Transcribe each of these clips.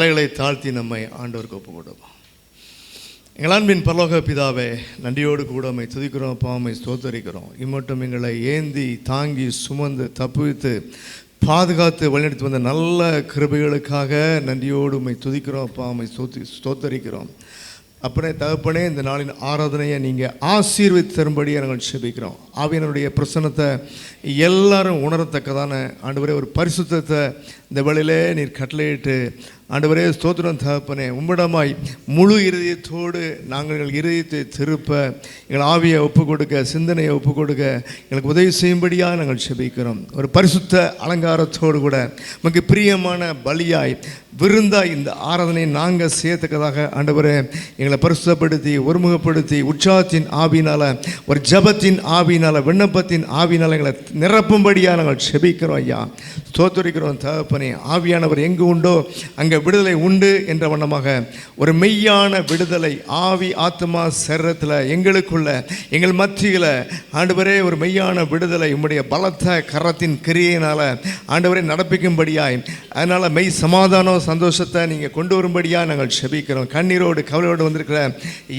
தலைகளை தாழ்த்தி நம்மை ஆண்டவருக்கு ஒப்பு கொடுப்போம். எங்கள் அன்பின் பரலோக பிதாவே, நன்றியோடு கூட உம்மை துதிக்கிறோம், பாமை ஸ்தோத்தரிக்கிறோம். இம்மட்டும் எங்களை ஏந்தி தாங்கி சுமந்து தப்புவித்து பாதுகாத்து வழிநடத்தி வந்த நல்ல கிருபைகளுக்காக நன்றியோடு உம்மை துதிக்கிறோம், பாமை ஸ்தோத்தரிக்கிறோம். அப்பனே தகப்பனே, இந்த நாளின் ஆராதனையை நீங்கள் ஆசீர்வதித்து தரும்படியாக நாங்கள் செபிக்கிறோம். ஆவியானவருடைய பிரசன்னத்தை எல்லாரும் உணரத்தக்கதான ஆண்டவரே ஒரு பரிசுத்தத்தை இந்த வேளையிலே நீர் கட்டளையிட்டு ஆண்டவரே ஸ்தோத்திரம் தகப்பனே, உம்மிடமாய் முழு இருதயத்தோடு நாங்கள் எங்கள் இருதயத்தை திருப்ப, எங்கள் ஆவியை ஒப்புக் கொடுக்க, சிந்தனையை ஒப்புக் கொடுக்க எங்களுக்கு உதவி செய்யும்படியாக நாங்கள் செபிக்கிறோம். ஒரு பரிசுத்த அலங்காரத்தோடு கூட நமக்கு பிரியமான பலியாய் விருந்தாய் இந்த ஆராதனையை நாங்கள் செய்யத்தக்கதாக ஆண்டவரே எங்களை பரிசுத்தப்படுத்தி ஒருமுகப்படுத்தி உற்சாகத்தின் ஆவியினால், ஒரு ஜபத்தின் ஆவியினால், விண்ணப்பத்தின் ஆவியினால் எங்களை நிரப்பும்படியாக நாங்கள் செபிக்கிறோம். ஐயா ஸ்தோத்திரிக்கிறோம் தகப்பனே. ஆவியானவர் எங்கு உண்டோ அங்கே விடுதலை உண்டு என்ற வண்ணமாக ஒரு மெய்யான விடுதலை ஆவி ஆத்மா சரீரத்தில் எங்களுக்குள்ள எங்கள் மத்தியில் ஆண்டவரே ஒரு மெய்யான விடுதலை உம்முடைய பலத்த கரத்தின் கிரியையினால் ஆண்டவரை நடப்பிக்கும்படியாய், அதனால் மெய் சமாதானம் சந்தோஷத்தை நீங்கள் கொண்டு வரும்படியாக நாங்கள் செபிக்கிறோம். கண்ணீரோடு கவலையோடு வந்திருக்கிற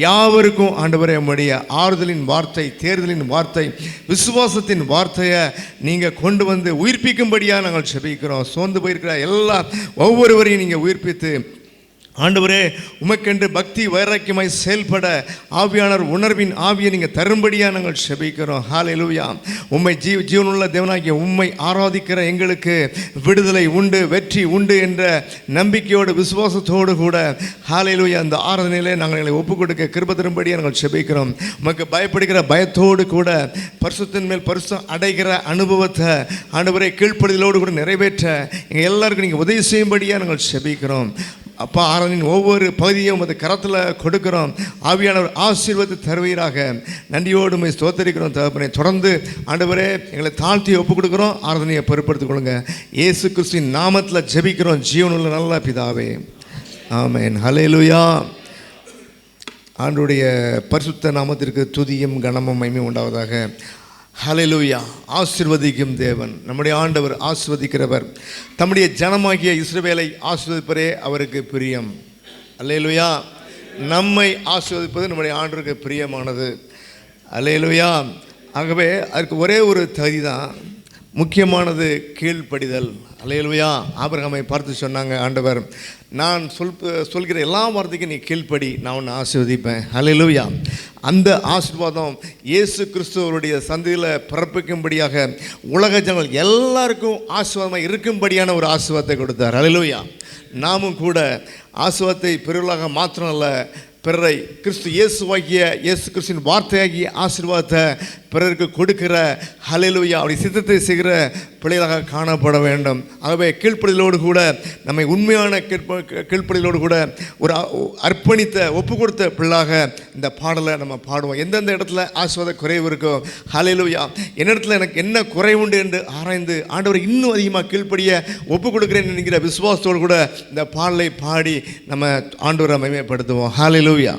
யாவருக்கும் ஆண்டவரே உம்முடைய ஆறுதலின் வார்த்தை, தேர்தலின் வார்த்தை, விசுவாசத்தின் வார்த்தையை நீங்கள் கொண்டு வந்து உயிர்ப்பிக்கும்படியாக நாங்கள் செபிக்கிறோம். சோர்ந்து போயிருக்கிற எல்லா ஒவ்வொருவரையும் நீங்கள் உயிர்ப்பித்து ஆண்டவரே உமக்கென்று பக்தி வைராக்கியமாய் செயல்பட ஆவியானவர் உணர்வின் ஆவியை நீங்கள் தரும்படியாக நாங்கள் செபிக்கிறோம். ஹல்லேலூயா. உம்மை ஜீவனுள்ள தேவனாகிய உம்மை ஆராதிக்கிற எங்களுக்கு விடுதலை உண்டு, வெற்றி உண்டு என்ற நம்பிக்கையோடு விசுவாசத்தோடு கூட ஹல்லேலூயா இந்த ஆராதனையிலே நாங்கள் எங்களை ஒப்புக் கொடுக்க கிருபை தரும்படியாக நாங்கள் செபிக்கிறோம். உமக்கு பயப்படுகிற பயத்தோடு கூட பரிசுத்தின் மேல் பரிசுத்தம் அடைகிற அனுபவத்தை ஆண்டவரே கீழ்ப்படிதலோடு கூட நிறைவேற்ற எங்கள் எல்லாருக்கும் நீங்கள் உதவி செய்யும்படியாக நாங்கள் செபிக்கிறோம். அப்பா, ஆராதனையின் ஒவ்வொரு பகுதியும் அது கரத்தில் கொடுக்கிறோம். ஆவியானவர் ஆசீர்வாதத்தை தருவீராக. நன்றியோடு உம்மை ஸ்தோத்தரிக்கிறோம் தகப்பனே. தொடர்ந்து ஆண்டவரே எங்களை தாழ்த்தி ஒப்புக் கொடுக்குறோம். ஆராதனையை பொறுப்படுத்திக் கொள்ளுங்க. இயேசு கிறிஸ்துவின் நாமத்தில் ஜெபிக்கிறோம் ஜீவனுள்ள நல்ல பிதாவே, ஆமென். ஹல்லேலூயா. ஆண்டவருடைய பரிசுத்த நாமத்திற்கு துதியும் கனமும் மகிமையும் உண்டாவதாக. ஹல்லேலூயா. ஆசீர்வதிக்கும் தேவன் நம்முடைய ஆண்டவர் ஆசீர்வதிக்கிறவர். தம்முடைய ஜனமாகிய இஸ்ரவேலை ஆசீர்வதிப்பதே அவருக்கு பிரியம். ஹல்லேலூயா. நம்மை ஆசீர்வதிப்பது நம்முடைய ஆண்டவருக்கு பிரியமானது. ஹல்லேலூயா. ஆகவே அதுக்கு ஒரே ஒரு தகுதி தான் முக்கியமானது, கீழ்ப்படிதல். ஹல்லேலூயா. ஆபிரகாமை பார்த்து சொன்னாங்க ஆண்டவர், நான் சொல்கிற எல்லா வார்த்தைக்கும் நீ கீழ்ப்படி, நான் உன்னை ஆசீர்வதிப்பேன். ஹல்லேலூயா. அந்த ஆசீர்வாதம் இயேசு கிறிஸ்துவருடைய சந்ததியில் பிறப்பிக்கும்படியாக உலக ஜனங்கள் எல்லாருக்கும் ஆசீர்வாதமாக இருக்கும்படியான ஒரு ஆசீர்வாதத்தை கொடுத்தார். ஹல்லேலூயா. நாமும் கூட ஆசீர்வாதத்தை பெருளாக மாத்திரம் அல்ல, பிறரை கிறிஸ்து இயேசுவாகிய இயேசு கிறிஸ்துவின் வார்த்தையாகிய ஆசீர்வாதத்தை பிறருக்கு கொடுக்கிற ஹல்லேலூயா அவருடைய சித்தத்தை செய்கிற பிள்ளைகளாக காணப்பட வேண்டும். ஆகவே கீழ்ப்படிதலோடு கூட நம்மை உண்மையான கீழ்ப்படிதலோடு கூட ஒரு அர்ப்பணித்த ஒப்பு கொடுத்த பிள்ளாக இந்த பாடலை நம்ம பாடுவோம். எந்தெந்த இடத்துல ஆசீர்வாத குறைவு இருக்கோ ஹல்லேலூயா, என்ன இடத்துல எனக்கு என்ன குறைவுண்டு என்று ஆராய்ந்து ஆண்டவர் இன்னும் அதிகமாக கீழ்ப்படிய ஒப்பு கொடுக்குறேன் என்கிற விசுவாசத்தோடு கூட இந்த பாடலை பாடி நம்ம ஆண்டவரை மகிமைப்படுத்துவோம். ஹல்லேலூயா.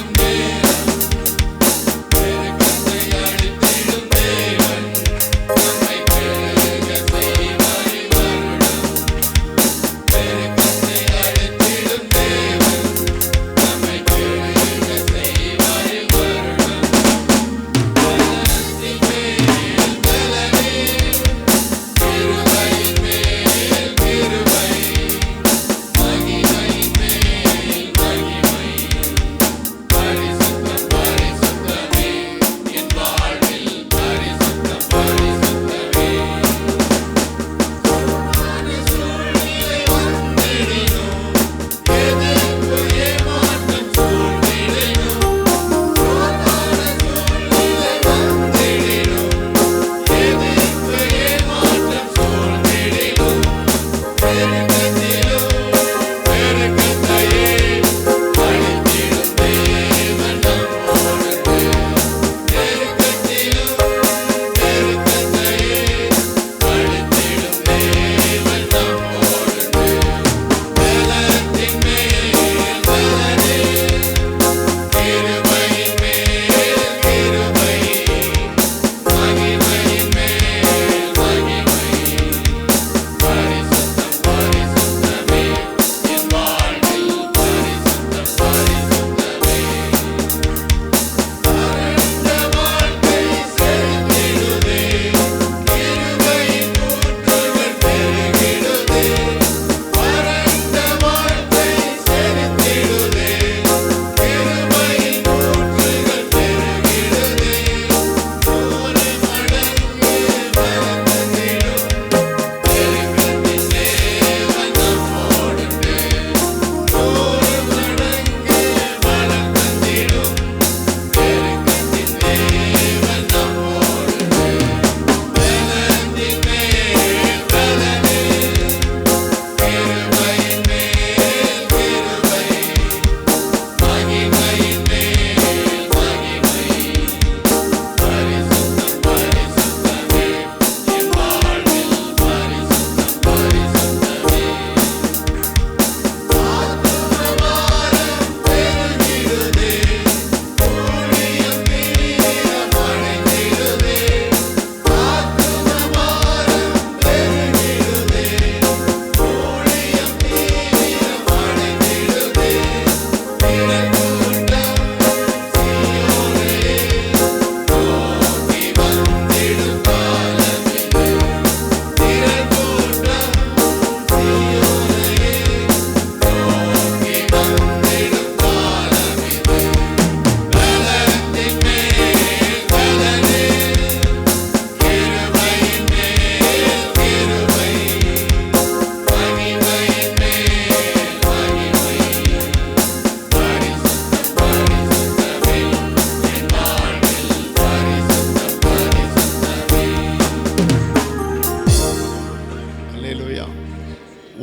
Amen.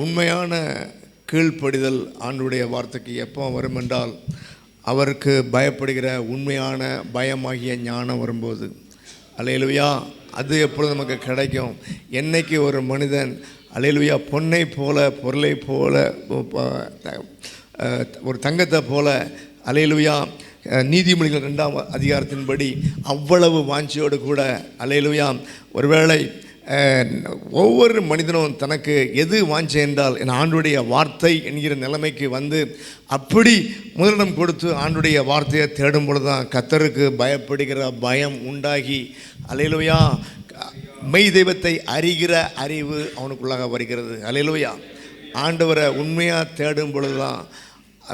உண்மையான கீழ்ப்படிதல் ஆண்டுடைய வார்த்தைக்கு எப்போ வரும் என்றால், அவருக்கு பயப்படுகிற உண்மையான பயமாகிய ஞானம் வரும்போது. அல்லேலூயா. அது எப்பொழுது நமக்கு கிடைக்கும்? என்னைக்கு ஒரு மனிதன் அல்லேலூயா பொன்னை போல, பொருளை போல, ஒரு தங்கத்தை போல, அல்லேலூயா நீதிமொழிகள் 2ஆம் அதிகாரத்தின்படி அவ்வளவு வாஞ்சியோடு கூட அல்லேலூயா, ஒருவேளை ஒவ்வொரு மனிதனும் தனக்கு எது வாஞ்சை என்றால் என் ஆண்டுடைய வார்த்தை என்கிற நிலைமைக்கு வந்து அப்படி முதலிடம் கொடுத்து ஆண்டுடைய வார்த்தையை தேடும் பொழுது தான் கர்த்தருக்கு பயப்படுகிற பயம் உண்டாகி அல்லேலூயா மெய் தெய்வத்தை அறிகிற அறிவு அவனுக்குள்ளாக வருகிறது. அல்லேலூயா. ஆண்டவரை உண்மையாக தேடும் பொழுது தான்,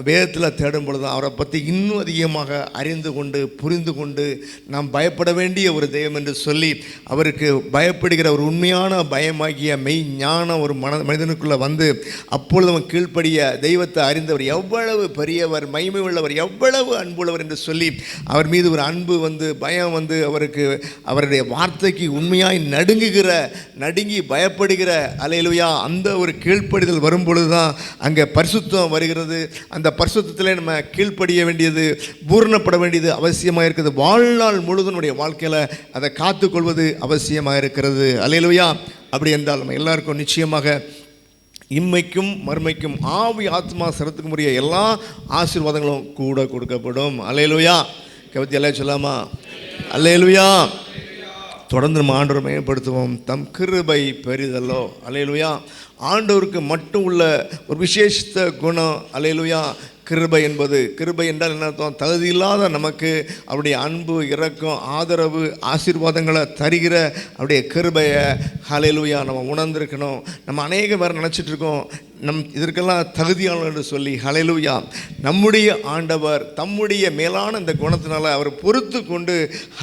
வேதத்தில் தேடும் பொழுது அவரை பற்றி இன்னும் அதிகமாக அறிந்து கொண்டு புரிந்து கொண்டு நாம் பயப்பட வேண்டிய ஒரு தெய்வம் என்று சொல்லி அவருக்கு பயப்படுகிற ஒரு உண்மையான பயமாகிய மெய் ஞானம் ஒரு மனிதனுக்குள்ளே வந்து அப்பொழுது அவன் கீழ்ப்படிய தெய்வத்தை அறிந்தவர் எவ்வளவு பெரியவர், மகிமை உள்ளவர், எவ்வளவு அன்புள்ளவர் என்று சொல்லி அவர் மீது ஒரு அன்பு வந்து பயம் வந்து அவருக்கு அவருடைய வார்த்தைக்கு உண்மையாய் நடுங்கி பயப்படுகிற அல்லேலூயா அந்த ஒரு கீழ்ப்படிதல் வரும் பொழுது தான் அங்கே பரிசுத்தம் வருகிறது. அந்த பரிசுத்தத்திலே நம்ம கீழ்ப்படிய வேண்டியது, பூரணப்பட வேண்டியது அவசியமாக இருக்கிறது. வாழ்நாள் முழுவதுனுடைய வாழ்க்கையில் அதை காத்துக்கொள்வது அவசியமாக இருக்கிறது. அல்லேலூயா. அப்படி என்றால் நம்ம எல்லாருக்கும் நிச்சயமாக இம்மைக்கும் மறுமைக்கும் ஆவி ஆத்மா சரத்துக்கு முறைய எல்லா ஆசீர்வாதங்களும் கூட கொடுக்கப்படும். அல்லேலூயா. கவிதை எல்லாம் சொல்லாமா? அல்லேலூயா. தொடர்ந்து நம்ம ஆண்டவரை மேம்படுத்துவோம். தம் கிருபை பெரிதல்லோ. அல்லேலூயா. ஆண்டவருக்கு மட்டும் உள்ள ஒரு விசேஷித்த குணம் அல்லேலூயா கிருபை என்பது. கிருபை என்றால் என்ன அர்த்தம்? தகுதி இல்லாத நமக்கு அவருடைய அன்பு, இரக்கம், ஆதரவு, ஆசீர்வாதங்களை தருகிற அவருடைய கிருபையை அல்லேலூயா நம்ம உணர்ந்திருக்கணும். நம்ம அநேக பேர் நினச்சிட்ருக்கோம் இதற்கெல்லாம் தகுதியானவர் என்று சொல்லி. அல்லேலூயா. நம்முடைய ஆண்டவர் தம்முடைய மேலான இந்த குணத்தினால அவர் பொறுத்து கொண்டு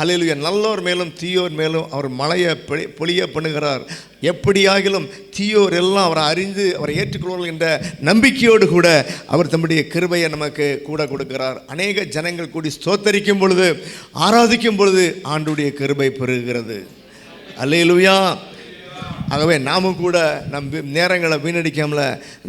அல்லேலூயா நல்லோர் மேலும் தீயோர் மேலும் அவர் மழையை பொழிய பண்ணுகிறார். எப்படியாகிலும் தீயோர் எல்லாம் அவரை அறிந்து அவரை ஏற்றுக்கொள்வார்கள் என்ற நம்பிக்கையோடு கூட அவர் தம்முடைய கிருபையை நமக்கு கூட கொடுக்கிறார். அநேக ஜனங்கள் கூடி ஸ்தோத்தரிக்கும் பொழுது, ஆராதிக்கும் பொழுது ஆண்டுடைய கிருபை பெருகிறது. அல்லேலூயா. ஆகவே நாமும் கூட நம் நேரங்களை வீணடிக்காமல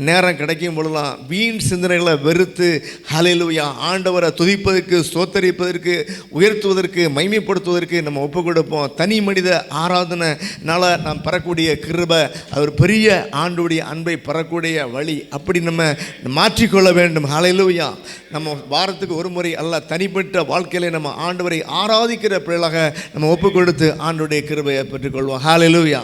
நேரம் கிடைக்கும் பொழுதுலாம் வீண் சிந்தனைகளை வெறுத்து அல்லேலூயா ஆண்டவரை துதிப்பதற்கு, ஸ்தோத்தரிப்பதற்கு, உயர்த்துவதற்கு, மகிமைப்படுத்துவதற்கு நம்ம ஒப்பு கொடுப்போம். தனி மனித ஆராதனைனால நாம் பெறக்கூடிய கிருபை அவர் பெரிய ஆண்டுடைய அன்பை பெறக்கூடிய வழி. அப்படி நம்ம மாற்றிக்கொள்ள வேண்டும். அல்லேலூயா. நம்ம வாரத்துக்கு ஒரு முறை அல்ல, தனிப்பட்ட வாழ்க்கையிலே நம்ம ஆண்டவரை ஆராதிக்கிற பிள்ளைகளாக நம்ம ஒப்பு கொடுத்து ஆண்டுடைய கிருபையை பெற்றுக்கொள்வோம். அல்லேலூயா.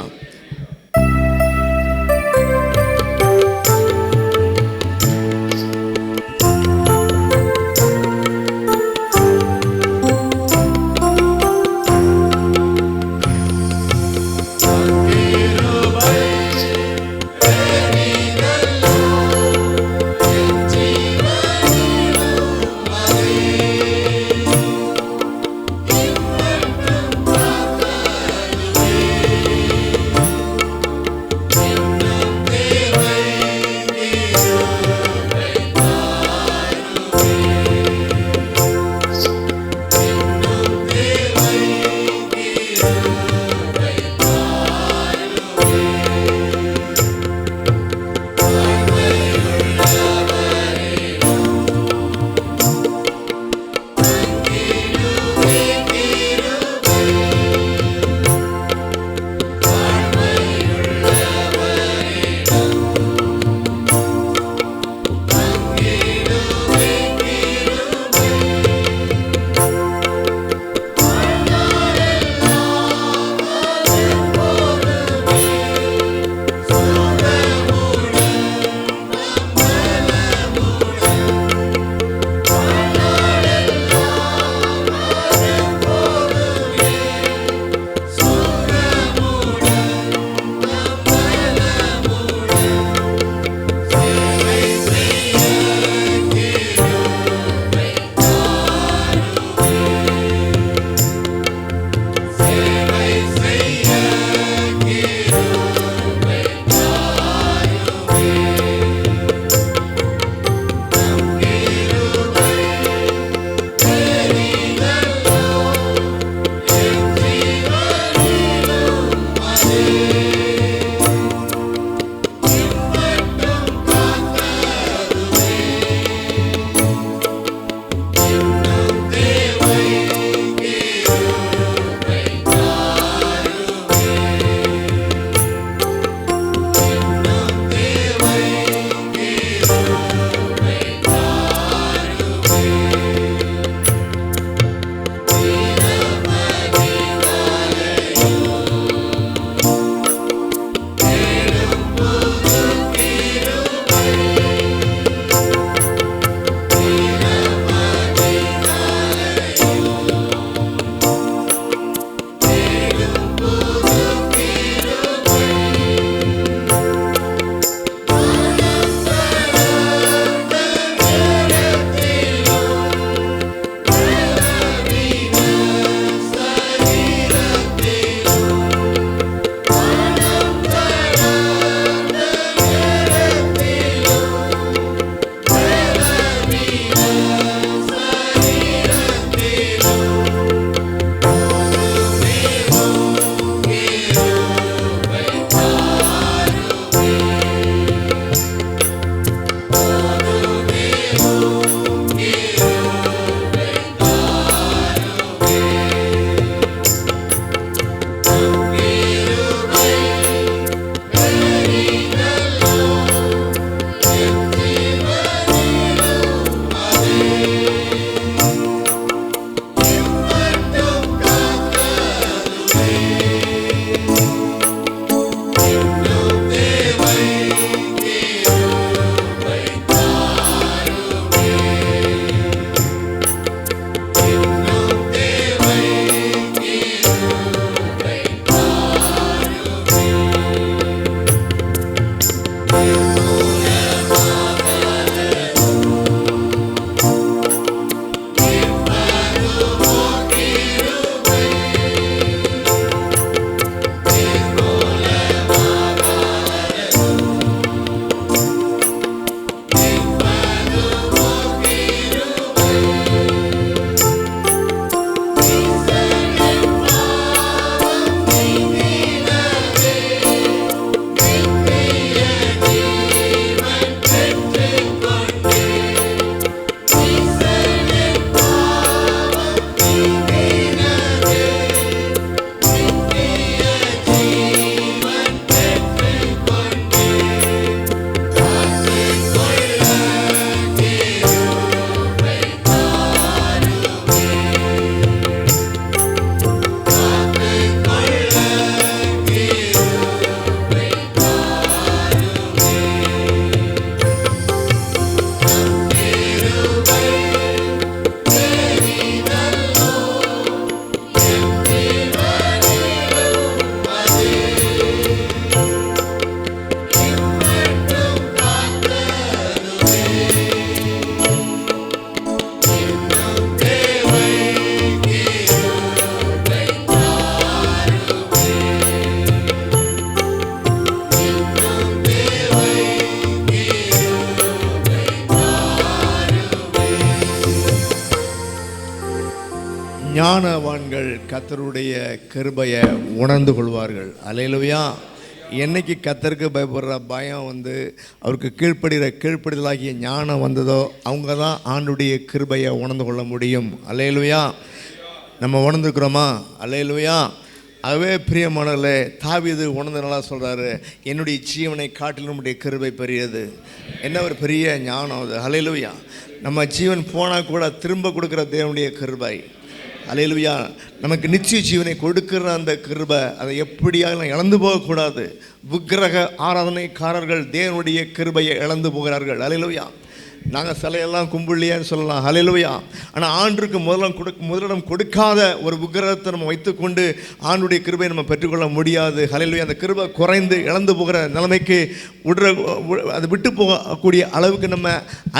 ஞானவான்கள் கர்த்தருடைய கிருபையை உணர்ந்து கொள்வார்கள். அல்லேலூயா. என்னைக்கு கர்த்தருக்கு பயப்படுற பயம் அவருக்கு கீழ்ப்படிதலாகிய ஞானம் வந்ததோ அவங்க தான் ஆண்டுடைய கிருபையை உணர்ந்து கொள்ள முடியும். அல்லேலூயா. நம்ம உணர்ந்துக்கிறோமா? அல்லேலூயா. அதுவே பிரியமானவர்களே, தாவீது உணர்ந்தனால சொல்கிறாரு, என்னுடைய ஜீவனை காட்டிலும் நம்முடைய கிருபை பெரியது. என்ன ஒரு பெரிய ஞானம் அது. அல்லேலூயா. நம்ம ஜீவன் போனால் கூட திரும்ப கொடுக்குற தேவனுடைய கிருபை. அல்லேலூயா. நமக்கு நிச்சய ஜீவனை கொடுக்குற அந்த கிருபை, அதை எப்படியாக இழந்து போகக்கூடாது. விக்கிரக ஆராதனைக்காரர்கள் தேவனுடைய கிருபையை இழந்து போகிறார்கள். அல்லேலூயா. நாங்கள் சிலையெல்லாம் கும்பிடலையான்னு சொல்லலாம். அல்லேலூயா. ஆனால் ஆண்டுக்கு முதலிடம் கொடுக்காத ஒரு விக்கிரகத்தை நம்ம வைத்துக்கொண்டு ஆண்டுடைய கிருபையை நம்ம பெற்றுக்கொள்ள முடியாது. அல்லேலூயா. அந்த கிருபை குறைந்து இழந்து போகிற நிலைமைக்கு அது விட்டு போகக்கூடிய அளவுக்கு நம்ம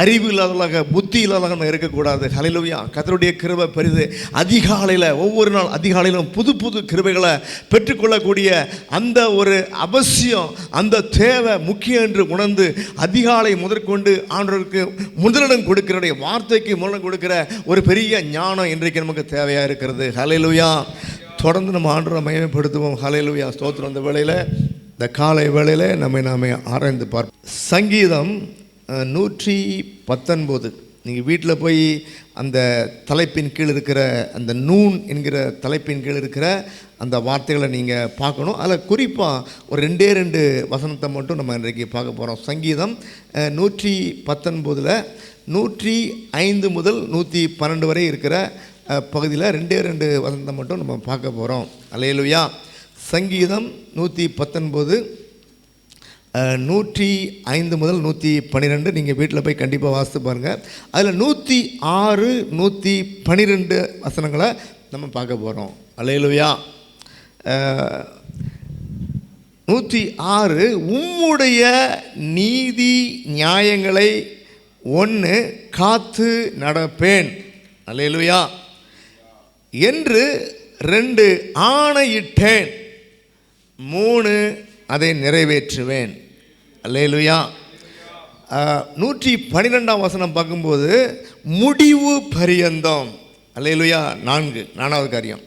அறிவு இல்லாதவர்களாக, புத்தி இல்லாதவங்க நம்ம இருக்கக்கூடாது. அல்லேலூயா. கர்த்தருடைய கிருபை பெரிது. அதிகாலையில், ஒவ்வொரு நாள் அதிகாலையிலும் புது புது கிருபைகளை பெற்றுக்கொள்ளக்கூடிய அந்த ஒரு அவசியம், அந்த தேவை முக்கியம் என்று உணர்ந்து அதிகாலை முதற்கொண்டு ஆண்டவருக்கு முதலிடம் கொடுக்கிற, வார்த்தைக்கு முதலிடம் கொடுக்கிற ஒரு பெரிய ஞானம் இன்றைக்கு நமக்கு தேவையாக இருக்கிறது. ஹல்லேலூயா. தொடர்ந்து நம்ம ஆண்டவரை மகிமைப்படுத்துவோம். ஹல்லேலூயா. ஸ்தோத்திரம். அந்த வேளையில், இந்த காலை வேளையில் நாம ஆராய்ந்து பார்ப்போம். சங்கீதம் 119. நீங்கள் வீட்டில் போய் அந்த தலைப்பின் கீழ் இருக்கிற அந்த நூன் என்கிற தலைப்பின் கீழ் இருக்கிற அந்த வார்த்தைகளை நீங்கள் பார்க்கணும். அதில் குறிப்பாக ஒரு 2 வசனத்தை மட்டும் நம்ம இன்றைக்கு பார்க்க போகிறோம். சங்கீதம் 119 105 முதல் 112 வரை இருக்கிற பகுதியில் 2 வசனத்தை மட்டும் நம்ம பார்க்க போகிறோம். அல்லேலூயா. சங்கீதம் 119 105 முதல் 112 நீங்கள் வீட்டில் போய் கண்டிப்பாக வாசித்து பாருங்கள். அதில் 106 112 வசனங்களை நம்ம பார்க்க போகிறோம். அல்லேலூயா. 106 உம்முடைய நீதி நியாயங்களை 1 காத்து நடப்பேன். அல்லேலூயா. என்று 2 ஆணையிட்டேன், 3 அதை நிறைவேற்றுவேன். அல்லேலூயா. 112ஆம் வசனம் பார்க்கும்போது முடிவு பரியந்தம். அல்லேலூயா. 4வது காரியம்.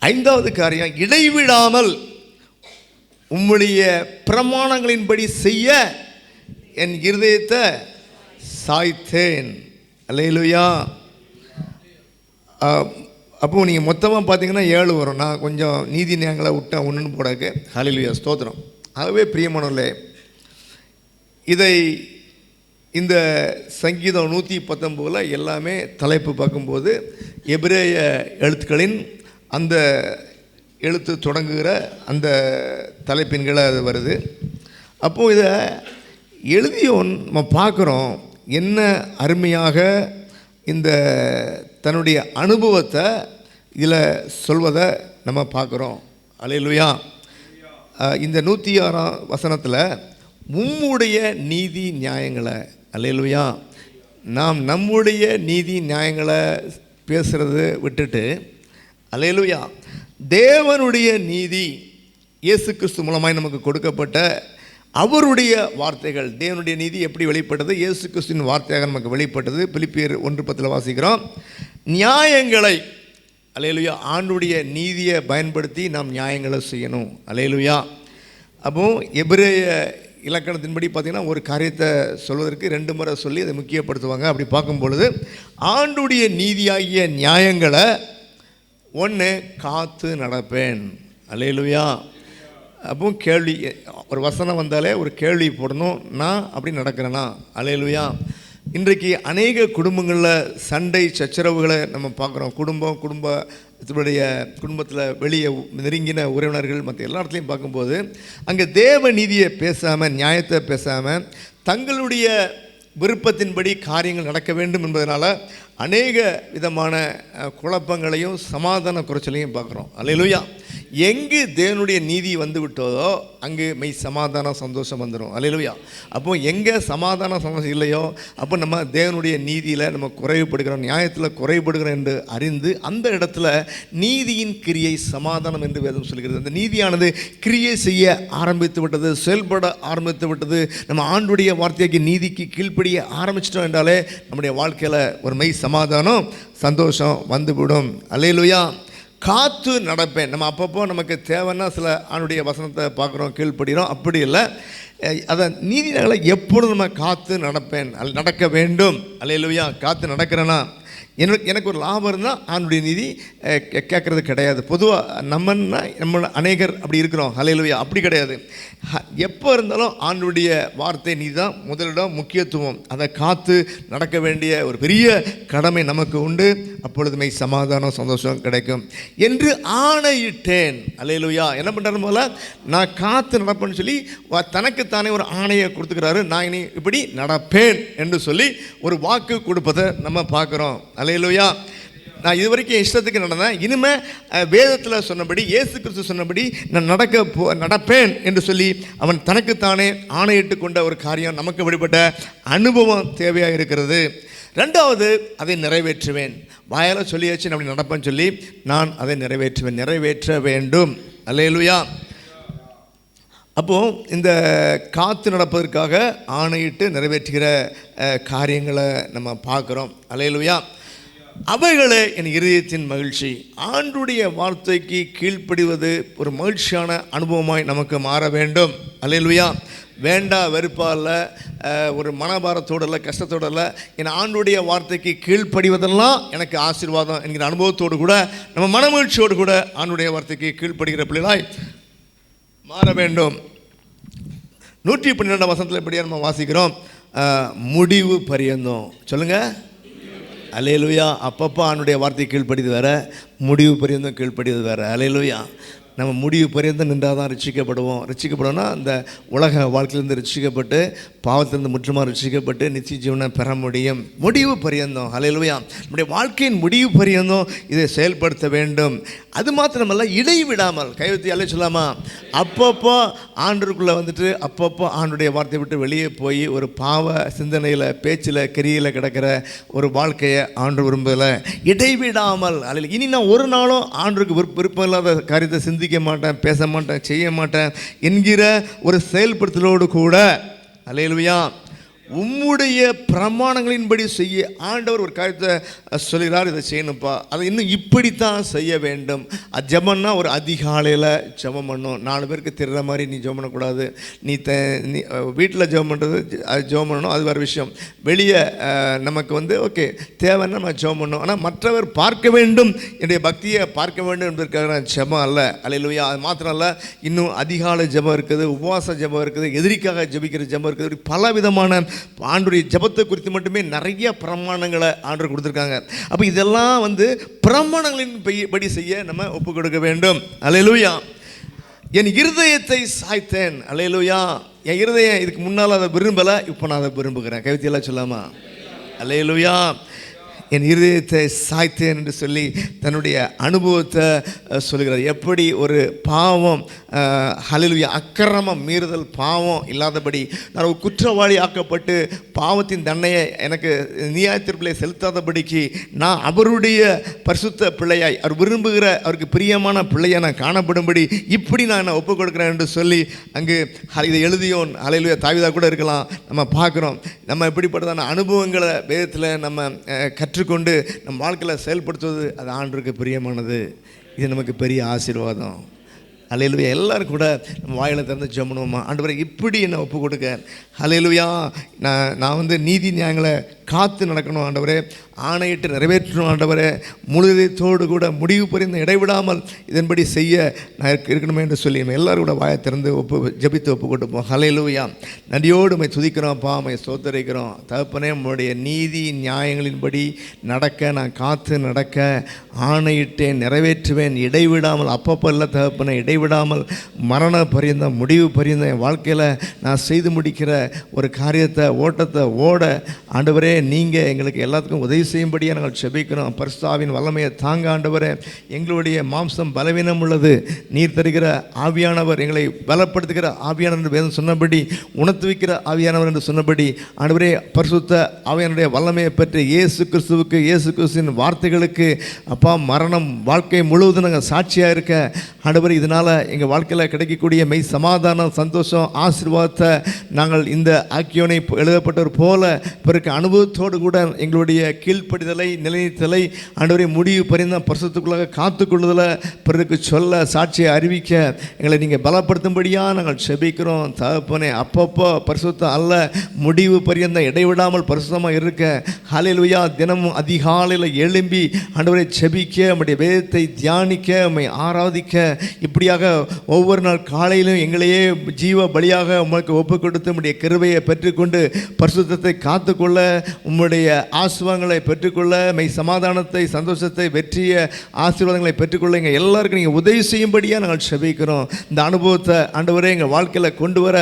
5வது காரியம், இடைவிடாமல் உம்முடைய பிரமாணங்களின்படி செய்ய என் இருதயத்தை சாய்த்தேன். அல்லேலூயா. அப்போது நீங்கள் மொத்தமாக பார்த்தீங்கன்னா 7 வரும். நான் கொஞ்சம் நீதி நியாயங்களை விட்டேன் ஒன்றுன்னு போடாக்கு. ஹல்லேலூயா. ஸ்தோத்திரம். ஆகவே பிரியமானவர்களே, இந்த சங்கீதம் 119 எல்லாமே தலைப்பு பார்க்கும்போது எபிரேய எழுத்துக்களின் அந்த எழுத்து தொடங்குகிற அந்த தலைப்பின் கீழே அது வருது. அப்போது இதை எழுதியோன் நம்ம பார்க்குறோம், என்ன அருமையாக இந்த தன்னுடைய அனுபவத்தை இதில் சொல்வதை நம்ம பார்க்குறோம். அல்லேலூயா. இந்த 106ஆம் வசனத்தில் உம்முடைய நீதி நியாயங்களை, அல்லேலூயா, நாம் நம்முடைய நீதி நியாயங்களை பேசுகிறத விட்டுட்டு, அல்லேலூயா, தேவனுடைய நீதி இயேசு கிறிஸ்து மூலமாய் நமக்கு கொடுக்கப்பட்ட அவருடைய வார்த்தைகள். தேவனுடைய நீதி எப்படி வெளிப்பட்டது? இயேசு கிறிஸ்துவின் வார்த்தையாக நமக்கு வெளிப்பட்டது. பிலிப்பியர் 1:10 வாசிக்கிறோம். நியாயங்களை, அல்லேலூயா, ஆண்டுடைய நீதியை பயன்படுத்தி நாம் நியாயங்களை செய்யணும். அல்லேலூயா. அப்போ எபிரேய இலக்கணத்தின்படி பார்த்திங்கன்னா ஒரு காரியத்தை சொல்வதற்கு 2 முறை சொல்லி அதை முக்கியப்படுத்துவாங்க. அப்படி பார்க்கும் பொழுது ஆண்டுடைய நீதியாகிய நியாயங்களை 1 காத்து நடப்பேன். அல்லேலூயா. அப்போ கேள்வி, ஒரு வசனம் வந்தாலே ஒரு கேள்வி போடணும், நான் அப்படி நடக்கிறேன்னா? அல்லேலூயா. இன்றைக்கு அநேக குடும்பங்களில் சண்டை சச்சரவுகளை நம்ம பார்க்குறோம். குடும்பத்தில் வெளியே நெருங்கின உறவினர்கள் மற்ற எல்லா இடத்துலையும் பார்க்கும்போது அங்கே தேவ நீதியை பேசாமல், நியாயத்தை பேசாமல், தங்களுடைய விருப்பத்தின்படி காரியங்கள் நடக்க வேண்டும் என்பதனால் அநேக விதமான குழப்பங்களையும் சமாதான குறைச்சலையும் பார்க்குறோம். அல்லேலூயா. எங்கு தேவனுடைய நீதி வந்து விட்டதோ அங்கு மெய் சமாதானம் சந்தோஷம் வந்துடும். அல்லேலூயா. அப்போது எங்கே சமாதானம் சந்தோஷம் இல்லையோ அப்போ நம்ம தேவனுடைய நீதியில் நம்ம குறைவுபடுகிறோம், நியாயத்தில் குறைவுபடுகிறோம் என்று அறிந்து அந்த இடத்துல நீதியின் கிரியை சமாதானம் என்று வேதம் சொல்கிறது. அந்த நீதியானது கிரியை செய்ய ஆரம்பித்து விட்டது, செயல்பட ஆரம்பித்து விட்டது. நம்ம ஆண்டுடைய வார்த்தைக்கு நீதிக்கு கீழ்ப்படிய ஆரம்பிச்சிட்டோம் என்றாலே நம்முடைய வாழ்க்கையில் ஒரு மெய் சமாதானம் சந்தோஷம் வந்துவிடும். அல்லேலூயா. காத்து நடப்பேன். நம்ம அப்பப்போ நமக்கு தேவைன்னா சில ஆணுடைய வசனத்தை பார்க்குறோம், கீழ்ப்படுகிறோம். அப்படி இல்லை, அதை நீதிகளை எப்பொழுதும் நம்ம காத்து நடப்பேன், நடக்க வேண்டும். அல்லேலூயா. காத்து நடக்கிறேன்னா எனக்கு ஒரு லாபம் இருந்தால் ஆணுடைய நீதி கேட்குறது கிடையாது. பொதுவாக நம்ம அநேகர் அப்படி இருக்கிறோம். அல்லேலூயா. அப்படி கிடையாது. எப்போ இருந்தாலும் ஆண்டுடைய வார்த்தை நீதி தான் முதலிடம், முக்கியத்துவம். அதை காத்து நடக்க வேண்டிய ஒரு பெரிய கடமை நமக்கு உண்டு. அப்பொழுதுமே சமாதானம் சந்தோஷம் கிடைக்கும் என்று ஆணையிட்டேன். அல்லேலூயா. என்ன பண்ணுறாரு போல, நான் காத்து நடப்பேன்னு சொல்லி தனக்குத்தானே ஒரு ஆணையை கொடுத்துக்கிறாரு. நான் இனி இப்படி நடப்பேன் என்று சொல்லி ஒரு வாக்கு கொடுப்பதை நம்ம பார்க்குறோம். அல்லேலூயா. நான் இது வரைக்கும் இஷ்டத்துக்கு நடந்தேன், இனிமேல் வேதத்தில் சொன்னபடி, இயேசு கிறிஸ்து சொன்னபடி நான் நடப்பேன் என்று சொல்லி அவன் தனக்குத்தானே ஆணையிட்டு கொண்ட ஒரு காரியம் நமக்கு வெளிப்பட்ட அனுபவம் தேவையாக இருக்கிறது. ரெண்டாவது, அதை நிறைவேற்றுவேன். வாயால் சொல்லியாச்சு அப்படி நடப்பேன்னு சொல்லி நான் அதை நிறைவேற்ற வேண்டும். அல்லேலூயா. அப்போது இந்த காத்து நடப்பதற்காக ஆணையிட்டு நிறைவேற்றுகிற காரியங்களை நம்ம பார்க்குறோம். அல்லேலூயா. அவைகளே என் இதயத்தின் மகிழ்ச்சி. ஆண்டுடைய வார்த்தைக்கு கீழ்ப்படிவது ஒரு மகிழ்ச்சியான அனுபவமாய் நமக்கு மாற வேண்டும். அல்லேலூயா. வேண்டா வெறுப்பால், ஒரு மனபாரத்தோடு இல்லை, கஷ்டத்தோடு இல்லை, என் ஆண்டுடைய வார்த்தைக்கு கீழ்ப்படிவதெல்லாம் எனக்கு ஆசீர்வாதம் என்கிற அனுபவத்தோடு கூட நம்ம மனமகிழ்ச்சியோடு கூட ஆண்டுடைய வார்த்தைக்கு கீழ்ப்படுகிற பிள்ளைகளாய் மாற வேண்டும். 112 வசனத்தில் இப்படியே நம்ம வாசிக்கிறோம், முடிவு பரியந்தம். சொல்லுங்கள். அல்லேலூயா. அப்பப்போ ஆண்டுடைய வார்த்தை கீழ்ப்படிது வேறு, முடிவு பரியந்தம் கீழ்ப்படிது வேறு. அல்லேலூயா. நம்ம முடிவு பரியந்தம் நின்றால் தான் ரட்சிக்கப்படுவோம்னா அந்த உலக வாழ்க்கையிலேருந்து ரட்சிக்கப்பட்டு பாவத்திலிருந்து முற்றுமாக ரட்சிக்கப்பட்டு நித்திய ஜீவனை பெற முடியும். முடிவு பரியந்தம். அல்லேலூயா. நம்முடைய வாழ்க்கையின் முடிவு பரியந்தம் இதை செயல்படுத்த வேண்டும். அது மாத்திரமல்ல, இடைவிடாமல், கைவிட்டு அல்ல சொல்லாமா, அப்பப்போ ஆண்டுக்குள்ளே வந்துட்டு அப்பப்போ ஆண்டுடைய வார்த்தையை விட்டு வெளியே போய் ஒரு பாவ சிந்தனையில், பேச்சில், கிரியில் கிடக்கிற ஒரு வாழ்க்கையை ஆண்டு விரும்பலை. இடைவிடாமல். அல்ல, இனி நான் ஒரு நாளும் ஆண்டுக்கு விருப்பம் இல்லாத காரியத்தை சிந்திக்க மாட்டேன், பேச மாட்டேன், செய்ய மாட்டேன் என்கிற ஒரு செயல்படுத்தலோடு கூட, அல்லேலூயா, உம்முடைய பிரமாணங்களின்படி செய்ய ஆண்டவர் ஒரு காரியத்தை சொல்கிறார், இதை செய்யணும்ப்பா, அதை இன்னும் இப்படித்தான் செய்ய வேண்டும். ஜெபம்னா ஒரு அதிகாலையில் ஜெபம் பண்ணணும். 4 பேருக்கு தெரிகிற மாதிரி நீ ஜெபம் பண்ணக்கூடாது. நீ வீட்டில் ஜெபம் பண்ணுறது அது ஜெபம் பண்ணணும், அது வேறு விஷயம். வெளியே நமக்கு ஓகே தேவைன்னா நம்ம ஜெபம் பண்ணணும். ஆனால் மற்றவர் பார்க்க வேண்டும், என்னுடைய பக்தியை பார்க்க வேண்டும் என்பதற்காக ஜெபம் அல்ல. அல்லேலூயா. அது மாத்திரம் இல்லை, இன்னும் அதிகாலை ஜெபம் இருக்குது, உபவாச ஜெபம் இருக்குது, எதிரிக்காக ஜெபிக்கிற ஜெபம் இருக்குது. பல விதமான ஆண்டுடைய ஜெபத்தை குறித்து மட்டுமே நிறைய பிரமாணங்களை ஆண்டவர் கொடுத்துருக்காங்க. அப்போ இதெல்லாம் பிரமாணங்களின் படி செய்ய நம்ம ஒப்பு கொடுக்க வேண்டும். அல்லேலூயா. என் இருதயத்தை சாய்த்தேன். அல்லேலூயா. என் இருதயம் இதுக்கு முன்னால் அதை விரும்பலை, இப்போ நான் அதை விரும்புகிறேன். கவிதையெல்லாம் சொல்லாமா? அல்லேலூயா. என் இருதயத்தை சாய்த்தேன் என்று சொல்லி தன்னுடைய அனுபவத்தை சொல்கிறார். எப்படி ஒரு பாவம், ஹல்லேலூயா, அக்கிரமம் மீறுதல் பாவம் இல்லாதபடி நான் ஒரு குற்றவாளி ஆக்கப்பட்டு பாவத்தின் தண்டனையை எனக்கு நியாய தீர்ப்பிலே செலுத்தாதபடிக்கு நான் அவருடைய பரிசுத்த பிள்ளையாய், அவர் விரும்புகிற அவருக்கு பிரியமான பிள்ளையை நான் காணப்படும்படி இப்படி நான் ஒப்புக் கொடுக்குறேன் என்று சொல்லி அங்கு இதை எழுதியோன், ஹல்லேலூயா, தாவீதா கூட இருக்கலாம். நம்ம பார்க்குறோம், நம்ம இப்படிப்பட்டதான அனுபவங்களை வேதத்தில் நம்ம கற்றுக்கொண்டு நம் வாழ்க்கையில் செயல்படுத்துவது அது ஆண்டவருக்கு பிரியமானது. இது நமக்கு பெரிய ஆசீர்வாதம். அல்லேலூயா. எல்லோரும் கூட நம்ம வாயில் திறந்து ஜெபம் பண்ணுவோமா? ஆண்டவரே, இப்படி என்னை ஒப்பு கொடுக்க. அல்லேலூயா. நான் நீதி நியாயங்களை காத்து நடக்கணும் ஆண்டவரே, ஆணையிட்டு நிறைவேற்றணும் ஆண்டவரே, முழுதத்தோடு கூட முடிவு புரிந்து இடைவிடாமல் இதன்படி செய்ய நான் இருக்கணுமே என்று சொல்லி நம்ம எல்லோரும் கூட வாயை திறந்து ஜெபித்து ஒப்பு கொடுப்போம். அல்லேலூயா. நன்றியோடு உம்மை துதிக்கிறோம்ப்பா, உம்மை ஸ்தோத்திரிக்கிறோம். தகப்பனே, உம்முடைய நீதி நியாயங்களின்படி நடக்க நான் காத்து நடக்க ஆணையிட்டேன், நிறைவேற்றுவேன், இடைவிடாமல். அப்பப்போ இல்லை தகப்பனே, இடைவிடாமல் மரண பரியந்தம், முடிவு பரியந்தம் என் வாழ்க்கையில் நான் செய்து முடிக்கிற ஒரு காரியத்தை, ஓட்டத்தை ஓட ஆண்டவரே, நீங்கள் எங்களுக்கு எல்லாத்துக்கும் உதவி செய்யும்படியாக நாங்கள் செபிக்கிறோம். பரிசுத்தாவின் வல்லமையை தாங்க ஆண்டவரே. எங்களுடைய மாம்சம் பலவீனம் உள்ளது, நீர் தருகிற ஆவியானவர் எங்களை பலப்படுத்துகிற ஆவியானவர் என்று வேதம் சொன்னபடி, உணர்த்துவிக்கிற ஆவியானவர் என்று சொன்னபடி ஆண்டவரே, பரிசுத்த ஆவியானுடைய வல்லமையை பற்றி இயேசு கிறிஸ்துவின் வார்த்தைகளுக்கு அப்பா, மரணம் வாழ்க்கை முழுவதும் நாங்கள் சாட்சியாக இருக்க ஆண்டவரே, இதனால் எங்கள் வாழ்க்கையில் கிடைக்கக்கூடிய மெய் சமாதானம், சந்தோஷம், ஆசீர்வாதத்தை நாங்கள் இந்த ஆக்கியோனை எழுதப்பட்டவர் போல பிறகு அனுபவத்தோடு கூட எங்களுடைய கீழ் கீழ்ப்படிதலை, நிலைநிறுத்தலை, ஆண்டவரே முடிவு பரிந்த பரிசுத்தத்துக்குள்ளாக காத்துக்கொள்ளுதலை, பிறருக்கு சொல்ல, சாட்சியை அறிவிக்க எங்களை நீங்கள் பலப்படுத்தும்படியாக நாங்கள் செபிக்கிறோம். தகப்பனே, அப்பப்போ பரிசுத்தம் அல்ல, முடிவு பரியந்த இடைவிடாமல் பரிசுத்தமாக இருக்க ஹல்லேலூயா. தினமும் அதிகாலையில் எழும்பி ஆண்டவரை செபிக்க, நம்முடைய வேதத்தை தியானிக்க, உம்மை ஆராதிக்க, இப்படியாக ஒவ்வொரு நாள் காலையிலும் எங்களையே ஜீவ பலியாக உங்களுக்கு ஒப்பு கொடுத்து உம்முடைய கிருபையை பெற்றுக்கொண்டு பரிசுத்தத்தை காத்துக்கொள்ள, உம்முடைய ஆசீர்வாதங்களை பெற்றுக்கொள்ள, மெய் சமாதானத்தை, சந்தோஷத்தை, வெற்றியை, ஆசீர்வாதங்களை பெற்றுக்கொள்ள எங்கள் எல்லாருக்கும் நீங்கள் உதவி செய்யும்படியாக நாங்கள் செபிக்கிறோம். இந்த அனுபவத்தை ஆண்டவரே எங்கள் வாழ்க்கையில் கொண்டு வர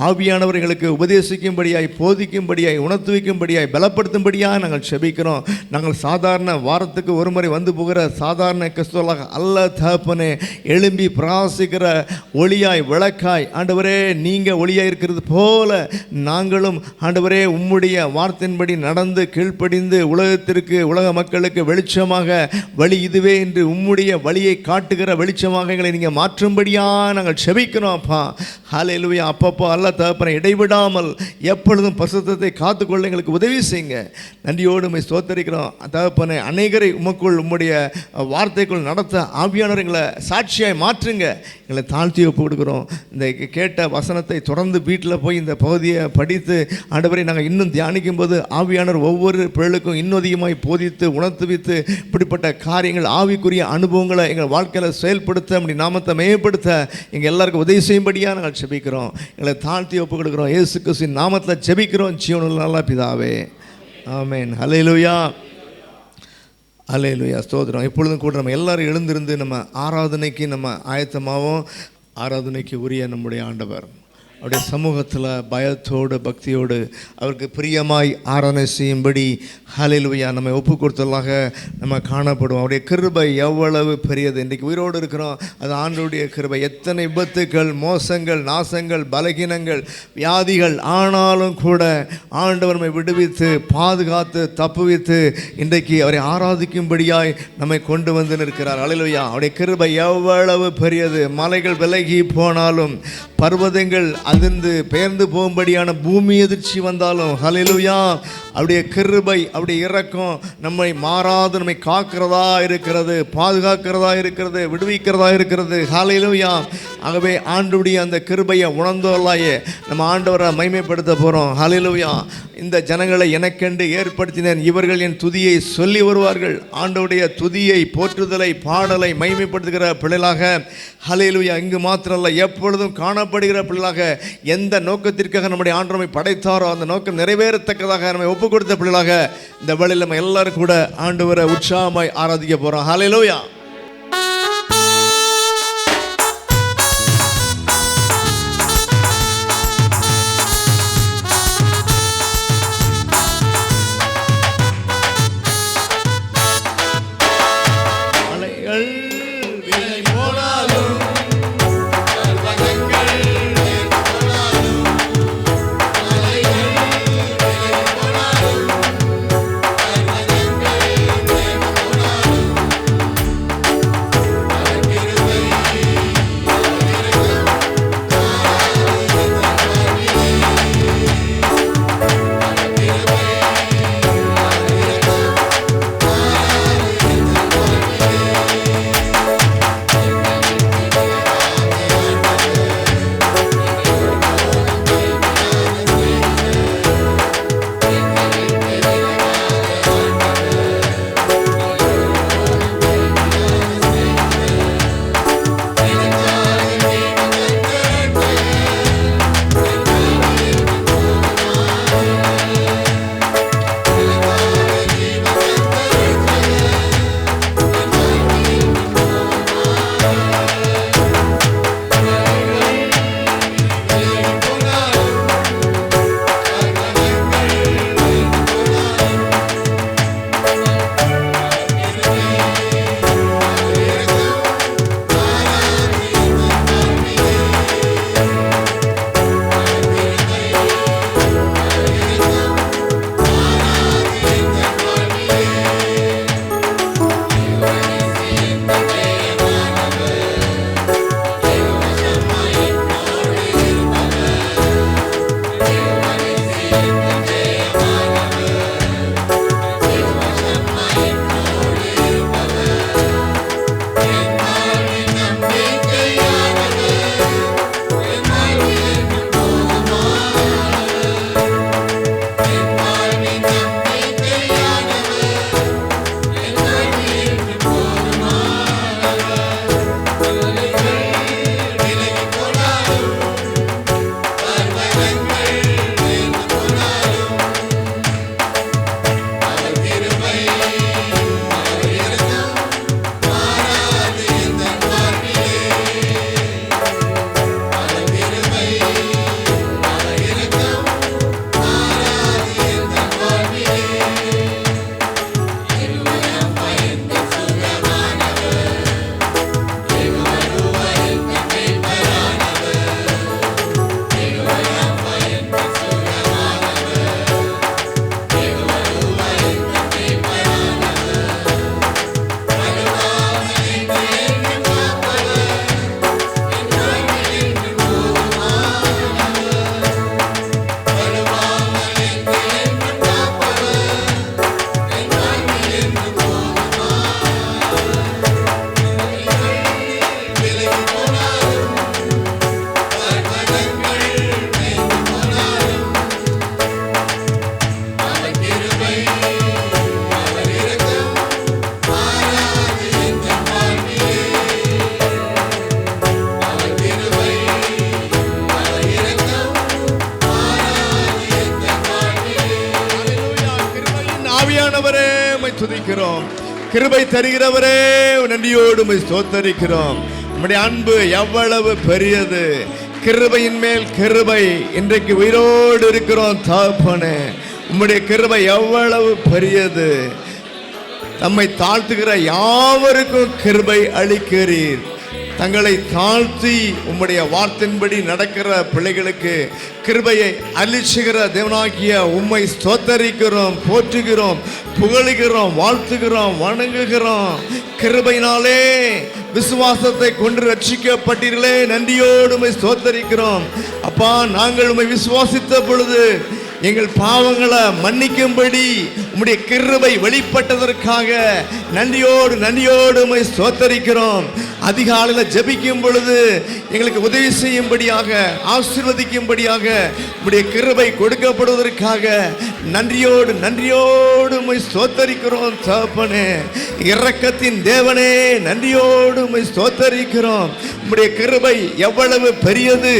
ஆவியானவர் எங்களுக்கு உபதேசிக்கும்படியாய், போதிக்கும்படியாய், உணர்த்துவிக்கும்படியாய், பலப்படுத்தும்படியாக நாங்கள் செபிக்கிறோம். நாங்கள் சாதாரண வாரத்துக்கு ஒரு முறை வந்து போகிற சாதாரண கிறிஸ்துவர்களாக அல்ல தகப்பனே, எழும்பி பிரகாசிக்கிற ஒளியாய், விளக்காய், ஆண்டவரே நீங்கள் ஒளியாய் இருக்கிறது போல நாங்களும் ஆண்டவரே உம்முடைய வார்த்தையின்படி நடந்து கீழ்ப்படிந்து உலகத்திற்கு, உலக மக்களுக்கு வெளிச்சமாக வழி இதுவே என்று உம்முடைய வழியை காட்டுகிற வெளிச்சமாக எங்களை நீங்கள் மாற்றும்படியாக நாங்கள் செபிக்கிறோம். அப்பா ஹல்லேலூயா. அப்பப்போ அல்ல தகப்பனை இடைவிடாமல் எப்பொழுதும் பரிசுத்தத்தை காத்துக்கொள்ள எங்களுக்கு உதவி செய்யுங்க. நன்றியோடு உம்மை ஸ்தோத்தரிக்கிறோம் தகப்பனே. அநேகரை உமக்குள் உம்முடைய வார்த்தைக்குள் நடத்த ஆவியானவர் எங்களை சாட்சியாய் மாற்றுங்க. எங்களை தாழ்த்தி ஒப்பு கொடுக்குறோம். இந்த கேட்ட வசனத்தை தொடர்ந்து வீட்டில் போய் இந்த பகுதியை படித்து ஆண்டவரை நாங்கள் இன்னும் தியானிக்கும் போது ஆவியானவர் ஒவ்வொரு பிள்ளைகளுக்கும் இன்னும் அதிகமாய் போதித்து உணர்த்துவித்து இப்படிப்பட்ட காரியங்கள், ஆவிக்குரிய அனுபவங்களை எங்கள் வாழ்க்கையில் செயல்படுத்த, அப்படி நாமத்தை மேம்படுத்த எங்கள் எல்லாருக்கும் உதவி செய்யும்படியாக நாங்கள் ஜெபிக்கிறோம். எங்களை தாழ்த்தி ஒப்பு கொடுக்குறோம். இயேசு கிறிஸ்துவின் நாமத்தில் ஜெபிக்கிறோம் ஜீவனுள்ள நல்ல பிதாவே, ஆமென். ஹல்லேலூயா, ஹல்லேலூயா, ஸ்தோத்திரம். இப்பொழுதும் கூட நம்ம எல்லாரும் எழுந்திருந்து நம்ம ஆராதனைக்கு நம்ம ஆயத்தமாவோம். ஆராதனைக்கு உரிய நம்முடைய ஆண்டவர் அவருடைய சமூகத்தில் பயத்தோடு பக்தியோடு அவருக்கு பிரியமாய் ஆராதனை செய்யும்படி ஹல்லேலூயா நம்மை ஒப்பு கொடுத்ததாக நம்ம காணப்படுவோம். அவருடைய கிருபை எவ்வளவு பெரியது. இன்றைக்கு உயிரோடு இருக்கிறோம், அது ஆண்டவருடைய கிருபை. எத்தனை விபத்துக்கள், மோசங்கள், நாசங்கள், பலகீனங்கள், வியாதிகள் ஆனாலும் கூட ஆண்டவர் நம்மை விடுவித்து பாதுகாத்து தப்புவித்து இன்றைக்கு அவரை ஆராதிக்கும்படியாய் நம்மை கொண்டு வந்து நிற்கிறார். ஹல்லேலூயா. அவருடைய கிருபை எவ்வளவு பெரியது. மலைகள் விலகி போனாலும், பர்வதங்கள் அதிர்ந்து பெயர்ந்து போகும்படியான பூமி எதிர்ச்சி வந்தாலும், ஹல்லேலூயா, அவருடைய கிருபை, அவருடைய இரக்கம் நம்மை மாறாது நம்மை காக்கிறதா இருக்கிறது, பாதுகாக்கிறதா இருக்கிறது, விடுவிக்கிறதா இருக்கிறது. ஹல்லேலூயா. ஆகவே ஆண்டவருடைய அந்த கிருபையை உணர்ந்தோல்லாயே நம்ம ஆண்டவரை மகிமைப்படுத்த போகிறோம். ஹல்லேலூயா. இந்த ஜனங்களை எனக்கென்று ஏற்படுத்தினேன், இவர்கள் என் துதியை சொல்லி வருவார்கள். ஆண்டவருடைய துதியை, போற்றுதலை, பாடலை மகிமைப்படுத்துகிற பிள்ளைகளாக ஹல்லேலூயா இங்கு மாத்திரமல்ல எப்பொழுதும் காணப்படுகிற பிள்ளைகளாக, எந்த நோக்கத்திற்காக நம்முடைய ஆண்டவரை படைத்தாரோ அந்த நோக்கம் நிறைவேறத்தக்கதாக நம்மை ஒப்பு கொடுத்த பிள்ளைகளாக இந்த வேளையில் நம்ம எல்லாரும் கூட ஆண்டவரை உற்சாகமாய் ஆராதிக்க போகிறோம். ஹல்லேலூயா. துதிக்கிறோம். கிருபை தருகிறவரே நன்றியோடு உம்மை ஸ்தோத்தரிக்கிறோம். உம்முடைய அன்பு எவ்வளவு பெரியது. கிருபையின் மேல் கிருபை. இன்றைக்கு உயிரோடு இருக்கிறோம் தகப்பனே. உம்முடைய கிருபை எவ்வளவு பெரியது. தம்மை தாழ்த்துகிற யாவருக்கும் கிருபை அளிக்கிறீர். தங்களை தாழ்த்தி உம்முடைய வார்த்தையின்படி நடக்கிற பிள்ளைகளுக்கு கிருபையை அளிச்சுகிற தேவனாகிய உம்மை ஸ்தோத்தரிக்கிறோம், போற்றுகிறோம், புகழுகிறோம், வாழ்த்துகிறோம், வணங்குகிறோம். கிருபையினாலே விசுவாசத்தை கொண்டு ரட்சிக்கப்பட்டீர்களே, நன்றியோடு உம்மை ஸ்தோத்தரிக்கிறோம். அப்பா, நாங்கள் உம்மை விசுவாசித்த பொழுது எங்கள் பாவங்களை மன்னிக்கும்படி உம்முடைய கிருபை வெளிப்பட்டதற்காக நன்றியோடு உம்மை ஸ்தோத்தரிக்கிறோம். அதிகாலையில் ஜெபிக்கும் பொழுது எங்களுக்கு உதவி செய்யும்படியாக, ஆசீர்வதிக்கும்படியாக உம்முடைய கிருபை கொடுக்கப்படுவதற்காக நன்றியோடு உம்மை ஸ்தோத்தரிக்கிறோம் தகப்பனே. இரக்கத்தின் தேவனே, நன்றியோடு உம்மை ஸ்தோத்தரிக்கிறோம். உம்முடைய கிருபை எவ்வளவு பெரியது.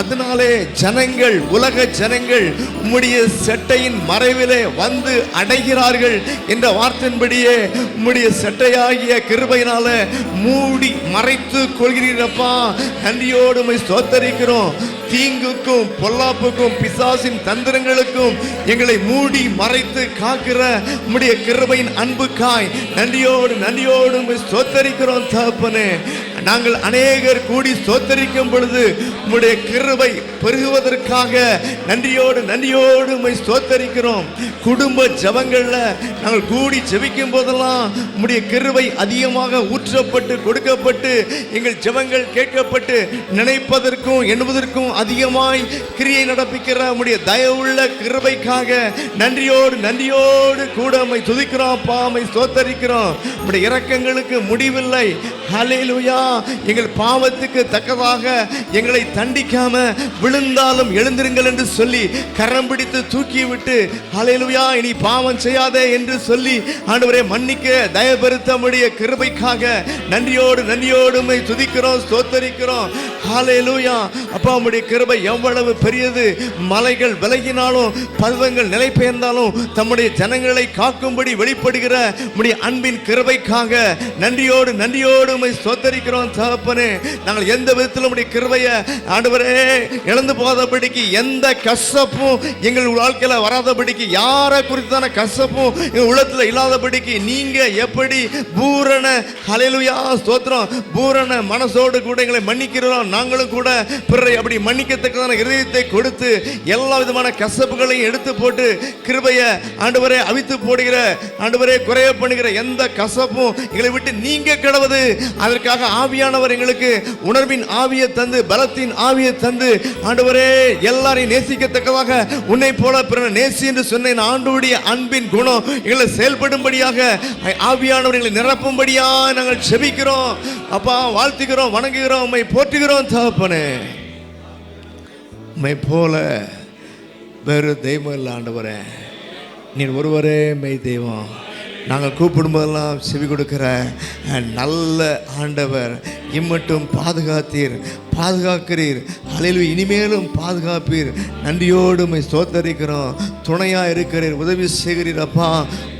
அதனாலே ஜனங்கள், உலக ஜனங்கள் உம்முடைய செட்டையின் மறைவிலே வந்து அடைகிறார்கள் என்ற வார்த்தையின்படியே உம்முடைய செட்டையாகிய கிருபையினால மூடி மறைத்து கொள்கிறீரப்பா. நன்றியோடு உம்மை ஸ்தோத்தரிக்கிறோம். தீங்குக்கும் பொல்லாப்புக்கும் பிசாசின் தந்திரங்களுக்கும் எங்களை மூடி மறைத்து காக்கிற உம்முடைய கிருபையின் அன்புக்காய் நன்றியோடு உம்மை ஸ்தோத்தரிக்கிறோம் தகப்பனே. நாங்கள் அநேகர் கூடி ஸ்தோத்தரிக்கும் பொழுது உம்முடைய கிருபை பெருகுவதற்காக நன்றியோடு உம்மை ஸ்தோத்தரிக்கிறோம். குடும்ப ஜெபங்கள்ல நாங்கள் கூடி ஜெபிக்கும் போதெல்லாம் உம்முடைய கிருபை அதிகமாக ஊற்றப்பட்டு கொடுக்கப்பட்டு எங்கள் ஜெபங்கள் கேட்கப்பட்டு நினைப்பதற்கும் எண்ணுவதற்கும் அதிகமாய் கிரியை நடப்பிக்கிற உம்முடைய தயவுள்ள கிருபைக்காக நன்றியோடு கூட உம்மை துதிக்கிறோம் அப்பா, உம்மை ஸ்தோத்தரிக்கிறோம். உம்முடைய இரக்கங்களுக்கு முடிவில்லை. ஹல்லேலூயா. எங்கள் பாவத்துக்கு தக்கதாக எங்களை தண்டிக்காம விழுந்தாலும் எழுந்திருங்கள் என்று சொல்லி கரம் பிடித்து தூக்கி விட்டு ஹல்லேலூயா இனி பாவம் செய்யாதே என்று சொல்லி ஆண்டவரே மன்னிக்க தயபெருத்த உம்முடைய கிருபைக்காக நன்றியோடு உம்மை துதிக்கிறோம், ஸ்தோத்தரிக்கிறோம். ஹல்லேலூயா. அப்பா, உம்முடைய கிருபை எவ்வளவு பெரியது. மலைகள் விலகினாலும் பர்வதங்கள் நிலை பெயர்ந்தாலும் தம்முடைய ஜனங்களை காக்கும்படி வெளிப்படுகிற உம்முடைய அன்பின் கிருபைக்காக நன்றியோடு உம்மை ஸ்தோத்தரிக்கிறோம் தகப்பனே. நாங்கள் எந்த விதத்தில் உம்முடைய கிருபையை ஆண்டவரே இழந்து போகாதபடிக்கு, எந்த கசப்பும் எங்கள் வாழ்க்கையில வராதபடிக்கு, யாரை குறித்தான கசப்பும் எங்கள் உள்ளத்துல இல்லாதபடிக்கு நீங்க எப்படி பூரண ஹல்லேலூயா ஸ்தோத்திரம் பூரண மனசோடு கூட எங்களை மன்னிக்கிறோம். நாங்களும் கூட பிறரை அப்படி மன்னிக்கத்தக்கதான இதயத்தை கொடுத்து எல்லா விதமான கசப்புகளையும் எடுத்து போட்டு கிருபையை ஆண்டவரே அவித்து போடுகிற ஆண்டவரே குறைய பண்ணுகிற எந்த கசப்பும் எங்களை விட்டு நீங்க கிடவது. அதற்காக ஆவியானவர் எங்களுக்கு உணர்வின் ஆவியை தந்து, பலத்தின் ஆவியை தந்து ஆண்டவரே எல்லாரையும் நேசிக்கத்தக்கதாக உன்னை போல பிறனை நேசி என்று சொன்ன ஆண்டவருடைய அன்பின் குணம் எங்களை செயல்படும்படியாக ஆவியானவர் எங்களை நிரப்பும்படியாக நாங்கள் செபிக்கிறோம் அப்பா, வாழ்த்துகிறோம், வணங்குகிறோம், உம்மை போற்றுகிறோம் தகப்பனே. உம்மை போல வேறு தெய்வம் இல்லை ஆண்டவரே. நீர் ஒருவரே மெய் தெய்வம். நாங்கள் கூப்பிடும்போதெல்லாம் செவி கொடுக்கிற நல்ல ஆண்டவர். இம்மட்டும் பாதுகாக்கிறீர். ஹல்லேலூயா. இனிமேலும் பாதுகாப்பீர். நன்றியோடு உம்மை ஸ்தோத்தரிக்கிறோம். துணையாக இருக்கிறீர், உதவி செய்கிறீர் அப்பா.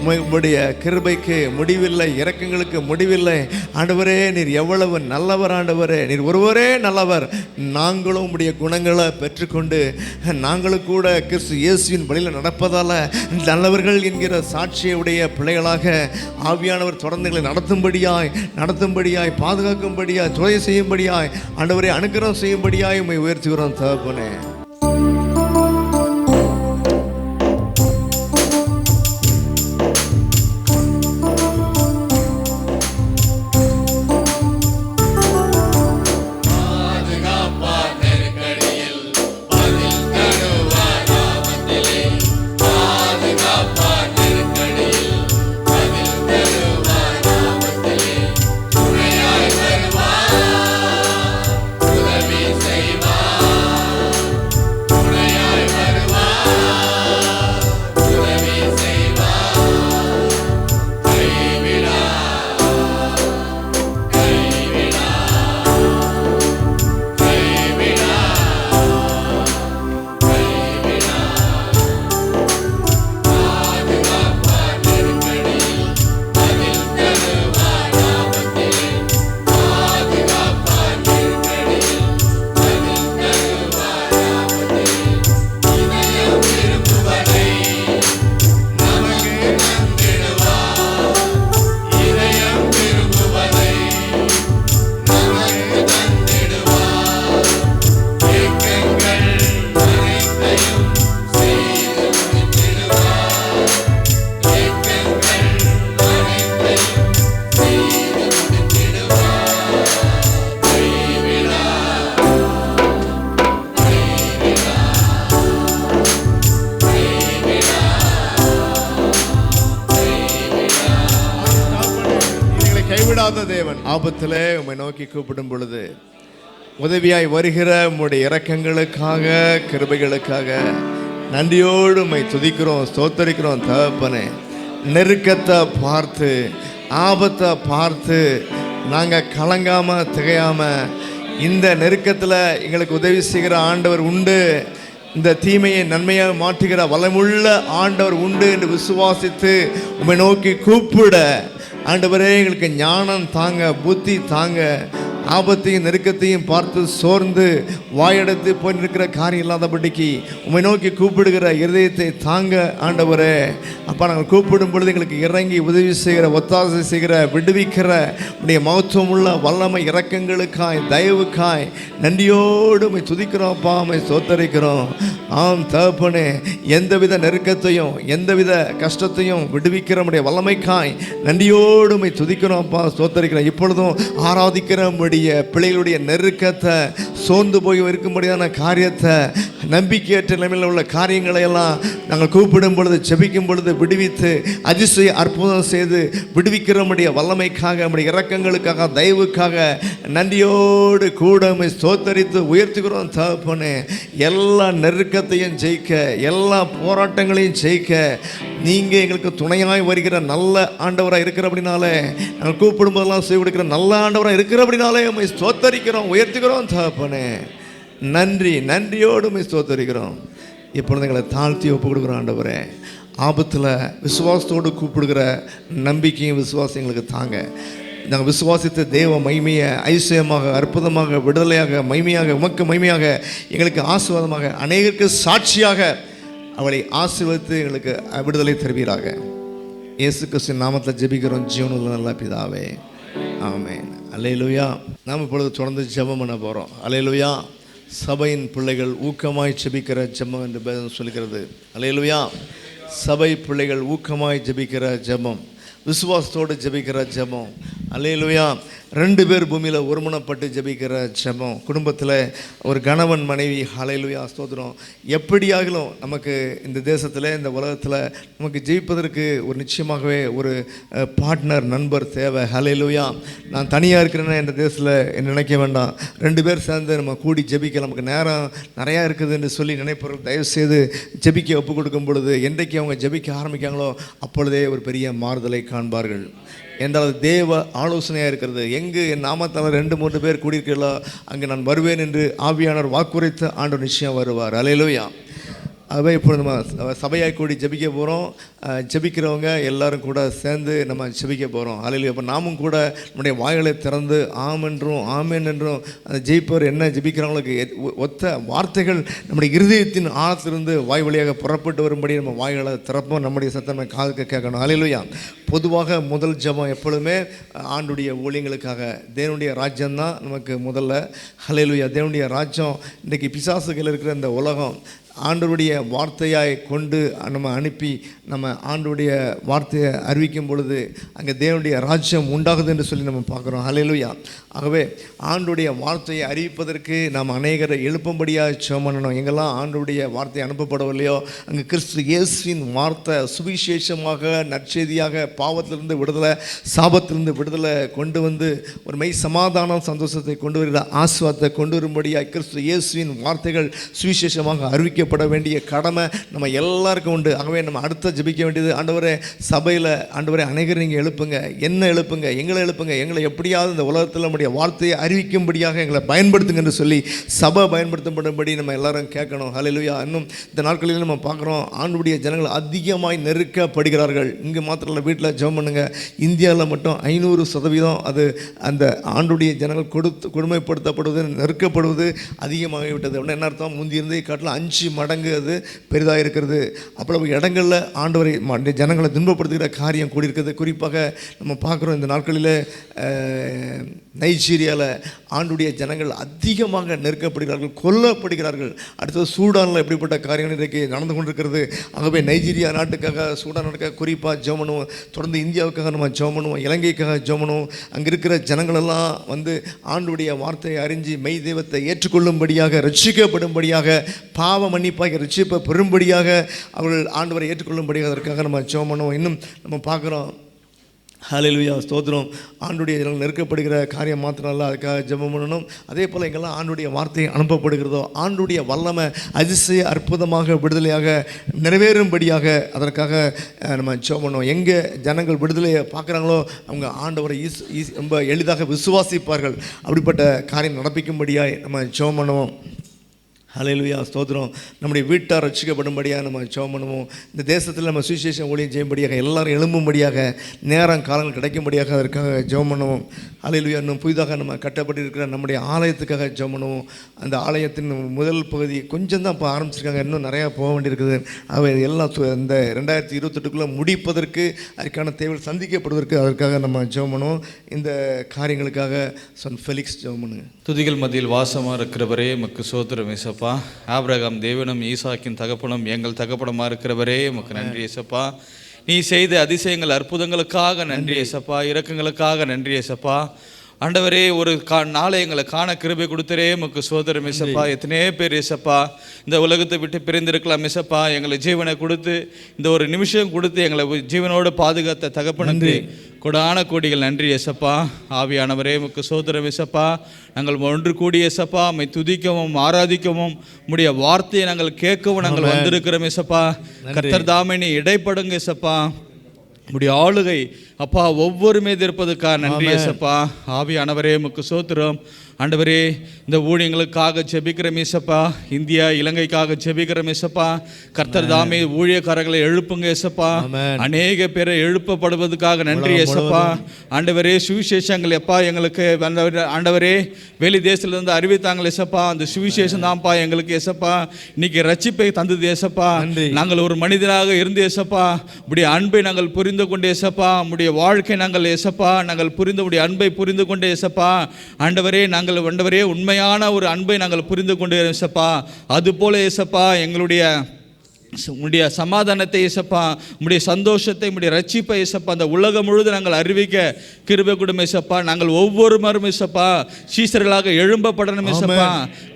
உம்முடைய கிருபைக்கு முடிவில்லை, இரக்கங்களுக்கு முடிவில்லை ஆண்டவரே. நீர் எவ்வளவு நல்லவர் ஆண்டவரே. நீர் ஒருவரே நல்லவர். நாங்களும் உம்முடைய குணங்களை பெற்றுக்கொண்டு நாங்களும் கூட கிறிஸ்து இயேசுவின் வழியில் நடப்பதால் நல்லவர்கள் என்கிற சாட்சியுடைய பிள்ளைகளாக ஆவியானவர் தொடர்ந்து எங்களை நடத்தும்படியாய் பாதுகாக்கும்படியாய் துணை செய்யும்படியாய் ஆண்டவரை அனுக்கிரகம் செய்யும்படியாய் உம்மை உயர்த்துகிறோம் தகப்பனே. கைவிடாத தேவன். ஆபத்திலே உம்மை நோக்கி கூப்பிடும் பொழுது உதவியாய் வருகிற உம்முடைய இரக்கங்களுக்காக, கிருபைகளுக்காக நன்றியோடு உம்மை துதிக்கிறோம், ஸ்தோத்தரிக்கிறோம் தகப்பனே. நெருக்கத்தை பார்த்து, ஆபத்தை பார்த்து நாங்கள் கலங்காமல் திகையாமல், இந்த நெருக்கத்தில் எங்களுக்கு உதவி செய்கிற ஆண்டவர் உண்டு, இந்த தீமையை நன்மையாக மாற்றுகிற வளமுள்ள ஆண்டவர் உண்டு என்று விசுவாசித்து உம்மை நோக்கி கூப்பிட, ஆண்டவரே எங்களுக்கு ஞானம் தாங்க, புத்தி தாங்க. ஆபத்தையும் நெருக்கத்தையும் பார்த்து சோர்ந்து வாயெடுத்து போயிருக்கிற காரியம் இல்லாதபடிக்கு உம்மை நோக்கி கூப்பிடுகிற இருதயத்தை தாங்க ஆண்டவரே. அப்பா, நாங்கள் கூப்பிடும் பொழுது எங்களுக்கு இறங்கி உதவி செய்கிற, ஒத்தாசை செய்கிற, விடுவிக்கிற உடைய மகத்துவமுள்ள வல்லமை இரக்கங்களுக்காய், தயவுக்காய் நன்றியோடு உம்மை துதிக்கிறோம் அப்பா, உம்மை ஸ்தோத்தரிக்கிறோம். ஆம் தகப்பனே, எந்தவித நெருக்கத்தையும் எந்தவித கஷ்டத்தையும் விடுவிக்கிற உடைய வல்லமைக்காய் நன்றியோடு உம்மை துதிக்கிறோம் அப்பா, ஸ்தோத்தரிக்கிறோம். இப்பொழுதும் ஆராதிக்கிற பிள்ளைகளுடைய நெருக்கத்தை, சோர்ந்து போய் இருக்கும்படியான காரியத்தை, நம்பிக்கையற்ற நிலைமையில் உள்ள காரியங்களை எல்லாம் நாங்கள் கூப்பிடும் பொழுது, ஜெபிக்கும் பொழுது விடுவித்து அதிசய அற்புதம் செய்து விடுவிக்கிற நம்முடைய வல்லமைக்காக, நம்முடைய இரக்கங்களுக்காக, தயவுக்காக நன்றியோடு கூட உம்மை ஸ்தோத்தரித்து உயர்த்துகிறோம் தகப்பனே. எல்லா நெருக்கத்தையும் ஜெயிக்க, எல்லா போராட்டங்களையும் ஜெயிக்க நீங்கள் எங்களுக்கு துணையாய் வருகிற நல்ல ஆண்டவராக இருக்கிற அப்படின்னாலே, நாங்கள் கூப்பிடும் போதெல்லாம் செய்ய கொடுக்கிற நல்ல ஆண்டவராக இருக்கிற அப்படின்னாலே உம்மை ஸ்தோத்தரிக்கிறோம், உயர்த்துகிறோம் தகப்பனே. நன்றி, நன்றியோடு உம்மை ஸ்தோத்தரிக்கிறோம். இப்பொழுது எங்களை தாழ்த்தி ஒப்பு கொடுக்குறோம் ஆண்டவரே. ஆபத்தில் விசுவாசத்தோடு கூப்பிடுகிற நம்பிக்கையும் விசுவாசம் எங்களுக்கு தாங்க. நாங்கள் விசுவாசித்த தேவ மகிமையை ஐசியமாக, அற்புதமாக, விடுதலையாக, மகிமையாக, உமக்கு மகிமையாக, எங்களுக்கு ஆசீர்வாதமாக, அநேகருக்கு சாட்சியாக அவளை ஆசீர்வதித்து எங்களுக்கு விடுதலை தருவீராக. இயேசு கிறிஸ்துவின் நாமத்தில் ஜெபிக்கிறோம் ஜீவனுள்ள நல்ல பிதாவே, ஆமென். அல்லேலூயா. நாம் இப்பொழுது தொடர்ந்து ஜெபம் பண்ண போகிறோம். அல்லேலூயா. சபையின் பிள்ளைகள் ஊக்கமாய் ஜெபிக்கிற ஜெபம் என்று வேதம் சொல்கிறது. அல்லேலூயா. சபை பிள்ளைகள் ஊக்கமாய் ஜெபிக்கிற ஜெபம், விசுவாசத்தோடு ஜெபிக்கிற ஜெபம். அல்லேலூயா. 2 பேர் பூமியில் ஒருமனப்பட்டு ஜெபிக்கிற ஜெபம். குடும்பத்தில் ஒரு கணவன் மனைவி. அல்லேலூயா, ஸ்தோத்திரம். எப்படியாகலும் நமக்கு இந்த தேசத்தில், இந்த உலகத்தில் நமக்கு ஜெயிப்பதற்கு ஒரு நிச்சயமாகவே ஒரு பார்ட்னர், நண்பர் தேவை. அல்லேலூயா. நான் தனியாக இருக்கிறேன்னா இந்த தேசத்தில் நினைக்க வேண்டாம். 2 பேர் சேர்ந்து நம்ம கூடி ஜெபிக்க, நமக்கு நேரம் நிறையா இருக்குது என்று சொல்லி நினைப்பவர்கள் தயவுசெய்து ஜெபிக்க ஒப்பு கொடுக்கும் பொழுது, என்றைக்கு அவங்க ஜெபிக்க ஆரம்பிக்காங்களோ அப்பொழுதே ஒரு பெரிய மாறுதலை காண்பார்கள் என்றால் தேவ ஆலோசனையாக இருக்கிறது. எங்கு என் நாமத்தால் 2-3 பேர் கூடியிருக்கிறீர்களோ அங்கே நான் வருவேன் என்று ஆவியானவர் வாக்குரைத்த ஆண்டவர் நிச்சயம் வருவார். அல்லேலூயா. அதுவே இப்போ நம்ம சபையாக கூடி ஜெபிக்க போகிறோம். ஜெபிக்கிறவங்க எல்லாரும் கூட சேர்ந்து நம்ம ஜெபிக்க போகிறோம். அல்லேலூயா. அப்போ நாமும் கூட நம்முடைய வாய்களை திறந்து ஆம் என்றும் ஆமேன் என்றும் அந்த ஜெயிப்பவர் என்ன ஜெபிக்கிறவங்களுக்கு ஒத்த வார்த்தைகள் நம்முடைய இருதயத்தின் ஆழத்திலிருந்து வாய் வழியாக புறப்பட்டு வரும்படி நம்ம வாய்களை திறப்போம். நம்முடைய சத்தம் காதுக்கு கேட்கணும். அல்லேலூயா. பொதுவாக முதல் ஜெபம் எப்பொழுதுமே ஆண்டுடைய ஊழியங்களுக்காக, தேவனுடைய ராஜ்யம்தான் நமக்கு முதல்ல. அல்லேலூயா. தேவனுடைய ராஜ்யம் இன்றைக்கி பிசாசுகள் இருக்கிற இந்த உலகம் ஆண்டவருடைய வார்த்தையாய் கொண்டு நம்ம அனுப்பி நம்ம ஆண்டவருடைய வார்த்தையை அறிவிக்கும் பொழுது அங்கே தேவனுடைய ராஜ்யம் உண்டாகுது என்று சொல்லி நம்ம பார்க்குறோம். அல்லேலூயா. ஆகவே ஆண்டவருடைய வார்த்தையை அறிவிப்பதற்கு நாம் அநேகரை எழுப்பும்படியாக ஜெபம் பண்ணணும். எங்கெல்லாம் ஆண்டவருடைய வார்த்தை அனுப்பப்படவில்லையோ அங்கே கிறிஸ்து இயேசுவின் வார்த்தை சுவிசேஷமாக, நற்செய்தியாக, பாவத்திலிருந்து விடுதலை, சாபத்திலிருந்து விடுதலை கொண்டு வந்து ஒரு மெய் சமாதானம், சந்தோஷத்தை கொண்டு வருகிற ஆசீர்வாதத்தை கொண்டு வரும்படியாக கிறிஸ்து இயேசுவின் வார்த்தைகள் சுவிசேஷமாக அறிவிக்கப்பட வேண்டிய கடமை நம்ம எல்லாருக்கும் உண்டு. ஆகவே நம்ம அடுத்த ஜெபிக்க வேண்டியது, ஆண்டவரே சபையில் ஆண்டவரே அநேகர் நீங்கள் எழுப்புங்க, என்ன எழுப்புங்க, எங்களை எழுப்புங்க, எங்களை எப்படியாவது இந்த உலகத்தில் நம்முடைய வார்த்தையை அறிவிக்கும்படியாக எங்களை பயன்படுத்துங்க என்று சொல்லி சபை பயன்படுத்தப்படும்படி நம்ம எல்லாரும் கேட்கணும். அல்லேலூயா. இன்னும் இந்த நாட்களில் நம்ம பார்க்குறோம், ஆண்டுடைய ஜனங்கள் அதிகமாய் நெருக்கப்படுகிறார்கள். இங்கே மாத்திரம் இல்லை, வீட்டில் ஜெபம் பண்ணுங்க. இந்தியாவில் மட்டும் 500% அது அந்த ஆண்டுடைய ஜனங்கள் கொடுமைப்படுத்தப்படுவது, நெருக்கப்படுவது அதிகமாகிவிட்டது. அப்படின்னா என்ன அர்த்தம்? முந்தியிருந்தே காட்டில் 5 மடங்கு அது பெரிதாக இருக்கிறது. அவ்வளவு இடங்களில் ஆண்டவரை ஜனங்களை துன்பப்படுத்துகிற காரியம் கூடியிருக்கிறது. குறிப்பாக நம்ம பார்க்குறோம் இந்த நாட்களில் நைஜீரியாவில் ஆண்டுடைய ஜனங்கள் அதிகமாக நெருக்கப்படுகிறார்கள், கொல்லப்படுகிறார்கள். அடுத்தது சூடானில் எப்படிப்பட்ட காரியங்கள் இன்றைக்கு நடந்து கொண்டிருக்கிறது. ஆகவே நைஜீரியா நாட்டுக்காக, சூடான் நாட்டுக்காக குறிப்பாக ஜெபம் பண்ணுவோம். தொடர்ந்து இந்தியாவுக்காக நம்ம ஜெபம் பண்ணுவோம், இலங்கைக்காக ஜெபம் பண்ணுவோம். அங்கே இருக்கிற ஜனங்களெல்லாம் வந்து ஆண்டுடைய வார்த்தையை அறிஞ்சு மெய் தெய்வத்தை ஏற்றுக்கொள்ளும்படியாக, ரட்சிக்கப்படும்படியாக, பாவ மன்னிப்பாக ரட்சிப்பை பெறும்படியாக அவர்கள் ஆண்டவரை ஏற்றுக்கொள்ளும்படியாக அதற்காக நம்ம ஜெபம் பண்ணுவோம். இன்னும் நம்ம பார்க்குறோம் ஹல்லேலூயா, ஸ்தோத்திரம். ஆண்டுடைய நெருக்கப்படுகிற காரியம் மாத்திரம் அல்ல, அதுக்காக ஜெபம் பண்ணணும். அதே போல் எங்கெல்லாம் ஆண்டுடைய வார்த்தை அனுப்பப்படுகிறதோ ஆண்டுடைய வல்லமை அதிசய அற்புதமாக விடுதலையாக நிறைவேறும்படியாக அதற்காக நம்ம ஜெபம் பண்ணணும். எங்கே ஜனங்கள் விடுதலையை பார்க்குறாங்களோ அவங்க ஆண்டவரை ரொம்ப எளிதாக விசுவாசிப்பார்கள். அப்படிப்பட்ட காரியம் நடப்பிக்கும்படியாக நம்ம ஜெபம் பண்ணுவோம். ஹல்லேலூயா, ஸ்தோத்திரம். நம்முடைய வீட்டார் ரட்சிக்கப்படும்படியாக நம்ம ஜெபம் பண்ணுவோம். இந்த தேசத்தில் நம்ம சுவிசேஷம் ஊழியம் செய்யும்படியாக எல்லாரும் எழும்பும்படியாக நேரம் காலங்கள் கிடைக்கும்படியாக அதற்காக ஜெபம் பண்ணுவோம். ஹல்லேலூயா. இன்னும் புதிதாக நம்ம கட்டப்பட்டிருக்கிற நம்முடைய ஆலயத்துக்காக ஜெபம் பண்ணுவோம். அந்த ஆலயத்தின் முதல் பகுதி கொஞ்சம் தான் இப்போ ஆரம்பிச்சிருக்காங்க, இன்னும் நிறையா போக வேண்டியிருக்குது. அவை எல்லாம் இந்த 2028 முடிப்பதற்கு அதுக்கான தேவைகள் சந்திக்கப்படுவதற்கு அதற்காக நம்ம ஜெபம் பண்ணுவோம். இந்த காரியங்களுக்காக சன் ஃபெலிக்ஸ் ஜெபம் பண்ணுங்க. துதிகள் மத்தியில் வாசமாக இருக்கிறவரே உமக்கு ஸ்தோத்திரம் ஏசப்பா. ஆபிரகாம் தேவனும் ஈசாக்கின் தகப்பனும் எங்கள் தகப்பனமாக இருக்கிறவரே உமக்கு நன்றி ஏசப்பா. நீ செய்த அதிசயங்கள் அற்புதங்களுக்காக நன்றி ஏசப்பா. இரக்கங்களுக்காக நன்றி ஏசப்பா. ஆண்டவரே, ஒரு நாளை எங்களை காண கிருபை கொடுத்தரே உமக்கு ஸ்தோத்திரம் ஏசப்பா. எத்தனையோ பேர் ஏசப்பா இந்த உலகத்தை விட்டு பிரிந்திருக்கலாம் ஏசப்பா. எங்களை ஜீவனை கொடுத்து இந்த ஒரு நிமிஷம் கொடுத்து எங்களை ஜீவனோடு பாதுகாத்த தகப்பனுக்கு கொடான கோடிகள் நன்றி ஏசப்பா. ஆவியானவரே உமக்கு ஸ்தோத்திரம் ஏசப்பா. நாங்கள் ஒன்று கூடி ஏசப்பா உம்மை துதிக்கவும் ஆராதிக்கவும் உம்முடைய வார்த்தையை நாங்கள் கேட்கவும் நாங்கள் வந்திருக்கிறோம் ஏசப்பா. கர்த்தர் தாமே நீ இடைப்படுங்க ஏசப்பா. உம்முடைய ஆளுகை அப்பா ஒவ்வொரு மீது இருப்பதுக்காக நன்றி ஏசப்பா. ஆவியானவரே உமக்கு ஸ்தோத்திரம். ஆண்டவரே, இந்த ஊழியங்களுக்காக ஜெபிக்கிறோம் ஏசப்பா. இந்தியா இலங்கைக்காக ஜெபிக்கிறோம் ஏசப்பா. கர்த்தர் தாமே ஊழியக்காரர்களை எழுப்புங்க ஏசப்பா. அநேக பேரை எழுப்பப்படுவதற்காக நன்றி ஏசப்பா. ஆண்டவரே, சுவிசேஷங்கள் எப்பா எங்களுக்கு ஆண்டவரே வெளி தேசத்திலிருந்து அறிவித்தாங்கள் ஏசப்பா. அந்த சுவிசேஷம் தான்ப்பா எங்களுக்கு ஏசப்பா இன்னைக்கு ரட்சிப்பை தந்தது ஏசப்பா. நாங்கள் ஒரு மனிதனாக இருந்து ஏசப்பா உடைய அன்பை நாங்கள் புரிந்து கொண்டு ஏசப்பா, உடைய வாழ்க்கை நாங்கள் ஏசப்பா நாங்கள் புரிந்து உடைய அன்பை புரிந்து கொண்டு ஏசப்பா. ஆண்டவரே, நாங்கள் ஆண்டவரே உண்மையான ஒரு அன்பை நாங்கள் புரிந்து கொண்டு ஏசப்பா. அதுபோல ஏசப்பா எங்களுடைய உம்முடைய சமாதானத்தை ஏசப்பா, உம்முடைய சந்தோஷத்தை, உம்முடைய ரட்சிப்பை ஏசப்பா அந்த உலகம் முழுவதும் நாங்கள் அறிவிக்க கிருபை கொடுமை ஏசப்பா. நாங்கள் ஒவ்வொருவரும் ஏசப்பா சீசர்களாக எழும்பப்படணும் ஏசப்பா.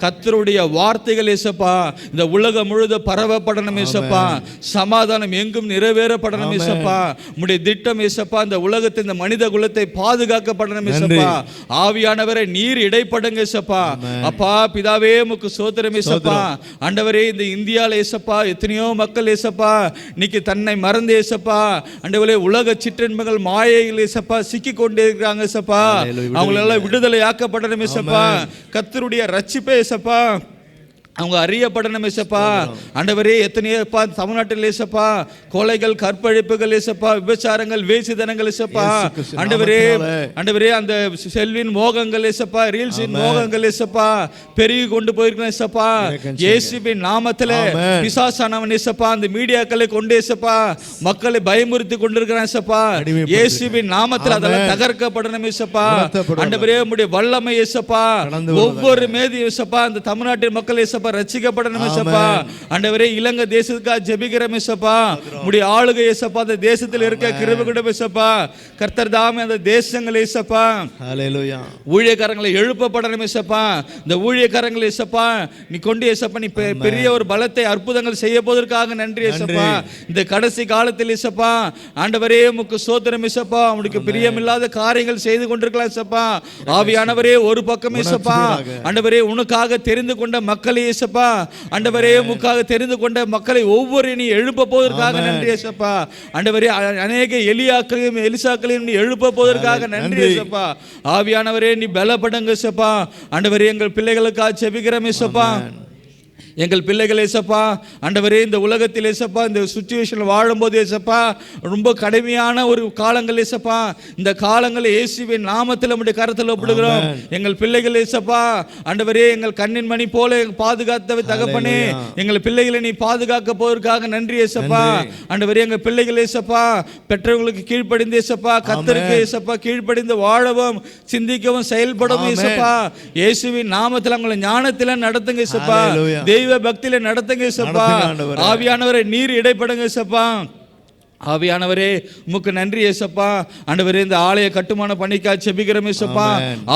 கர்த்தருடைய வார்த்தைகள் ஏசப்பா இந்த உலகம் முழுவதும் பரவப்படணும் ஏசப்பா. சமாதானம் எங்கும் நிறைவேறப்படணும் ஏசப்பா. உம்முடைய திட்டம் ஏசப்பா இந்த உலகத்தை இந்த மனித குலத்தை பாதுகாக்கப்படணும் ஏசப்பா. ஆவியானவரை நீர் இடைப்படுங்க ஏசப்பா. அப்பா பிதாவே உமக்கு ஸ்தோத்திரம் ஏசப்பா. ஆண்டவரே, இந்த இந்தியாவில் ஏசப்பா எத்தனையோ மக்கள் ஏசப்பா இன்னைக்கு தன்னை மறந்து ஏசப்பா ஆண்டவரே உலக சிற்றின்பங்கள் மாயைகள் ஏசப்பா சிக்கி கொண்டே இருக்கிறாங்க ஏசப்பா. அவங்களெல்லாம் விடுதலை ஆக்கப்படணும் ஏசப்பா. கர்த்தருடைய ரட்சிப்பை ஏசப்பா அவங்க அறியப்படணும் ஏசப்பா. ஆண்டவரே, எத்தனையோ தமிழ்நாட்டில் ஏசப்பா கொலைகள், கற்பழிப்புகள் ஏசப்பா, விபச்சாரங்கள், வேசித்தனங்கள் ஏசப்பா. ஆண்டவரே, ஆண்டவரே அந்த செல்வின் மோகங்கள் ஏசப்பா, ரீல்ஸின் மோகங்கள் ஏசப்பா பெருகி கொண்டு போயிருக்கணும் ஏசப்பா. இயேசுவின் நாமத்திலே பிசாசானவன் ஏசப்பா அந்த மீடியாக்களை கொண்டு ஏசப்பா மக்களை பயமுறுத்தி கொண்டிருக்கிறான் ஏசப்பா. இயேசுவின் நாமத்தில் அதெல்லாம் தகர்க்கப்படணும் ஏசப்பா. ஆண்டவரே, உம்முடைய வல்லமை ஏசப்பா ஒவ்வொரு மேதி ஏசப்பா அந்த தமிழ்நாட்டின் மக்கள் ஏசப்பா ரட்சிக்கப்படணும் ஏசப்பா. ஆண்டவரே, இலங்கை தேசத்துக்காக ஜெபிக்கிறோம் ஏசப்பா. உம்முடைய ஆளுகை ஏசப்பா அந்த தேசத்தில் இருக்க கிருபை கொடு ஏசப்பா. கர்த்தர் தாமே அந்த தேசங்கள் ஏசப்பா ஹல்லேலூயா ஊழியக்காரங்களை எழுப்பப்படணும் ஏசப்பா. இந்த ஊழியக்காரங்களை ஏசப்பா நீ கொண்டு ஏசப்பா நீ பெரிய ஒரு பலத்தை அற்புதங்கள் செய்ய போவதற்காக நன்றி ஏசப்பா. இந்த கடைசி காலத்தில் ஏசப்பா ஆண்டவரே உமக்கு ஸ்தோத்திரம் ஏசப்பா. உமக்கு பிரியமில்லாத காரியங்கள் செய்து கொண்டிருக்கலாம் ஏசப்பா. ஆவியானவரே, ஒரு பக்கம் ஏசப்பா ஆண்டவரே உனக்காக தெரிந்து கொண்ட மக்களை ஏசப்பா ஆண்டவரே உமக்காக தெரிந்து கொண்ட மக்களை ஒவ்வொரு நீ எழுப்ப போவதற்காக நன்றி ஏசப்பா. ஆண்டவரே, அநேக எலியாக்களையும் எலிசாக்களையும் நீ எழுப்ப போவதற்காக நன்றி ஏசப்பா. ஆவியானவரே, நீ பலப்படுங்க ஏசப்பா. ஆண்டவரே, எங்கள் பிள்ளைகளுக்காக ஜெபிக்கிறோம் ஏசப்பா. எங்கள் பிள்ளைகள் ஏசப்பா ஆண்டவரே இந்த உலகத்தில் ஏசப்பா இந்த சுச்சுவேஷனில் வாழும்போது ஏசப்பா ரொம்ப கடுமையான ஒரு காலங்கள் ஏசப்பா. இந்த காலங்களை இயேசுவின் நாமத்தில் நம்முடைய கரத்தில் ஒப்புடுகிறோம். எங்கள் பிள்ளைகள் ஏசப்பா ஆண்டவரே எங்கள் கண்ணின் மணி போல பாதுகாத்த தகப்பனே, எங்கள் பிள்ளைகளை நீ பாதுகாக்க போவதற்காக நன்றி ஏசப்பா. ஆண்டவரே, எங்கள் பிள்ளைகள் ஏசப்பா பெற்றவங்களுக்கு கீழ்ப்படிந்து ஏசப்பா கர்த்தருக்கு ஏசப்பா கீழ்ப்படிந்து வாழவும் சிந்திக்கவும் செயல்படவும் ஏசப்பா. இயேசுவின் நாமத்தில் அவங்களை ஞானத்தில் நடத்துங்க ஏசப்பா. தெய்வ பக்தியில நடத்துங்க ஏசப்பா. ஆவியானவரை நீர் இடைப்படுங்க ஏசப்பா. ஆவியானவரே உமக்கு நன்றி ஏசப்பா. ஆண்டவரே இந்த ஆலய கட்டுமான பணிக்கா செபிக்கிறோம் ஏசப்பா.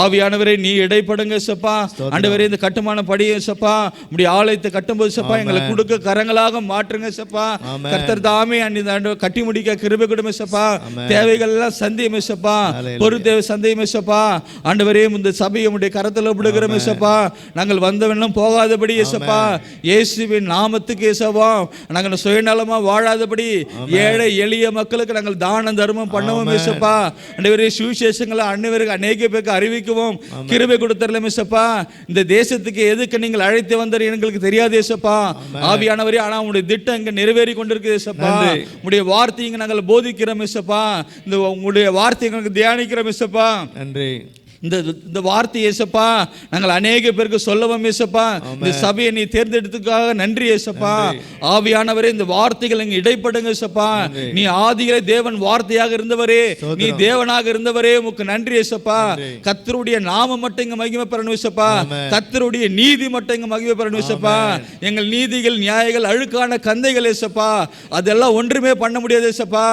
ஆவியானவரே நீ இடைப்படுங்க ஏசப்பா. ஆண்டவரே இந்த கட்டுமான படி ஏசப்பா உம்முடைய ஆலயத்தை கட்டும்போது ஏசப்பா எங்களை கொடுக்க கரங்களாக மாற்றுங்க ஏசப்பா. கர்த்தர் தாமே அந்த கட்டி முடிக்க கிருபை கொடுங்க ஏசப்பா. தேவைகள் எல்லாம் சந்தியம் ஏசப்பா. பொருள் தேவை சந்தேகம் ஏசப்பா. ஆண்டவரே இந்த சபையை உம்முடைய கரத்தில் விடுகிறோம் ஏசப்பா. நாங்கள் வந்தவெல்லாம் போகாதபடி ஏசப்பா இயேசுவின் நாமத்துக்கு ஏசப்பா. நாங்கள் சுயநலமா வாழாதபடி ஏழை எளிய மக்களுக்கு நாங்கள் தான தர்மம் பண்ணுவோம் ஏசப்பா. ஆண்டவரே சுவிசேஷங்களை அன்னைவருக்கு அநேக பேருக்கு அறிவிக்குவோம். கிருபை கொடுத்தரலாம் ஏசப்பா. இந்த தேசத்துக்கு எதுக்கு நீங்கள் அழைத்து வந்தார் எங்களுக்கு தெரியாது ஏசப்பா. ஆவியானவரே ஆனா உங்களுடைய திட்டம் இங்க நிறைவேறி கொண்டிருக்கு ஏசப்பா. உங்களுடைய வார்த்தையை நாங்கள் போதிக்கிறோம் ஏசப்பா. இந்த உங்களுடைய வார்த்தையை நாங்கள் தியானிக்கிறோம் ஏசப்பா. நன்றி. இந்த வார்த்தை ஏசப்பா நாங்கள் அநேக பேருக்கு சொல்லவும் ஏசப்பா. இந்த சபையை நீ தேர்ந்தெடுத்துக்காக நன்றி ஏசப்பா. ஆவியானவரே இந்த வார்த்தைகள் இங்க இடைப்படுங்க ஏசப்பா. நீ ஆதியிலே தேவன் வார்த்தையாக இருந்தவரே, நீ தேவனாக இருந்தவரே உமக்கு நன்றி ஏசப்பா. கர்த்தருடைய நாமம் மட்டும் இங்க மகிமை பெறணும் ஏசப்பா. கர்த்தருடைய நீதி மட்டும் இங்க மகிமை பெறணும் ஏசப்பா. எங்கள் நீதிகள் நியாயங்கள் அழுக்கான கந்தைகள் ஏசப்பா அதெல்லாம் ஒன்றுமே பண்ண முடியாது ஏசப்பா.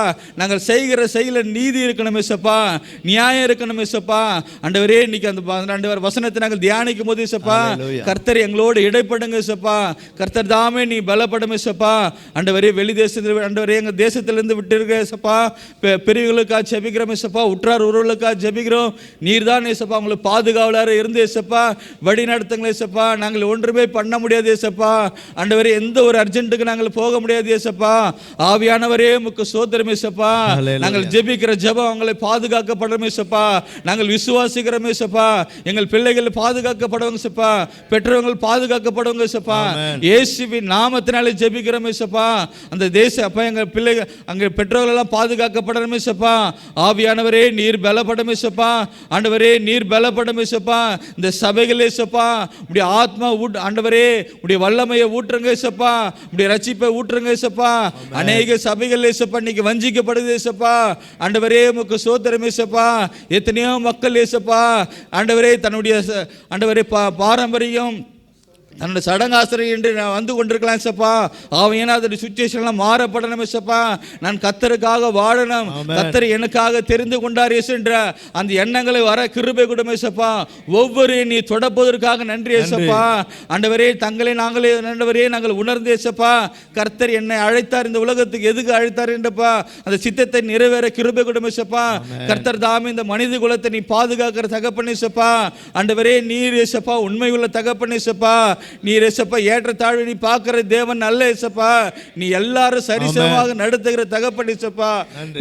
நாங்கள் செய்கிற செயல நீதி இருக்கணும் ஏசப்பா, நியாயம் இருக்கணும் ஏசப்பா. ஆண்டவரே இன்னைக்கு அந்த 12 வசனத்தை நாங்கள் தியானிக்கும் போது ஏசப்பா கர்த்தர் எங்களோடு இடைப்படுங்க ஏசப்பா. கர்த்தர் தாமே நீ பலப்படும் ஏசப்பா. ஆண்டவரே வெளி தேசத்தில் ஆண்டவரே எங்கள் தேசத்திலிருந்து விட்டு இருக்க ஏசப்பா பிரிவுகளுக்காக ஜெபிக்கிறோம் ஏசப்பா. உற்றார் உறவுகளுக்காக ஜெபிக்கிறோம். நீர் தான் ஏசப்பா உங்களுக்கு பாதுகாவலராக இருந்து ஏசப்பா வழி நடத்துங்களே ஏசப்பா. நாங்கள் ஒன்றுமே பண்ண முடியாது ஏசப்பா. ஆண்டவரே எந்த ஒரு அர்ஜென்ட்டுக்கு நாங்கள் போக முடியாது ஏசப்பா. ஆவியானவரே உமக்கு ஸ்தோத்திரம் ஏசப்பா. நாங்கள் ஜெபிக்கிற ஜெபம் அவங்களை பாதுகாக்கப்படும் ஏசப்பா. நாங்கள் விசுவாசிக்கிறோம் ஏசப்பா. எங்கள் பிள்ளைகள் பாதுகாக்கப்படுவாங்க ஏசப்பா. பெற்றவர்கள் பாதுகாக்கப்படுவாங்க ஏசப்பா. இயேசுவின் நாமத்தினாலே ஜெபிக்கிறோம் ஏசப்பா. அந்த தேச அப்பா எங்கள் பிள்ளைகள் அங்கே பெற்றோர்கள் எல்லாம் பாதுகாக்கப்படணும் ஏசப்பா. ஆவியானவரே நீர் பலப்படும் ஏசப்பா. ஆண்டவரே நீர் பலப்படும் ஏசப்பா. இந்த சபைகள் ஏசப்பா உடைய ஆத்மா ஆண்டவரே உடைய வல்லமையை ஊற்றுங்க ஏசப்பா. உடைய ரட்சிப்பை ஊற்றுங்க ஏசப்பா. அநேக சபைகள் ஏசப்பா இன்னைக்கு வஞ்சிக்கப்படுது ஏசப்பா. ஆண்டவரே உமக்கு ஸ்தோத்திரம் ஏசப்பா. எத்தனையோ மக்கள் ஏசப்பா ஆண்டவரே தன்னுடைய ஆண்டவரே பாரம்பரியம் தன்னோட சடங்காசிரியர் என்று நான் வந்து கொண்டிருக்கலாம் ஏசப்பா. அவன் அதோட சுச்சுவேஷன்லாம் மாறப்படணும் ஏசப்பா. நான் கர்த்தருக்காக வாழணும், கர்த்தர் எனக்காக தெரிந்து கொண்டார் என்ற அந்த எண்ணங்களை வர கிருபை கொடுமை ஏசப்பா. ஒவ்வொரு நீ தொடப்பதற்காக நன்றி ஏசப்பா. ஆண்டவரே தங்களை நாங்களே ஆண்டவரே நாங்கள் உணர்ந்து ஏசப்பா கர்த்தர் என்னை அழைத்தார் இந்த உலகத்துக்கு எதுக்கு அழைத்தார் என்றப்பா அந்த சித்தத்தை நிறைவேற கிருபை கொடுமை ஏசப்பா. கர்த்தர் தாமே இந்த மனித குலத்தை நீ பாதுகாக்கிற தகப்பன் ஏசப்பா. ஆண்டவரே நீர் ஏசப்பா உண்மை உள்ள தகப்பன் ஏசப்பா. நீர் ஏசப்பா ஏற்ற தாழ்வு நீ பார்க்கிற தேவன் நல்ல ஏசப்பா. நீ எல்லாரும் சரிசமமாக நடத்துகிற தகப்பன் ஏசப்பா.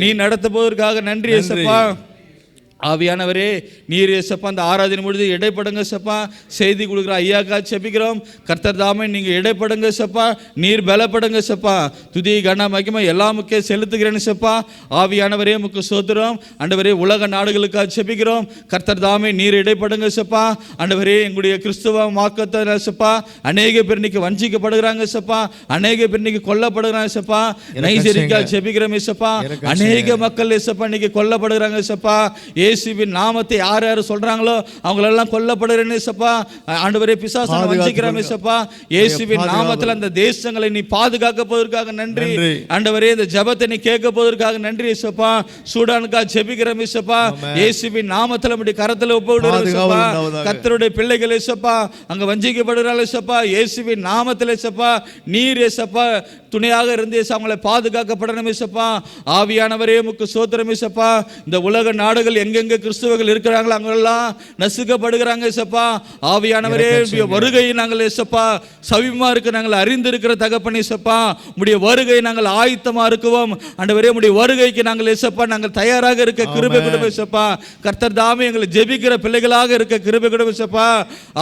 நீ நடத்த போவதற்காக நன்றி ஏசப்பா. ஆவியானவரே நீர் ஏசப்பா அந்த ஆராதனை பொழுது இடைப்படுங்க ஏசப்பா. செய்தி கொடுக்குற ஐயாக்கா செபிக்கிறோம். கர்த்தர் தாமே நீங்கள் இடைப்படுங்க ஏசப்பா. நீர் பலப்படுங்க ஏசப்பா. துதி கன மகிமை எல்லாமுக்கே செலுத்துகிறேன் ஏசப்பா. ஆவியானவரே முக்கு ஸ்தோத்திரம். ஆண்டவரே உலக நாடுகளுக்காக செபிக்கிறோம். கர்த்தர் தாமே நீர் இடைப்படுங்க ஏசப்பா. ஆண்டவரே எங்களுடைய கிறிஸ்துவ மாக்கத்தை ஏசப்பா அநேக பேர் இன்னைக்கு வஞ்சிக்கப்படுகிறாங்க ஏசப்பா. அநேக பேர் இன்னைக்கு கொல்லப்படுகிறாங்க ஏசப்பா. நைஜீரியா செபிக்கிறோம் ஏசப்பா. அநேக மக்கள் ஏசப்பா இன்னைக்கு கொல்லப்படுகிறாங்க ஏசப்பா. இயேசுவின் நாமத்தை யார் யார் சொல்றாங்களோ அவங்களெல்லாம் கொல்லப்படுறேன்னு ஏசப்பா. ஆண்டவரே பிசாசனை வஞ்சிக்கிறோம் ஏசப்பா. இயேசுவின் நாமத்தில் அந்த தேசங்களை நீ பாதுகாக்க போவதற்காக நன்றி ஆண்டவரே. இந்த ஜெபத்தை நீ கேட்க போவதற்காக நன்றி ஏசப்பா. சூடானுக்காக ஜெபிக்கிறோம் ஏசப்பா. இயேசுவின் நாமத்தில் நம்முடைய கரத்தில் ஒப்புவிடுறோம் ஏசப்பா. கர்த்தருடைய பிள்ளைகள் ஏசப்பா அங்க வஞ்சிக்கப்படுறாங்க ஏசப்பா. இயேசுவின் நாமத்தில் ஏசப்பா நீர் ஏசப்பா துணையாக இருந்து அவங்களை பாதுகாக்கப்படணும் ஏசப்பா. ஆவியானவரே உமக்கு ஸ்தோத்திரம் ஏசப்பா. இந்த உலக நாடுகள் எங்கெங்க கிறிஸ்தவர்கள் இருக்கிறாங்களோ அங்கெல்லாம் நசுக்கப்படுகிறாங்க ஏசப்பா. ஆவியானவரே வருகை நாங்கள் ஏசப்பா சவிமா இருக்க நாங்கள் அறிந்திருக்கிற தகப்பன் ஏசப்பா. உடைய வருகை நாங்கள் ஆயத்தமா இருக்குவோம் ஆண்டவரே. உடைய வருகைக்கு நாங்கள் ஏசப்பா நாங்கள் தயாராக இருக்க கிருபை கொடுங்க ஏசப்பா. கர்த்தர் தாமே எங்களை ஜெபிக்கிற பிள்ளைகளாக இருக்க கிருபை கொடுங்க ஏசப்பா.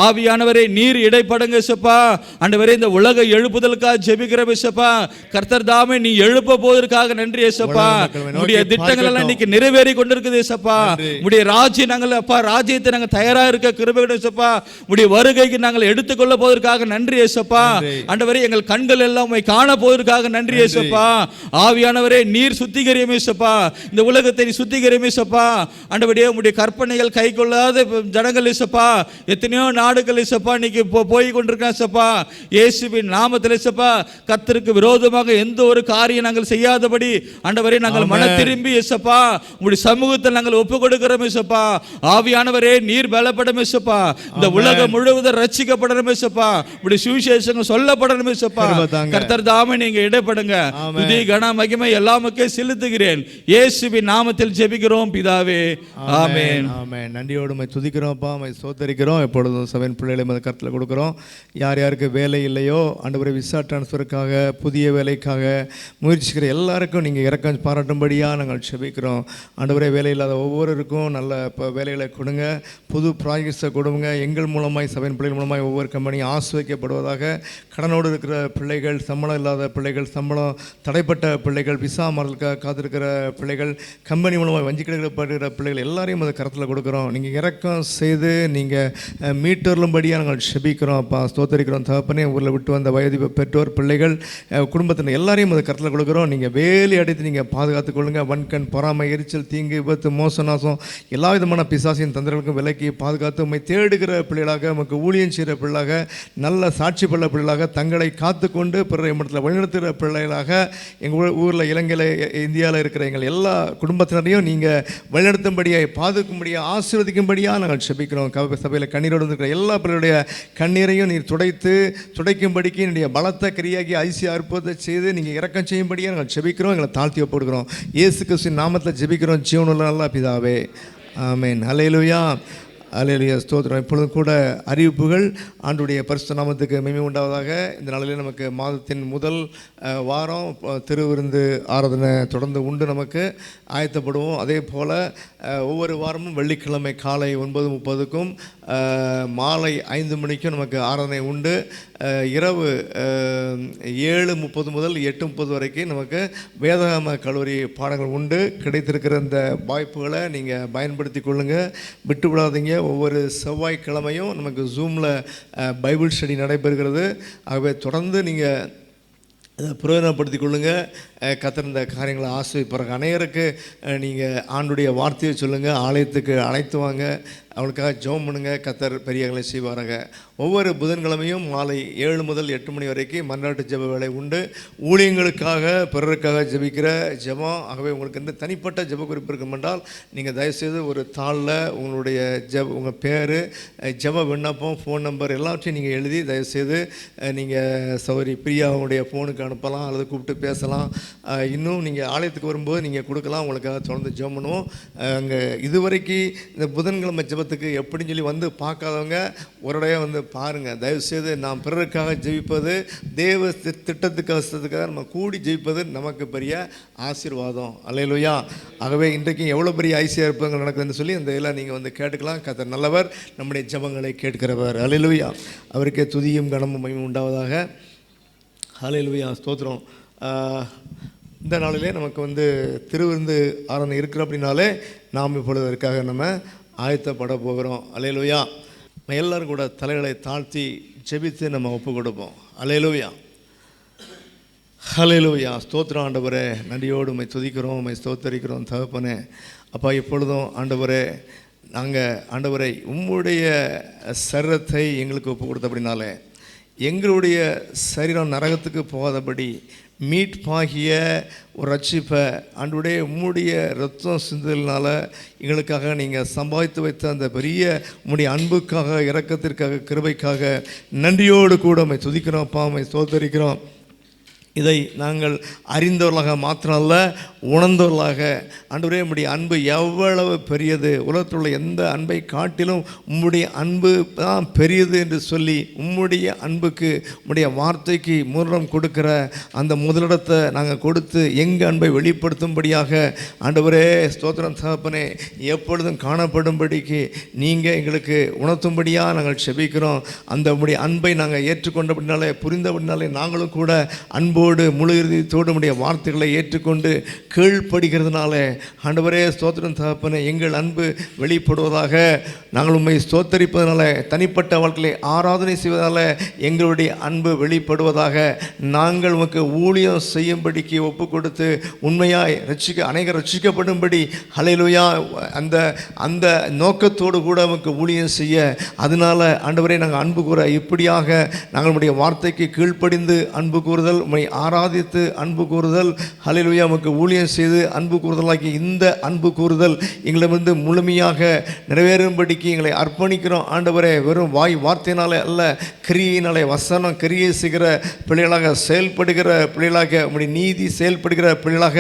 ஆவியானவரே நீர் இடைப்படுங்க ஏசப்பா. ஆண்டவரே இந்த உலக எழுப்புதலுக்காக ஜெபிக்கிற ஏசப்பா. கர்த்தர் தாமே நீ எழுப்ப போவதற்காக நன்றி ஏசப்பா. உடைய திட்டங்கள் எல்லாம் இன்னைக்கு நிறைவேறி கொண்டிருக்குது ஏசப்பா. உடைய ராஜ்யம் நாங்கள் அப்பா ராஜ்யத்தை நாங்கள் தயாரா இருக்க கிருபை ஏசப்பா. உடைய வருகைக்கு நாங்கள் எடுத்துக்கொள்ள போவதற்காக நன்றி ஏசப்பா. ஆண்டவரே எங்கள் கண்கள் எல்லாம் உம்மை காண போவதற்காக நன்றி ஏசப்பா. ஆவியானவரே நீர் சுத்திகரியும் ஏசப்பா. இந்த உலகத்தை நீ சுத்திகரியும் ஏசப்பா. ஆண்டவரே உம்முடைய கற்பனைகள் கை கொள்ளாத ஜனங்கள் ஏசப்பா எத்தனையோ நாடுகள் ஏசப்பா இன்னைக்கு போய் கொண்டிருக்கோம் ஏசப்பா. இயேசுவின் நாமத்தில் ஏசப்பா கர்த்தருக்கு விரோதமாக எந்த ஒரு காரியம் நாங்கள் செய்யாதபடி ஆண்டவரே நாங்கள் மன திரும்பி ஏசப்பா உம்முடைய சமூகத்தில் நாங்கள் ஒப்பு கொடுக்கிறோம் ஏசப்பா. ஆவியானவரே நீர் பலப்படும் ஏசப்பா. இந்த உலகம் முழுவதும் ரட்சிக்கப்படணும் ஏசப்பா. உம்முடைய சுவிசேஷங்கள் சொல்லப்படணும் ஏசப்பா. கர்த்தர் தாமே நீங்க இடைப்படுங்க. துதி கன மகிமை எல்லாமுக்கே செலுத்துகிறேன். இயேசுவின் நாமத்தில் ஜெபிக்கிறோம் பிதாவே. ஆமென். ஆமென். நன்றியோடு உம்மை துதிக்கிறோம்ப்பா, உம்மை ஸ்தோத்திரிக்கிறோம். எப்பொழுதும் சபையின் பிள்ளைகளை மத கருத்தில் கொடுக்குறோம். யார் யாருக்கு வேலை இல்லையோ ஆண்டவரே விசா டிரான்ஸ்ஃபருக்காக புதிய வேலைக்காக முயற்சிக்கிற எல்லாருக்கும் நீங்கள் இறக்கம் பாராட்டும்படியாக நாங்கள் ஜெபிக்கிறோம். ஆண்டவரே வேலை இல்லாத ஒவ்வொருவருக்கும் நல்ல இப்போ வேலைகளை கொடுங்க, புது ப்ராஜெக்ட்ஸை கொடுங்க. எங்கள் மூலமாய் சபையின் பிள்ளைகள் மூலமாய் ஒவ்வொரு கம்பெனியும் ஆசிர்வதிக்கப்படுவதாக. கடனோடு இருக்கிற பிள்ளைகள், சம்பளம் இல்லாத பிள்ளைகள், சம்பளம் தடைப்பட்ட பிள்ளைகள், விசா மாறலுக்காக காத்திருக்கிற பிள்ளைகள், கம்பெனி மூலமாக வஞ்சிக்கப்படுகிற பிள்ளைகள் எல்லாரையும் அதை கருத்தில் கொடுக்குறோம். நீங்கள் இறக்கம் செய்து நீங்கள் மீட்டருளும்படியாக நாங்கள் செபிக்கிறோம் அப்பா, ஸ்தோத்தரிக்கிறோம். தகப்பனே ஊரில் விட்டு வந்த வயது பெற்றோர் பிள்ளைகள் குடும்பத்தினர் எல்லாரையும் அதை கருத்தில் கொடுக்குறோம். நீங்கள் வேலி அடைத்து நீங்கள் பாதுகாத்துக் கொள்ளுங்கள். வன்கண், பொறாமை, எரிச்சல், தீங்கு, விபத்து, மோச, நாசம் எல்லா விதமான பிசாசின் தந்திரங்களுக்கும் விலக்கி பாதுகாத்து உம்மை தேடுகிற பிள்ளைகளாக, உமக்கு ஊழியம் செய்கிற பிள்ளைகளாக, நல்ல சாட்சி பள்ள பிள்ளைகளாக, தங்களை காத்துக்கொண்டு பிறரை இடத்துல வழிநடத்துகிற பிள்ளைகளாக எங்கள் ஊரில், இலங்கையில், இந்தியாவில் இருக்கிற எங்கள் எல்லா குடும்பத்தினரையும் நீங்கள் வழிநடத்தும்படியாக, பாதுகாக்கும்படியாக, ஆசீர்வதிக்கும்படியாக நாங்கள் செபிக்கிறோம். சபையில் கண்ணீரோடு இருக்கிற எல்லா பிள்ளைகளுடைய கண்ணீரையும் நீர் துடைக்கும்படிக்கு என்னுடைய பலத்த கிரியாகி ஐசிய அற்புதத்தை செய்து நீங்கள் இரக்கம் செய்யும்படியாக நாங்கள் செபிக்கிறோம். எங்களை தாழ்த்தி ஒப்புடுகிறோம். இயேசு கிறிஸ்துவின் நாமத்தில் ஜெபிக்கிறோம் ஜீவனுள்ள நல்ல பிதாவே. ஆமென். ஹல்லேலூயா. அல்லேலூயா. ஸ்தோத்திரம். இப்பொழுதும் கூட அறிவிப்புகள். ஆண்டுடைய பரிசுத்த நாமத்துக்கு மகிமை உண்டாவதாக. இந்த நாளிலே நமக்கு மாதத்தின் முதல் வாரம் திருவிருந்து ஆராதனை தொடர்ந்து உண்டு. நமக்கு ஆயத்தப்படுவோம். அதே போல் ஒவ்வொரு வாரமும் வெள்ளிக்கிழமை காலை 9:30க்கும் மாலை 5 மணிக்கும் நமக்கு ஆராதனை உண்டு. இரவு 7:30 முதல் 8:30 வரைக்கும் நமக்கு வேதாகம கல்லூரி பாடங்கள் உண்டு. கிடைத்திருக்கிற இந்த வாய்ப்புகளை நீங்கள் பயன்படுத்தி கொள்ளுங்கள், விட்டு விடாதீங்க. ஒவ்வொரு செவ்வாய்க்கிழமையும் நமக்கு ஜூமில் பைபிள் ஸ்டடி நடைபெறுகிறது. ஆகவே தொடர்ந்து நீங்கள் அதை பிரயோஜனப்படுத்தி கொள்ளுங்கள். கர்த்தர் இந்த காரியங்களை ஆசீர்வதிப்பார். அநேகருக்கு நீங்கள் ஆண்டுடைய வார்த்தையை சொல்லுங்கள், ஆலயத்துக்கு அழைத்து வாங்க, அவளுக்காக ஜெபம் பண்ணுங்கள். கர்த்தர் பெரியங்களை செய்வாருங்க. ஒவ்வொரு புதன்கிழமையும் மாலை 7 முதல் 8 மணி வரைக்கும் மன்றாட்டு ஜெப வேலை உண்டு. ஊழியங்களுக்காக, பிறருக்காக ஜெபிக்கிற ஜெபம். ஆகவே உங்களுக்கு எந்த தனிப்பட்ட ஜெப குறிப்பு இருக்கும் என்றால் நீங்கள் தயவுசெய்து ஒரு தாளில் உங்களுடைய உங்கள் பேர், ஜெப விண்ணப்பம், ஃபோன் நம்பர் எல்லாவற்றையும் நீங்கள் எழுதி தயவுசெய்து நீங்கள் சௌரி பிரியாவுடைய ஃபோனுக்கு அனுப்பலாம் அல்லது கூப்பிட்டு பேசலாம். இன்னும் நீங்கள் ஆலயத்துக்கு வரும்போது நீங்கள் கொடுக்கலாம். உங்களுக்காக தொடர்ந்து ஜெபம் பண்ணுவோம். அங்கே இதுவரைக்கு இந்த புதன்கிழமை ஜெபத்துக்கு எப்படின்னு சொல்லி வந்து பார்க்காதவங்க ஒருடைய வந்து பாருங்கள். தயவுசெய்து நாம் பிறருக்காக ஜெபிப்பது, தேவ திட்டத்துக்காக நம்ம கூடி ஜெபிப்பது நமக்கு பெரிய ஆசீர்வாதம். அல்லேலூயா. ஆகவே இன்றைக்கு எவ்வளோ பெரிய ஐசியா இருப்பங்கள் நடக்குதுன்னு சொல்லி இந்த இதெல்லாம் நீங்கள் வந்து கேட்டுக்கலாம். கர்த்தர் நல்லவர், நம்முடைய ஜெபங்களை கேட்கிறவர். அல்லேலூயா. அவருக்கே துதியும் கனமும் மகிமையும் உண்டாவதாக. அல்லேலூயா. ஸ்தோத்திரம். இந்த நாளிலே நமக்கு வந்து திருவிருந்து ஆராதனை இருக்கிற அப்படின்னாலே நாம் இப்பொழுது அதற்காக நம்ம ஆயத்தப்பட போகிறோம். அல்லேலூயா. எல்லோரும் கூட தலைகளை தாழ்த்தி ஜெபித்து நம்ம ஒப்பு கொடுப்போம். அல்லேலூயா. அல்லேலூயா. ஸ்தோத்திரம். ஆண்டவரே, நன்றியோடு உம்மை துதிக்கிறோம், உம்மை ஸ்தோத்தரிக்கிறோம். தகப்பனே அப்பா, இப்பொழுதும் ஆண்டவரே நாங்கள் ஆண்டவரை உம்முடைய சரீரத்தை எங்களுக்கு ஒப்பு கொடுத்த அப்படின்னாலே எங்களுடைய சரீரம் நரகத்துக்கு போகாதபடி மீட்பாகிய ஒரு ரட்சிப்பை ஆண்டவரே உம்முடைய இரத்தம் சிந்தலினால எங்களுக்காக நீங்கள் சம்பாதித்து வைத்த அந்த பெரிய உம்முடைய அன்புக்காக, இரக்கத்திற்காக, கிருபைக்காக நன்றியோடு கூட உம்மை துதிக்கிறோம் அப்பா, உம்மை ஸ்தோத்தரிக்கிறோம். இதை நாங்கள் அறிந்தவர்களாக மாத்திரமல்ல, உணர்ந்தவர்களாக ஆண்டவரே உம்முடைய அன்பு எவ்வளவு பெரியது, உலகத்தில் உள்ள எந்த அன்பை காட்டிலும் உம்முடைய அன்பு தான் பெரியது என்று சொல்லி உம்முடைய அன்புக்கு, உம்முடைய வார்த்தைக்கு முதலிடம் கொடுக்கிற அந்த முதலிடத்தை நாங்கள் கொடுத்து எங்கள் அன்பை வெளிப்படுத்தும்படியாக ஆண்டவரே ஸ்தோத்திரம் தகப்பனே எப்பொழுதும் காணப்படும்படிக்கு நீங்கள் எங்களுக்கு உணர்த்தும்படியாக நாங்கள் செபிக்கிறோம். அந்த உம்முடைய அன்பை நாங்கள் ஏற்றுக்கொண்டபடினாலே, புரிந்தபடினாலே நாங்களும் கூட அன்பு அன்போடு முழு இறுதியத்தோடு நம்முடைய வார்த்தைகளை ஏற்றுக்கொண்டு கீழ்ப்படுகிறதுனால ஆண்டவரே ஸ்தோத்திரம் தகப்பனே, எங்கள் அன்பு வெளிப்படுவதாக. நாங்கள் உம்மை ஸ்தோத்தரிப்பதனால, தனிப்பட்ட வாழ்க்கையை ஆராதனை செய்வதால் எங்களுடைய அன்பு வெளிப்படுவதாக. நாங்கள் உமக்கு ஊழியம் செய்யும்படிக்கு ஒப்பு கொடுத்து உண்மையாய் அநேகர் ரட்சிக்கப்படும்படி ஹல்லேலூயா அந்த அந்த நோக்கத்தோடு கூட நமக்கு ஊழியம் செய்ய, அதனால ஆண்டவரே நாங்கள் அன்பு கூற, இப்படியாக நாங்கள் நம்முடைய வார்த்தைக்கு கீழ்ப்படிந்து அன்பு கூறுதல், உம்மை ஆராதித்து அன்பு கூறுதல், ஹல்லேலூயா நமக்கு ஊழியம் செய்து அன்பு கூறுதலாகி இந்த அன்பு கூறுதல் எங்களிடமிருந்து முழுமையாக நிறைவேறும்படிக்கு எங்களை அர்ப்பணிக்கிறோம் ஆண்டவரே. வெறும் வார்த்தையினாலே அல்ல, கிரியினாலே, வசனம் கிரியை செய்கிற பிள்ளைகளாக, செயல்படுகிற பிள்ளைகளாக, உம்முடைய நீதி செயல்படுகிற பிள்ளைகளாக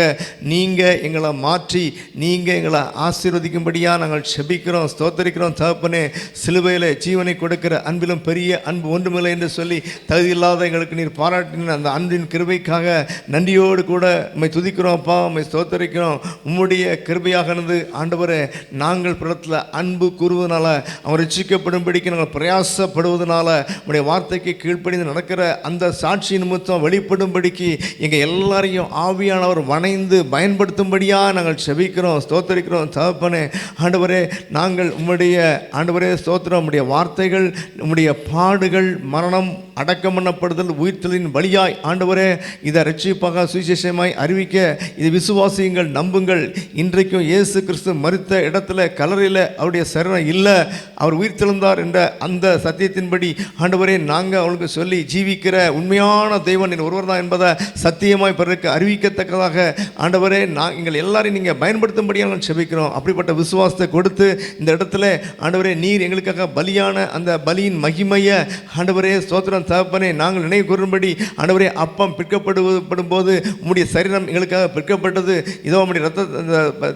நீங்கள் எங்களை மாற்றி நீங்கள் எங்களை ஆசீர்வதிக்கும்படியாக நாங்கள் செபிக்கிறோம், ஸ்தோத்தரிக்கிறோம் தகப்பனே. சிலுவையில் ஜீவனை கொடுக்கிற அன்பிலும் பெரிய அன்பு ஒன்றுமில்லை என்று சொல்லி தகுதியில்லாத எங்களுக்கு நீர் பாராட்டின அந்த அன்பின் கிருபைக்காக நன்றியோடு கூட உம்மை துதிக்கிறோம் அப்பா, உம்மை ஸ்தோத்தரிக்கிறோம். உம்முடைய கிருபையாகனது ஆண்டவரே, நாங்கள் பிறத்தில் அன்பு கூறுவதனால, அவன் ரட்சிக்கப்படும்படிக்கு நாங்கள் பிரயாசப்படுவதனால, உம்முடைய வார்த்தைக்கு கீழ்ப்படிந்து நடக்கிற அந்த சாட்சி நிமித்தம் வெளிப்படும்படிக்கு எங்கள் எல்லாரையும் ஆவியானவர் வணைந்து பயன்படுத்தும்படியாக நாங்கள் செபிக்கிறோம், ஸ்தோத்தரிக்கிறோம் தகப்பனே. ஆண்டவரே, நாங்கள் உம்முடைய ஆண்டவரே ஸ்தோத்திரம், உம்முடைய வார்த்தைகள், உம்முடைய பாடுகள், மரணம், அடக்கம் பண்ணப்படுதல், உயிர்த்தலின் வழியாய் ஆண்டவரே இதை ரட்சிப்பாக சுவிசேஷமாய் அறிவிக்க இது விசுவாசியுங்கள், நம்புங்கள். இன்றைக்கும் இயேசு கிறிஸ்து மரித்த இடத்துல கல்லறையில் அவருடைய சரணம் இல்லை, அவர் உயிர்த்தெழுந்தார் என்ற அந்த சத்தியத்தின்படி ஆண்டவரே நாங்கள் அவளுக்கு சொல்லி ஜீவிக்கிற உண்மையான தெய்வன் ஒருவர் தான் என்பதை சத்தியமாய் பிறருக்கு அறிவிக்கத்தக்கதாக ஆண்டவரே எங்கள் எல்லாரையும் நீங்கள் பயன்படுத்தும்படியாக நாங்கள் செபிக்கிறோம். அப்படிப்பட்ட விசுவாசத்தை கொடுத்து இந்த இடத்துல ஆண்டவரே நீர் எங்களுக்காக பலியான அந்த பலியின் மகிமையை ஆண்டவரே ஸ்தோத்திரம் தகப்பனே நாங்கள் நினைவு கூறும்படி ஆண்டவரே அப்பம் பிற்கப்படும் போது உம்முடைய சரீரம் எங்களுக்காக பிற்கப்பட்டது. இதோ உம்முடைய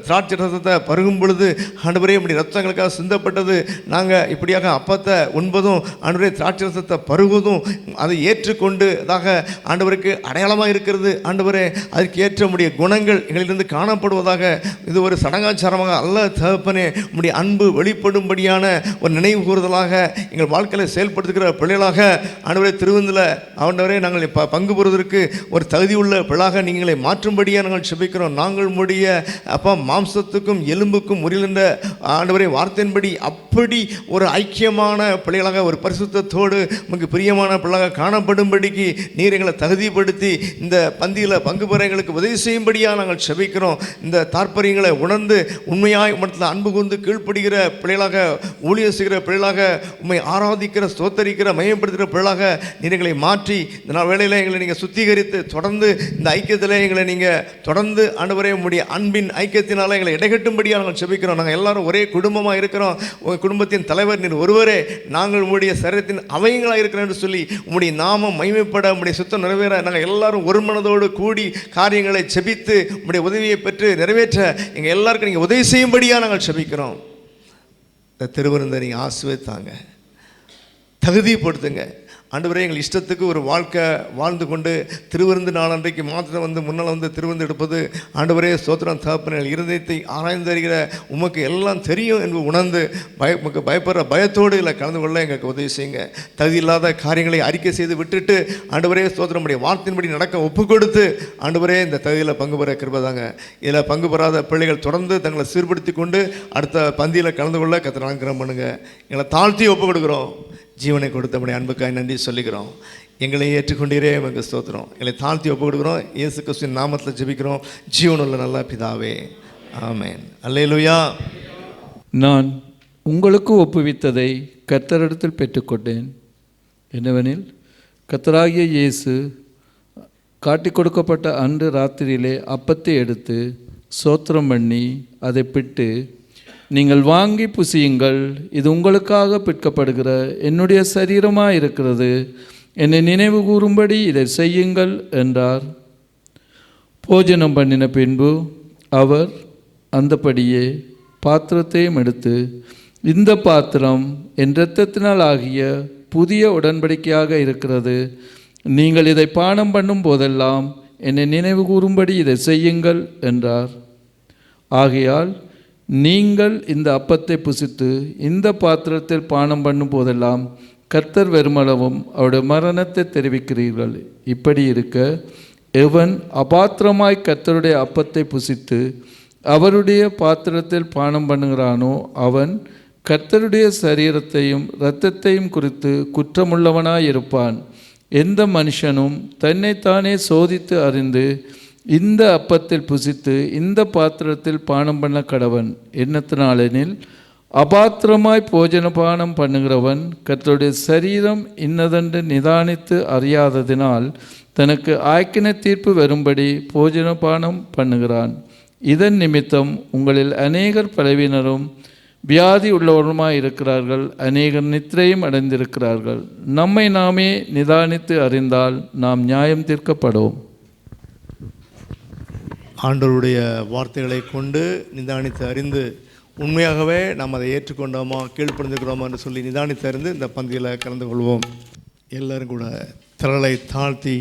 திராட்சை ரசத்தை பருகும் பொழுது ஆண்டவரே உம்முடைய ரத்தம் எங்களுக்காக சிந்தப்பட்டது. நாங்கள் இப்படியாக அப்பத்தை உண்பதும் ஆண்டவரே திராட்சை ரசத்தை பருகுவதும் அதை ஏற்றுக்கொண்டுதாக ஆண்டவருக்கு அடையாளமாக இருக்கிறது. ஆண்டவரே அதற்கு ஏற்ற உம்முடைய குணங்கள் எங்களிலிருந்து காணப்படுவதாக. இது ஒரு சடங்காச்சாரமாக அல்ல தகப்பனே, உம்முடைய அன்பு வெளிப்படும்படியான ஒரு நினைவு கூறுதலாக எங்கள் வாழ்க்கையில் செயல்படுத்துகிற பிள்ளைகளாக ஆண்டவரே திருவிருந்தில் ஆண்டவரே நாங்கள் பங்கு பெறுவதற்கு ஒரு தகுதி உள்ள பிள்ளைகளாக நீங்களை மாற்றும்படியாக நாங்கள் செபிக்கிறோம். நாங்கள் உம்முடைய அப்பா மாம்சத்துக்கும் எலும்புக்கும் முறிகின்ற ஆண்டவரே வார்த்தையின்படி அப்படி ஒரு ஐக்கியமான பிள்ளைகளாக, ஒரு பரிசுத்தத்தோடு நமக்கு பிரியமான பிள்ளைகளாக காணப்படும்படிக்கு நீர் எங்களை தகுதிப்படுத்தி இந்த பந்தியில் பங்கு பெற எங்களுக்கு உதவி செய்யும்படியாக நாங்கள் செபிக்கிறோம். இந்த தாற்பரியங்களை உணர்ந்து உண்மையாய் மனத்தில் அன்பு கூர்ந்து கீழ்ப்படுகிற பிள்ளைகளாக, ஊழியம் செய்கிற பிள்ளைகளாக, உண்மை ஆராதிக்கிற ஸ்தோத்தரிக்கிற மையப்படுத்துகிற பிள்ளைகளாக நீர் எங்களை மாற்றி இந்த வேளையில் எங்களை நீங்கள் சுத்திகரித்து தொடர்ந்து இந்த ஐக்கியத்தில் எங்களை நீங்கள் தொடர்ந்து ஆண்டவரே உம்முடைய அன்பின் ஐக்கியத்தினால எங்களை இடைகட்டும்படியாக நாங்கள் செபிக்கிறோம். நாங்கள் எல்லாரும் ஒரே குடும்பமாக இருக்கிறோம். உங்கள் குடும்பத்தின் தலைவர் நீர் ஒருவரே, நாங்கள் உம்முடைய சரீரத்தின் அவயங்களாக இருக்கிறோம் என்று சொல்லி உம்முடைய நாமம் மகிமைப்பட, உம்முடைய சுத்தம் நிறைவேற நாங்கள் எல்லாரும் ஒரு மனதோடு கூடி காரியங்களை செபித்து உம்முடைய உதவியை பெற்று நிறைவேற்ற எங்கள் எல்லாருக்கும் நீங்கள் உதவி செய்யும்படியாக நாங்கள் செபிக்கிறோம். இந்த திருவிருந்தை நீங்கள் ஆசீர்வதித்தாங்க, தகுதிப்படுத்துங்க ஆண்டவரே. எங்கள் இஷ்டத்துக்கு ஒரு வாழ்க்கை வாழ்ந்து கொண்டு திருவிருந்து நாளன்றைக்கு மாத்திரம் முன்னால் திருவிருந்து எடுப்பது ஆண்டவரே ஸ்தோத்திரம் தகப்பனே, இருதயத்தை ஆராய்ந்து அறிகிற உமக்கு எல்லாம் தெரியும் என்று உணர்ந்து உமக்கு பயப்படுற பயத்தோடு இல்லை கலந்து கொள்ள எங்களுக்கு உதவி செய்யுங்க. தகுதி இல்லாத காரியங்களை அறிக்கை செய்து விட்டுட்டு ஆண்டவரே ஸ்தோத்திரம் உடைய வார்த்தையின்படி நடக்க ஒப்பு கொடுத்து ஆண்டவரே இந்த தகுதியில் பங்கு பெற கிருபைதாங்க. இதில் பங்கு பெறாத பிள்ளைகள் தொடர்ந்து தங்களை சீர்படுத்தி கொண்டு அடுத்த பந்தியில் கலந்து கொள்ள கர்த்தர் அனுக்கிரகம் பண்ணுங்க. எங்களை தாழ்த்தி ஒப்பு கொடுக்குறோம். ஜீவனை கொடுத்தபடிய அன்புக்காய் நன்றி சொல்லிக்கிறோம். எங்களை ஏற்றுக்கொண்டீரே எங்களுக்கு ஸ்தோத்திரம். எங்களை தாழ்த்தி ஒப்பு கொடுக்குறோம். இயேசு கிறிஸ்துவின் நாமத்தில் ஜெபிக்கிறோம் ஜீவனுள்ள நல்ல பிதாவே, ஆமென். அல்லேலூயா. நான் உங்களுக்கு ஒப்புவித்ததை கர்த்தரிடத்தில் பெற்றுக்கொண்டேன். என்னவெனில், கர்த்தராகிய இயேசு காட்டிக் கொடுக்கப்பட்ட அன்று ராத்திரியிலே அப்பத்தை எடுத்து ஸ்தோத்திரம் பண்ணி அதை பிட்டு, நீங்கள் வாங்கி புசியுங்கள், இது உங்களுக்காக பிற்கப்படுகிற என்னுடைய சரீரமாக இருக்கிறது, என்னை நினைவு கூறும்படி இதை செய்யுங்கள் என்றார். போஜனம் பண்ணின பின்பு அவர் அந்தபடியே பாத்திரத்தையும் எடுத்து, இந்த பாத்திரம் என் இரத்தத்தினால் ஆகிய புதிய உடன்படிக்கையாக இருக்கிறது, நீங்கள் இதை பானம் பண்ணும் போதெல்லாம் என்னை நினைவு கூறும்படி இதை செய்யுங்கள் என்றார். ஆகையால் நீங்கள் இந்த அப்பத்தை புசித்து இந்த பாத்திரத்தில் பானம் பண்ணும் போதெல்லாம் கர்த்தர் வெறுமளவும் அவருடைய மரணத்தை தெரிவிக்கிறீர்கள். இப்படி இருக்க எவன் அபாத்திரமாய் கர்த்தருடைய அப்பத்தை புசித்து அவருடைய பாத்திரத்தில் பானம் பண்ணுகிறானோ அவன் கர்த்தருடைய சரீரத்தையும் இரத்தத்தையும் குறித்து குற்றமுள்ளவனாயிருப்பான். எந்த மனுஷனும் தன்னைத்தானே சோதித்து அறிந்து இந்த அப்பத்தில் புசித்து இந்த பாத்திரத்தில் பானம் பண்ண கடவன். என்னத்தினாலெனில் அபாத்திரமாய் போஜனபானம் பண்ணுகிறவன் கர்த்தருடைய சரீரம் இன்னதென்று நிதானித்து அறியாததினால் தனக்கு ஆக்கின தீர்ப்பு வரும்படி போஜனபானம் பண்ணுகிறான். இதன் நிமித்தம் உங்களில் அநேகர் பலவீனரும் வியாதி உள்ளவருமாய் இருக்கிறார்கள், அநேகர் நித்திரையும் அடைந்திருக்கிறார்கள். நம்மை நாமே நிதானித்து அறிந்தால் நாம் நியாயம் தீர்க்கப்படும். ஆண்டவருடைய வார்த்தைகளை கொண்டு நிதானித்து அறிந்து உண்மையாகவே நாம் அதை ஏற்றுக்கொண்டோமா கீழ்ப்படிந்திருக்கிறோமா என்று சொல்லி நிதானித்து அறிந்து இந்த பந்தியில் கலந்து கொள்வோம். எல்லோரும் கூட திரளை தாழ்த்தி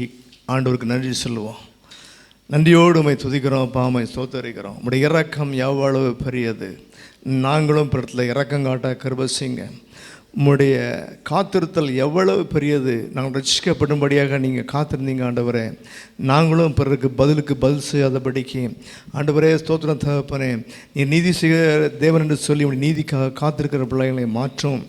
ஆண்டவருக்கு நன்றி சொல்லுவோம். நன்றியோடு உம்மை துதிக்கிறோம், பாமை ஸ்தோத்தரிக்கிறோம். உம்முடைய இரக்கம் எவ்வளவு பெரியது. நாங்களும் பிறத்தில் இரக்கம் காட்ட கிருபை செய்யுங்க. உம்முடைய காத்திருத்தல் எவ்வளவு பெரியது. நாங்கள் ரட்சிக்கப்படும்படியாக நீங்கள் காத்திருந்தீங்க ஆண்டவரே. நாங்களும் பிறருக்கு பதில் செய்யாதபடிக்கு ஆண்டவரே ஸ்தோத்திரம் தகப்பனே. நீ நீதி செய்கிற தேவன் என்று சொல்லி உடைய நீதிக்காக காத்திருக்கிற பிள்ளைகளை மாற்றும்.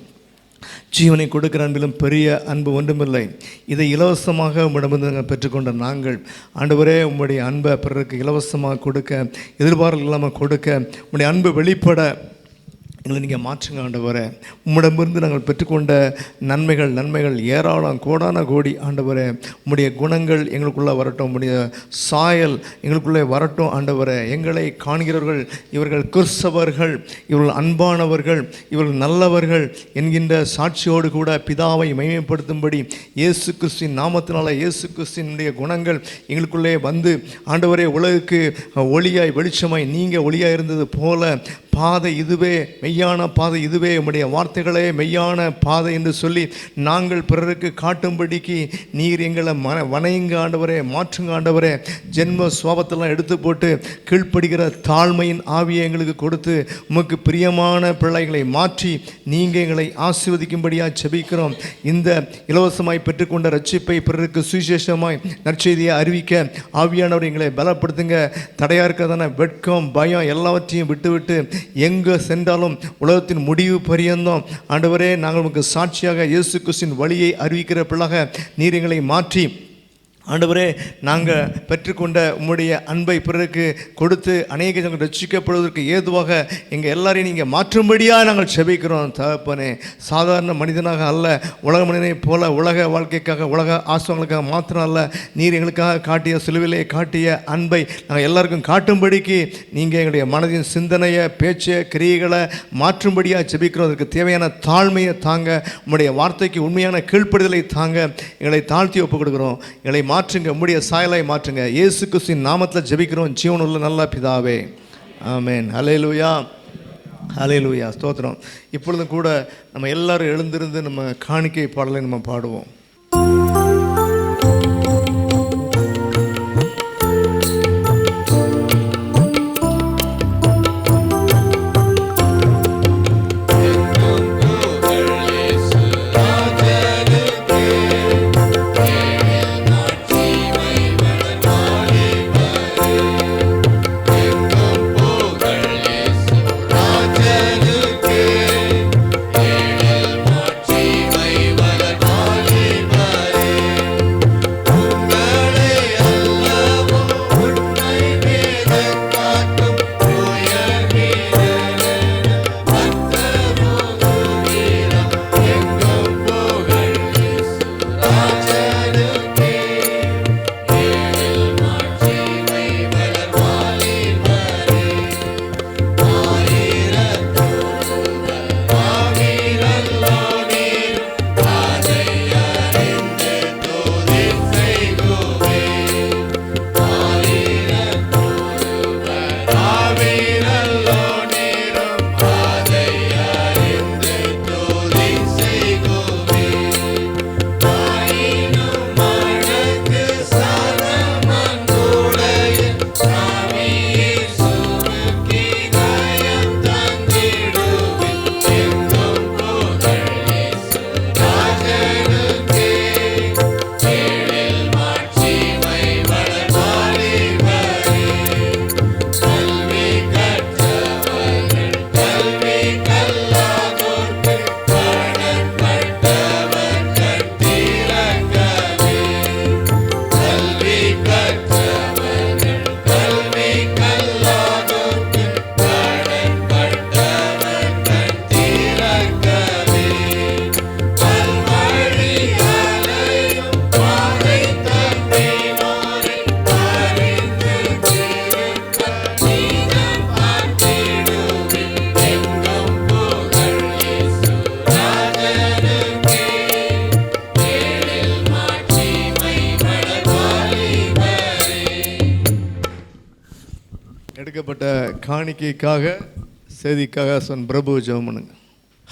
ஜீவனை கொடுக்கிற அன்பிலும் பெரிய அன்பு ஒன்றுமில்லை. இதை இலவசமாக உம்மிடமிருந்து நாங்கள் பெற்றுக்கொண்ட நாங்கள் ஆண்டவரே உம்முடைய அன்பை பிறருக்கு இலவசமாக கொடுக்க, எதிர்பார்ப்பு இல்லாமல் கொடுக்க, உம்முடைய அன்பு வெளிப்பட எங்களை நீங்கள் மாற்றுங்க ஆண்டவரே. உம்மிடமிருந்து நாங்கள் பெற்றுக்கொண்ட நன்மைகள் ஏராளம், கோடான கோடி ஆண்டவரே. உம்முடைய குணங்கள் எங்களுக்குள்ளே வரட்டும், உம்முடைய சாயல் எங்களுக்குள்ளே வரட்டும் ஆண்டவரே. எங்களை காண்கிறவர்கள் இவர்கள் கிறிஸ்தவர்கள், இவர்கள் அன்பானவர்கள், இவர்கள் நல்லவர்கள் என்கின்ற சாட்சியோடு கூட பிதாவை மகிமைப்படுத்தும்படி இயேசு கிறிஸ்துவின் நாமத்தினால இயேசு கிறிஸ்துவினுடைய குணங்கள் எங்களுக்குள்ளே வந்து ஆண்டவரே உலகுக்கு ஒளியாய் வெளிச்சமாய் நீங்கள் ஒளியாய் இருந்தது போல பாதை இதுவே, மெய்யான பாதை இதுவே, உம்முடைய வார்த்தைகளே மெய்யான பாதை என்று சொல்லி நாங்கள் பிறருக்கு காட்டும்படிக்கு நீர் எங்களை வணையுங்க ஆண்டவரே, மாற்றுங்க ஆண்டவரே. ஜென்ம சுவாபத்தெல்லாம் எடுத்து போட்டு கீழ்ப்படுகிற தாழ்மையின் ஆவியை எங்களுக்கு கொடுத்து உமக்கு பிரியமான பிள்ளைகளை மாற்றி நீங்கள் எங்களை ஆசீர்வதிக்கும்படியாக செபிக்கிறோம். இந்த இலவசமாய் பெற்றுக்கொண்ட ரட்சிப்பை பிறருக்கு சுவிசேஷமாய் நற்செய்தியை அறிவிக்க ஆவியானவர் எங்களை பலப்படுத்துங்க. தடையாக இருக்கிறதான வெட்கம், பயம் எல்லாவற்றையும் விட்டுவிட்டு எங்கே சென்றாலும் உலகத்தின் முடிவு பரியந்தம் ஆண்டவரே நாங்கள் உங்களுக்கு சாட்சியாக இயேசு கிறிஸ்துவின் வழியை அறிவிக்கிற பிள்ளையாக நீர் எங்களை மாற்றி ஆண்டவரே நாங்கள் பெற்றுக்கொண்ட உம்முடைய அன்பை பிறருக்கு கொடுத்து அநேக ஜனங்கள் ரட்சிக்கப்படுவதற்கு ஏதுவாக எங்கள் எல்லாரையும் நீங்கள் மாற்றும்படியாக நாங்கள் செபிக்கிறோம் தகப்பனே. சாதாரண மனிதனாக அல்ல, உலக மனிதனை போல உலக வாழ்க்கைக்காக உலக ஆசுவங்களுக்காக மாத்திரம் அல்ல, நீர் எங்களுக்காக காட்டிய சிலுவிலே காட்டிய அன்பை நாங்கள் எல்லாருக்கும் காட்டும்படிக்கு நீங்கள் எங்களுடைய மனதின் சிந்தனையை, பேச்சை, கிரியைகளை மாற்றும்படியாக செபிக்கிறோம். அதற்கு தேவையான தாழ்மையை தாங்க, உம்முடைய வார்த்தைக்கு உண்மையான கீழ்ப்படுதலை தாங்க எங்களை தாழ்த்தி ஒப்புக் கொடுக்குறோம். எங்களை மாற்றுங்க, உம்முடைய சாயலை மாற்றுங்க. இயேசு கிறிஸ்துவின் நாமத்தில் ஜெபிக்கிறோம் ஜீவனுள்ள நல்ல பிதாவே, ஆமென். ஹல்லேலூயா, ஹல்லேலூயா, ஸ்தோத்திரம். இப்பொழுதும் கூட நம்ம எல்லாரும் எழுந்திருந்து நம்ம காணிக்கை பாடலை நம்ம பாடுவோம். Hallelujah. எடுக்கப்பட்ட காணிக்கைக்காக செய்திக்காக பிரபு ஜெபம் பண்ணுங்க.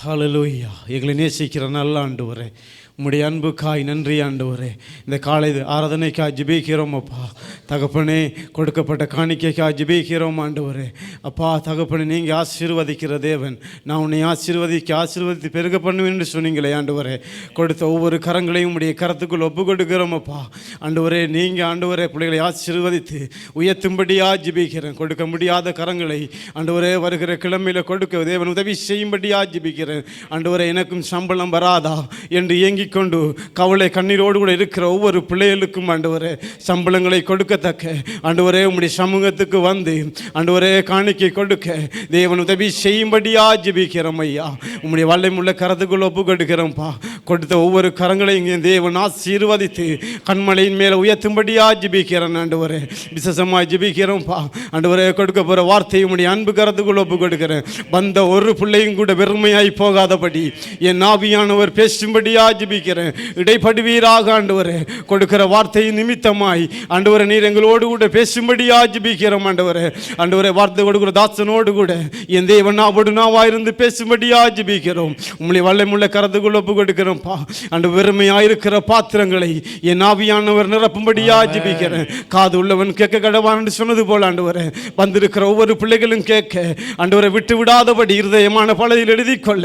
ஹல்லேலூயா. எங்களை நேசிக்கிற நல்ல ஆண்டவரே, உம்முடைய அன்புக்காய் நன்றி ஆண்டவரே. இந்த காலை ஆராதனைக்காய் ஜெபிக்கிறோம் அப்பா. தகப்பனே, கொடுக்கப்பட்ட காணிக்கைக்காய் ஜெபிக்கிறோம் ஆண்டவரே. அப்பா தகப்பனே, நீங்கள் ஆசீர்வதிக்கிற தேவன். நான் உன்னை ஆசீர்வதித்து பெருக பண்ணுவேன் என்று சொன்னீங்களே ஆண்டவரே. கொடுத்த ஒவ்வொரு கரங்களையும் உடைய கரத்துக்குள் ஒப்பு கொடுக்கிறோம் அப்பா. ஆண்டவரே, நீங்கள் ஆண்டவரே பிள்ளைகளை ஆசீர்வதித்து உயர்த்தும்படியாக ஜெபிக்கிறேன். கொடுக்க முடியாத கரங்களை ஆண்டவரே வருகிற கிழமையில் கொடுக்க தேவன் உதவி செய்யும்படியாக ஜெபிக்கிறேன். ஆண்டவரே, எனக்கும் சம்பளம் வராதா என்று ஏங்கி கொண்டு கவலை கண்ணீரோடு கூட இருக்கிற ஒவ்வொரு பிள்ளைகளுக்கும் ஆண்டவரே சம்பளங்களை கொடுக்கத்தக்க ஆண்டவரே உம்முடைய சமூகத்துக்கு வந்து ஆண்டவரே காணிக்கை கொடுக்க தேவன் உதவி செய்யும்படியா ஜெபிக்கிறோம் ஐயா. உம்முடைய வல்லமையுள்ள கரத்துக்குள் ஒப்பு கொடுக்கிறோம்ப்பா. கொடுத்த ஒவ்வொரு கரங்களையும் தேவன் ஆசீர்வதித்து கண்மலையின் மேலே உயர்த்தும்படியா ஜெபிக்கிறேன் ஆண்டவரே. விசேஷமாக ஜெபிக்கிறோம்ப்பா. ஆண்டவரே, கொடுக்க போகிற வார்த்தையை உம்முடைய அன்பு கரத்துக்குள் ஒப்பு கொடுக்கிறேன். வந்த ஒரு பிள்ளையும் கூட வெறுமையாய் போகாதபடி என் ஆவியானவர் பேசும்படியா இடைப்படுவீராக ஆண்டவரே. கொடுக்கிற வார்த்தை நிமித்தமாய் ஆண்டவரே நீர் எங்களோடு கூட பேசும்படியா ஜெபிக்கிறோம் ஆண்டவரே. ஆண்டவரே, வார்த்தை கொடுக்கிற தாசனோடு கூட என் தேவன் நாவாயிருந்து பேசும்படியா ஜெபிக்கிறோம். உம்முடைய வல்லமையுள்ள கரத்துக்குள் ஒப்பு கொடுக்கிறோம்ப்பா. ஆண்டு வெறுமையாயிருக்கிற பாத்திரங்களை என் ஆவியானவர் நிரப்பும்படியா ஜெபிக்கிறேன். காது உள்ளவன் கேட்க கடவான் என்று சொன்னது போல ஆண்டவரே, வந்திருக்கிற ஒவ்வொரு பிள்ளைகளும் கேட்க ஆண்டவரை விட்டு விடாதபடி இருதயமான பலகையில் எழுதி கொள்ள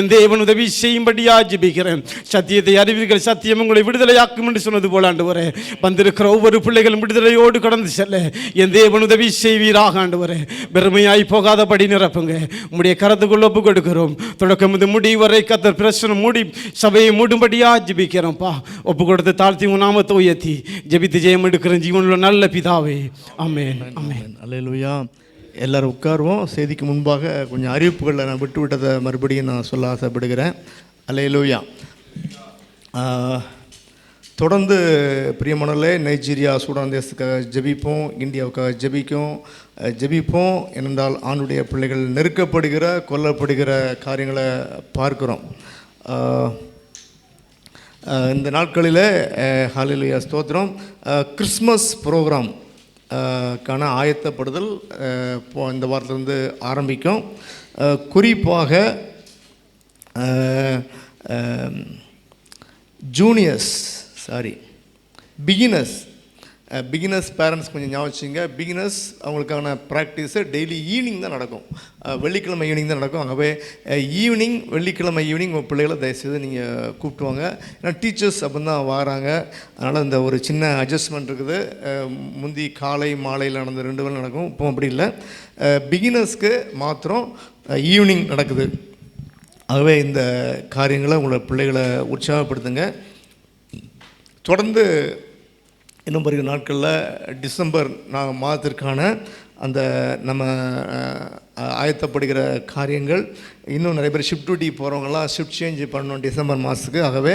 என் தேவன் உதவி செய்யும்படியா ஜெபிக்கிறேன். சத்தியத்தை அறிவீர்கள், சத்தியம் உங்களை விடுதலையாக்கும் என்று சொன்னது போல ஆண்டவரே, வந்திருக்கிற ஒவ்வொரு பிள்ளைகளும் விடுதலையோடு கடந்து செல்ல என் தேவன் உதவி செய்வீராக ஆண்டவரே. பெருமையாய் போகாதபடி நிரப்புங்க. உம்முடைய கரத்துக்குள் ஒப்பு கொடுக்கிறோம். தொடக்கம் இது முடிவரை கர்த்தர் பிரச்சனை மூடி சபையை மூடும்படியா ஜெபிக்கிறோம்ப்பா. ஒப்பு கொடுத்து தாழ்த்தி உன் நாமத்தை உயர்த்தி ஜெபித்து ஜெயம் எடுக்கிற ஜீவனுள்ள நல்ல பிதாவே, ஆமென் ஆமென். அல்லேலூயா. எல்லாரும் உட்காருவோம். செய்திக்கு முன்பாக கொஞ்சம் அறிவிப்புகளை நான் விட்டதை மறுபடியும் நான் சொல்ல ஆசைப்படுகிறேன். அல்லேலூயா. தொடர்ந்து பிரியமானவர்களே, நைஜீரியா சூடான் தேசத்துக்காக ஜெபிப்போம், இந்தியாவுக்காக ஜெபிப்போம். ஏனென்றால் ஆணுடைய பிள்ளைகள் நெருக்கப்படுகிற கொல்லப்படுகிற காரியங்களை பார்க்குறோம். இந்த நாட்களில் ஹல்லேலூயா ஸ்தோத்திரம், கிறிஸ்மஸ் ப்ரோக்ராம் கான ஆயத்தப்படுதல் இந்த வாரத்திலிருந்து ஆரம்பிக்கும். குறிப்பாக பிகினர்ஸ் பேரண்ட்ஸ் கொஞ்சம் ஞாபகம் வச்சுங்க. பிகினர்ஸ் அவங்களுக்கான ப்ராக்டிஸு டெய்லி ஈவினிங் தான் நடக்கும். வெள்ளிக்கிழமை ஈவினிங் தான் நடக்கும். ஆகவே வெள்ளிக்கிழமை ஈவினிங் உங்கள் பிள்ளைகளை தயவுசெய்து நீங்கள் கூப்பிட்டுவாங்க. ஏன்னா டீச்சர்ஸ் அப்போ தான் வராங்க. அதனால் இந்த ஒரு சின்ன அட்ஜஸ்ட்மெண்ட் இருக்குது. முந்தி காலை மாலையில் நடந்த 2 வேளை நடக்கும். இப்போ அப்படி இல்லை, பிகினர்ஸ்க்கு மாத்திரம் ஈவினிங் நடக்குது. ஆகவே இந்த காரியங்களை உங்களை பிள்ளைகளை உற்சாகப்படுத்துங்க. தொடர்ந்து இன்னும் வருகிற நாட்களில் டிசம்பர் மாதத்திற்கான அந்த நம்ம ஆயத்தப்படுகிற காரியங்கள் இன்னும் நிறைய பேர் ஷிஃப்ட் டியூட்டி போகிறவங்களாம் ஷிஃப்ட் சேஞ்ச் பண்ணணும் டிசம்பர் மாதத்துக்கு. ஆகவே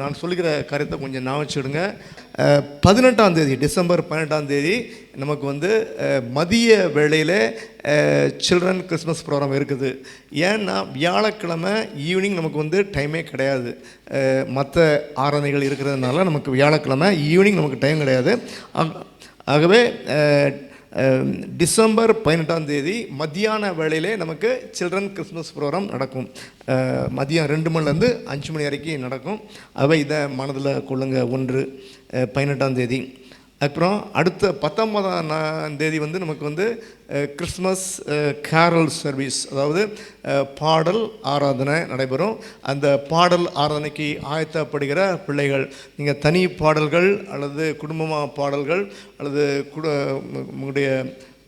நான் சொல்லுகிற காரியத்தை கொஞ்சம் ஞாபகம் வச்சுடுங்க. 18ஆம் தேதி டிசம்பர் 18ஆம் தேதி நமக்கு வந்து மதிய வேளையில் சில்ட்ரன் கிறிஸ்மஸ் ப்ரோக்ராம் இருக்குது. ஏன்னா வியாழக்கிழமை ஈவினிங் நமக்கு வந்து டைமே கிடையாது. மற்ற ஆராதனைகள் இருக்கிறதுனால நமக்கு வியாழக்கிழமை ஈவினிங் நமக்கு டைம் கிடையாது. ஆகவே டிசம்பர் 18ஆம் தேதி மத்தியான வேளையிலே நமக்கு சில்ட்ரன் கிறிஸ்மஸ் ப்ரோக்ராம் நடக்கும். மதியம் 2 மணிலேருந்து 5 மணி வரைக்கும் நடக்கும். அவை இதை மனதில் கொள்ளுங்க. 1 18ஆம் தேதி. அப்புறம் அடுத்த 19ஆம் தேதி வந்து நமக்கு வந்து கிறிஸ்மஸ் கேரல் சர்வீஸ், அதாவது பாடல் ஆராதனை நடைபெறும். அந்த பாடல் ஆராதனைக்கு ஆயத்தப்படுகிற பிள்ளைகள், நீங்கள் தனி பாடல்கள் அல்லது குடும்பமாக பாடல்கள் அல்லது உங்களுடைய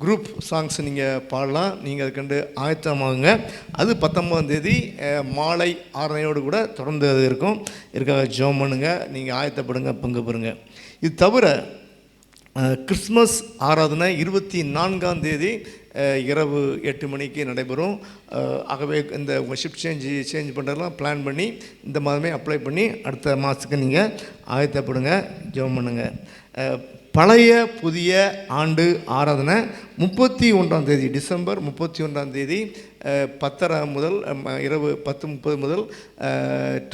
குரூப் சாங்ஸ் நீங்கள் பாடலாம். நீங்கள் அதுக்கண்டு ஆயத்தமாகுங்க. அது 19ஆம் தேதி மாலை ஆராதனையோடு கூட தொடர்ந்து அது இருக்கும். இருக்காக ஜெபம் பண்ணுங்க, நீங்கள் ஆயத்தப்படுங்க, பங்கு பெறுங்க. இது தவிர கிறிஸ்மஸ் ஆராதனை 24ஆம் தேதி இரவு 8 மணிக்கு நடைபெறும். ஆகவே இந்த உங்கள் ஷிஃப்ட் சேஞ்ச் பண்ணுறதுலாம் பிளான் பண்ணி இந்த மாதமே அப்ளை பண்ணி அடுத்த மாதத்துக்கு நீங்கள் ஆயத்தப்படுங்க, ஜெபம் பண்ணுங்க. பழைய புதிய ஆண்டு ஆராதனை 31ஆம் தேதி டிசம்பர் 31ஆம் தேதி 10:30 முதல் இரவு 10:30 முதல்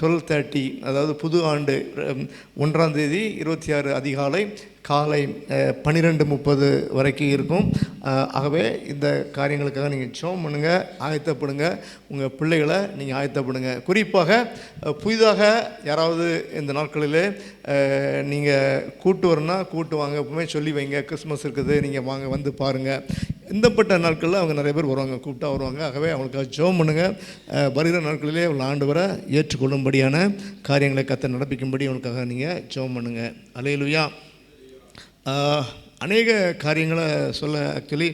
12:30, அதாவது புது ஆண்டு 1ஆம் தேதி 26 அதிகாலை காலை 12:30 வரைக்கும் இருக்கும். ஆகவே இந்த காரியங்களுக்காக நீங்கள் ஜெபம் பண்ணுங்கள், ஆயத்தப்படுங்க, உங்கள் பிள்ளைகளை நீங்கள் ஆயத்தப்படுங்க. குறிப்பாக புதிதாக யாராவது இந்த நாட்களில் நீங்கள் கூட்டு வரணும்னா கூட்டு வாங்க, எப்பவுமே சொல்லி வைங்க. கிறிஸ்மஸ் இருக்குது, நீங்கள் வாங்க, வந்து பாருங்கள். இந்தப்பட்ட நாட்களில் அவங்க நிறைய பேர் வருவாங்க, கூப்பிட்டா வருவாங்க. ஆகவே அவங்களுக்காக ஜெபம் பண்ணுங்கள். வருகிற நாட்களிலே அவங்களை ஆண்டவரை ஏற்றுக்கொள்ளும்படியான காரியங்களை கர்த்தர் நடப்பிக்கும்படி அவங்களுக்காக நீங்கள் ஜெபம் பண்ணுங்கள். அல்லேலூயா. அநேக காரியங்களை சொல்ல ஆக்சுவலி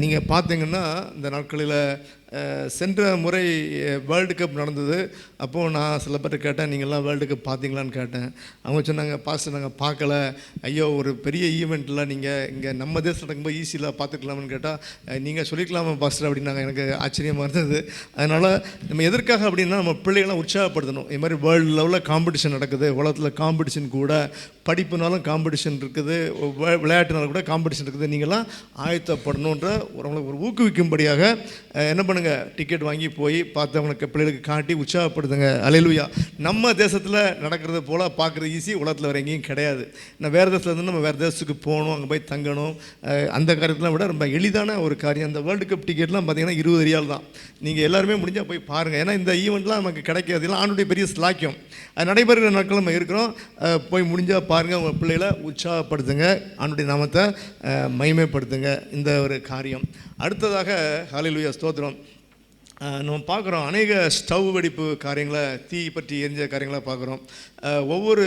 நீங்கள் பார்த்தீங்கன்னா இந்த நாட்களில் சென்ற முறை வேர்ல்டு கப் நடந்தது. அப்போது நான் சில பேர்ட்ட கேட்டேன், நீங்கள்லாம் வேர்ல்டு கப் பார்த்தீங்களான்னு கேட்டேன். அவங்க சொன்னாங்க, பாஸ்டர் நாங்கள் பார்க்கல, ஐயோ ஒரு பெரிய ஈவெண்ட்டில் நீங்கள் இங்கே நம்ம தேசத்தில் நடக்கும்போது ஈஸியில் பார்த்துக்கலாம்னு கேட்டால், நீங்கள் சொல்லிக்கலாமா பாஸ்டர் அப்படின்னாங்க. எனக்கு ஆச்சரியமாக இருந்தது. அதனால் நம்ம எதற்காக அப்படின்னா நம்ம பிள்ளைகளை உற்சாகப்படுத்தணும். இது மாதிரி வேர்ல்டு லெவலில் காம்படிஷன் நடக்குது, உலகத்தில் காம்படிஷன் கூட, படிப்புனாலும் காம்படிஷன் இருக்குது, விளையாட்டுனாலும் கூட காம்படிஷன் இருக்குது. நீங்களாம் ஆயத்தப்படணுன்ற அவங்களுக்கு ஒரு ஊக்குவிக்கும்படியாக என்ன பண்ணுங்கள், டிக்கெட் வாங்கி போய் பார்த்தவங்களுக்கு பிள்ளைகளுக்கு காட்டி உற்சாகப்படுத்துங்க. அல்லேலூயா. நம்ம தேசத்தில் நடக்கிறது போல் பார்க்குறது ஈஸி, உலகத்தில் வேறு எங்கேயும் கிடையாது. நான் வேறு தேசத்துலேருந்து நம்ம வேறு தேசத்துக்கு போகணும், அங்கே போய் தங்கணும், அந்த காரியத்தெலாம் விட ரொம்ப எளிதான ஒரு காரியம். அந்த வேர்ல்டு கப் டிக்கெட்லாம் பார்த்தீங்கன்னா 20 ரியால் தான். நீங்கள் எல்லாருமே முடிஞ்சால் போய் பாருங்கள். ஏன்னா இந்த ஈவெண்ட்லாம் நமக்கு கிடைக்காது, இதெல்லாம் ஆண்டுடைய பெரிய ஸ்லாக்கியம். அது நடைபெறுகிற நாட்கள் நம்ம இருக்கிறோம். போய் முடிஞ்சால் பாருங்கள், உங்கள் பிள்ளைகளை உற்சாகப்படுத்துங்க, ஆண்டுடைய நாமத்தை மகிமைப்படுத்துங்க. இந்த ஒரு காரியம். அடுத்ததாக ஹல்லேலூயா, ஸ்தோத்திரம். நம்ம பார்க்குறோம் அநேக ஸ்டவ் வெடிப்பு காரியங்களை, தீ பற்றி எரிஞ்ச காரியங்களை பார்க்குறோம். ஒவ்வொரு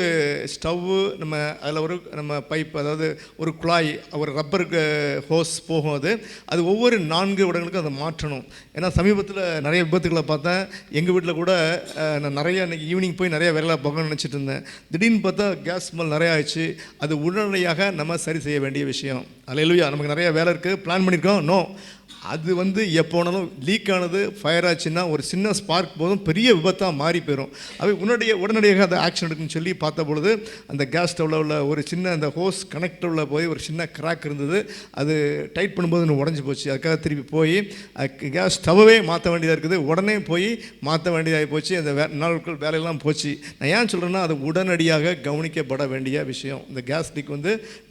ஸ்டவ்வு நம்ம அதில் நம்ம பைப், அதாவது ஒரு குழாய், ஒரு ரப்பருக்கு ஹோஸ் போகும். அது ஒவ்வொரு 4 இடங்களுக்கும் அதை மாற்றணும். ஏன்னா சமீபத்தில் நிறைய விபத்துக்களை பார்த்தேன். எங்கள் வீட்டில் கூட நான் நிறைய இன்றைக்கி ஈவினிங் போய் நிறைய வேலை பார்க்கணும்னு நினச்சிட்டு இருந்தேன். திடீர்னு பார்த்தா கேஸ் ஸ்மெல் நிறையா ஆயிடுச்சு. அது உடனடியாக நம்ம சரி செய்ய வேண்டிய விஷயம். அல்லேலூயா. நமக்கு நிறைய வேலை இருக்குது, பிளான் பண்ணியிருக்கோம். நோ, அது எப்போனாலும் லீக் ஆனது, ஃபயர் ஆச்சுன்னா ஒரு சின்ன ஸ்பார்க் போதும் பெரிய விபத்தாக மாறி போயிடும். அது உடனடியாக அதை ஆக்ஷன் எடுக்குன்னு சொல்லி பார்த்த பொழுது அந்த கேஸ் ஸ்டவ்வில் உள்ள ஒரு சின்ன அந்த ஹோஸ் கனெக்டரில் போய் ஒரு சின்ன கிராக் இருந்தது. அது டைட் பண்ணும்போது உடஞ்சி போச்சு. அதுக்காக திருப்பி போய் கேஸ் ஸ்டவ்வே மாற்ற வேண்டியதாக இருக்குது. உடனே போய் மாற்ற வேண்டியதாக போச்சு. அந்த நாட்கள் வேலையெல்லாம் போச்சு. நான் ஏன் சொல்கிறேன்னா, அது உடனடியாக கவனிக்கப்பட வேண்டிய விஷயம். இந்த கேஸ் லீக்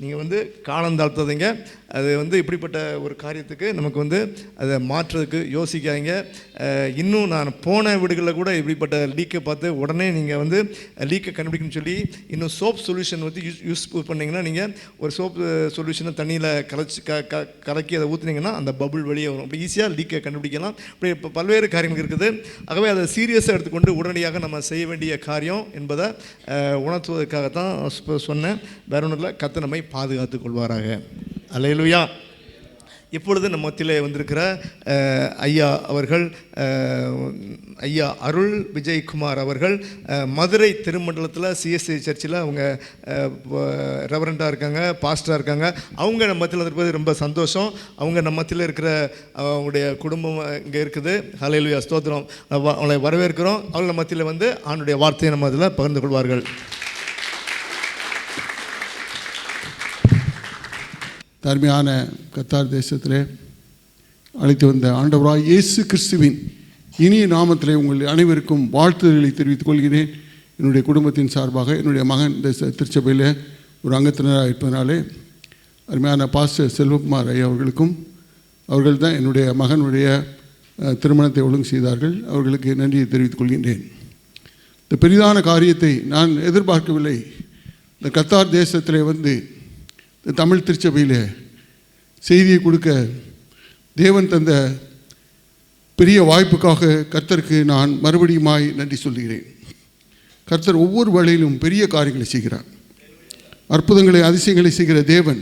நீங்கள் காலம் தாழ்த்தாதீங்க. அது இப்படிப்பட்ட ஒரு காரியத்துக்கு நமக்கு அதை மாற்றுறதுக்கு யோசிக்காங்க. இன்னும் நான் போன வீடுகளில் கூட இப்படிப்பட்ட லீக்கை பார்த்து உடனே நீங்கள் லீக்கை கண்டுபிடிக்கணும்னு சொல்லி இன்னும் சோப் சொல்யூஷன் யூஸ் பண்ணிங்கன்னா, நீங்கள் ஒரு சோப் சொல்யூஷனை தண்ணியில் கலக்கி அதை ஊற்றுனீங்கன்னா அந்த பபுள் வெளியே வரும். இப்போ ஈஸியாக லீக்கை கண்டுபிடிக்கலாம். இப்படி இப்போ பல்வேறு காரியங்கள் இருக்குது. ஆகவே அதை சீரியஸாக எடுத்துக்கொண்டு உடனடியாக நம்ம செய்ய வேண்டிய காரியம் என்பதை உணர்த்துவதற்காகத்தான் சொன்னேன். வேற ஒன்றும் இல்லை. கர்த்தர் நம்மை பாதுகாத்துக் கொள்வாராக. அல்லேலூயா. இப்பொழுது நம்ம மத்தியிலே வந்திருக்கிற ஐயா அவர்கள், ஐயா அருள் விஜயகுமார் அவர்கள் மதுரை திருமண்டலத்தில் சிஎஸ்சி சர்ச்சில் அவங்க ரெவரண்டாக இருக்காங்க, பாஸ்டராக இருக்காங்க. அவங்க நம்ம மத்தியில் இருப்பது ரொம்ப சந்தோஷம். அவங்க நம்ம மத்தியில் இருக்கிற அவங்களுடைய குடும்பம் இங்கே இருக்குது. ஹல்லேலூயா, ஸ்தோத்திரம். அவங்களை வரவேற்கிறோம். அவங்க நம்ம மத்தியில் ஆண்டுடைய வார்த்தையை நம்ம அதில் பகிர்ந்து கொள்வார்கள். அருமையான கத்தார் தேசத்திலே அழைத்து வந்த ஆண்டவராய் இயேசு கிறிஸ்துவின் இனிய நாமத்திலே உங்கள் அனைவருக்கும் வாழ்த்துதல்களை தெரிவித்துக் கொள்கிறேன். என்னுடைய குடும்பத்தின் சார்பாக என்னுடைய மகன் இந்த திருச்சபையில் ஒரு அங்கத்தினராக இருப்பதனாலே அருமையான பாஸ்டர் செல்வகுமார் ஐயா அவர்களுக்கும், அவர்கள் தான் என்னுடைய மகனுடைய திருமணத்தை ஒழுங்கு செய்தார்கள், அவர்களுக்கு நன்றியை தெரிவித்துக் கொள்கின்றேன். இந்த பெரிதான காரியத்தை நான் எதிர்பார்க்கவில்லை. இந்த கத்தார் தேசத்திலே தமிழ் திருச்சபையில் செய்தியை கொடுக்க தேவன் தந்த பெரிய வாய்ப்புக்காக கர்த்தருக்கு நான் மறுபடியுமாய் நன்றி சொல்கிறேன். கர்த்தர் ஒவ்வொரு வேளையிலும் பெரிய காரியங்களை செய்கிறார். அற்புதங்களை, அதிசயங்களை செய்கிற தேவன்,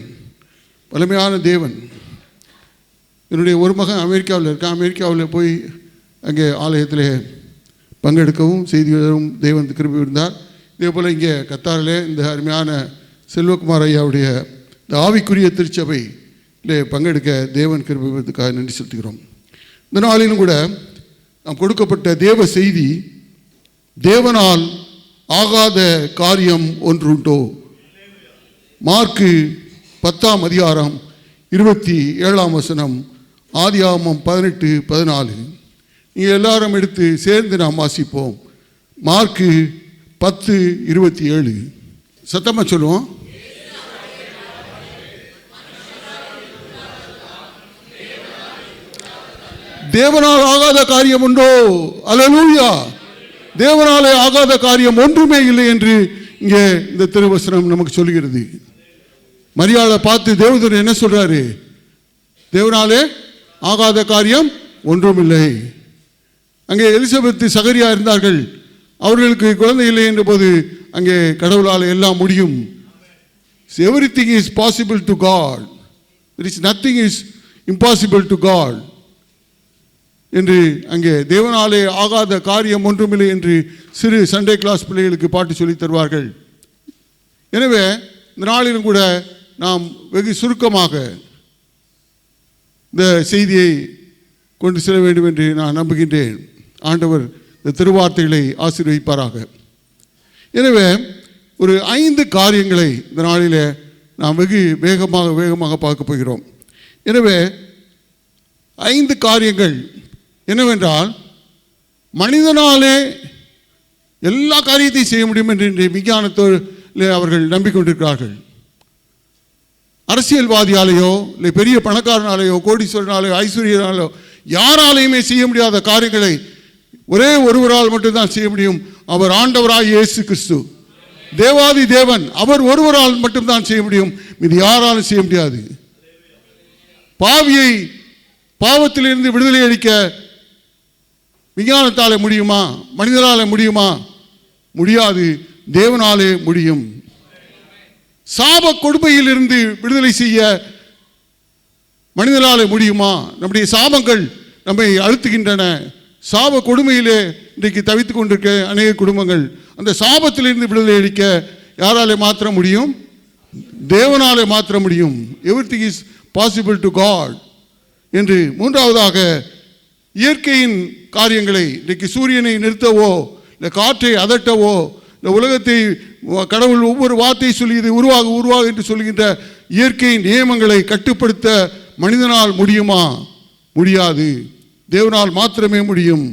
வலிமையான தேவன். என்னுடைய ஒரு மகன் அமெரிக்காவில் இருக்கான். அமெரிக்காவில் போய் அங்கே ஆலயத்தில் பங்கெடுக்கவும் செய்தியும் தேவன் கிருபை இருந்தார். இதே போல் இங்கே கத்தாரில் இந்த அருமையான செல்வகுமார் ஐயாவுடைய இந்த ஆவிக்குரிய திருச்சபையில் பங்கெடுக்க தேவன் கிருபைக்காக நன்றி செலுத்துகிறோம். இந்த நாளிலும் கூட நாம் கொடுக்கப்பட்ட தேவ செய்தி, தேவனால் ஆகாத காரியம் ஒன்றுண்டோ. மார்க்கு 10ஆம் அதிகாரம் 27ஆம் வசனம், ஆதியாகமம் 18:14. நீங்கள் எல்லாரும் எடுத்து சேர்ந்து நாம் வாசிப்போம். மார்க்கு 10:27. சத்தமாக சொல்லுவோம். தேவனால் ஆகாத காரியம் உண்டோ? அல்லேலூயா. தேவனாலே ஆகாத காரியம் ஒன்றுமே இல்லை என்று இங்கே இந்த திருவசனம் நமக்கு சொல்கிறது. மரியாளை பார்த்து தேவதூதன் என்ன சொல்றாரு? தேவனாலே ஆகாத காரியம் ஒன்றுமில்லை. அங்கே எலிசபெத் சகரியா இருந்தார்கள், அவர்களுக்கு குழந்தை இல்லை என்ற போது அங்கே கடவுளால் எல்லாம் முடியும். Everything is possible to God. There is nothing is impossible to God என்று அங்கே தேவனாலே ஆகாத காரியம் ஒன்றுமில்லை என்று சிறு சண்டே கிளாஸ் பிள்ளைகளுக்கு பாட்டு சொல்லி தருவார்கள். எனவே இந்த நாளிலும் கூட நாம் வெகு சுருக்கமாக இந்த செய்தியை கொண்டு செல்ல வேண்டும் என்று நான் நம்புகின்றேன். ஆண்டவர் இந்த திருவார்த்தைகளை ஆசீர்வதிப்பாராக. எனவே ஒரு 5 காரியங்களை இந்த நாளில் நாம் வெகு வேகமாக பார்க்க போகிறோம். எனவே 5 காரியங்கள் என்னவென்றால், மனிதனாலே எல்லா காரியத்தையும் செய்ய முடியும் என்று இன்றைய விஞ்ஞானத்தில் அவர்கள் நம்பிக்கொண்டிருக்கிறார்கள். அரசியல்வாதியாலேயோ இல்லை பெரிய பணக்காரனாலேயோ கோடீஸ்வரனாலேயோ ஐஸ்வர்யனாலேயோ யாராலையுமே செய்ய முடியாத காரியங்களை ஒரே ஒருவரால் மட்டும்தான் செய்ய முடியும். அவர் ஆண்டவராய் இயேசு கிறிஸ்து, தேவாதி தேவன். அவர் ஒருவரால் மட்டும்தான் செய்ய முடியும், இது யாராலும் செய்ய முடியாது. பாவியை பாவத்திலிருந்து விடுதலை அளிக்க விஞ்ஞானத்தாலே முடியுமா? மனிதனாலே முடியுமா? முடியாது. தேவனாலே முடியும். சாப கொடுமையிலிருந்து விடுதலை செய்ய மனிதனாலே முடியுமா? நம்முடைய சாபங்கள் நம்மை அழுத்துகின்றன. சாப கொடுமையிலே இன்றைக்கு தவித்துக் கொண்டிருக்க அநேக குடும்பங்கள், அந்த சாபத்திலிருந்து விடுதலை அளிக்க யாராலே மாற்ற முடியும்? தேவனாலே மாற்ற முடியும். Everything is possible to God என்று. மூன்றாவதாக, இயற்கையின் காரியங்களை, இன்றைக்கு சூரியனை நிறுத்தவோ இல்லை காற்றை அதட்டவோ, இந்த உலகத்தை கடவுள் ஒவ்வொரு வார்த்தையை சொல்லி இது உருவாக என்று சொல்கின்ற இயற்கையின் நியமங்களை கட்டுப்படுத்த மனிதனால் முடியுமா? முடியாது. தேவனால் மாத்திரமே முடியும்.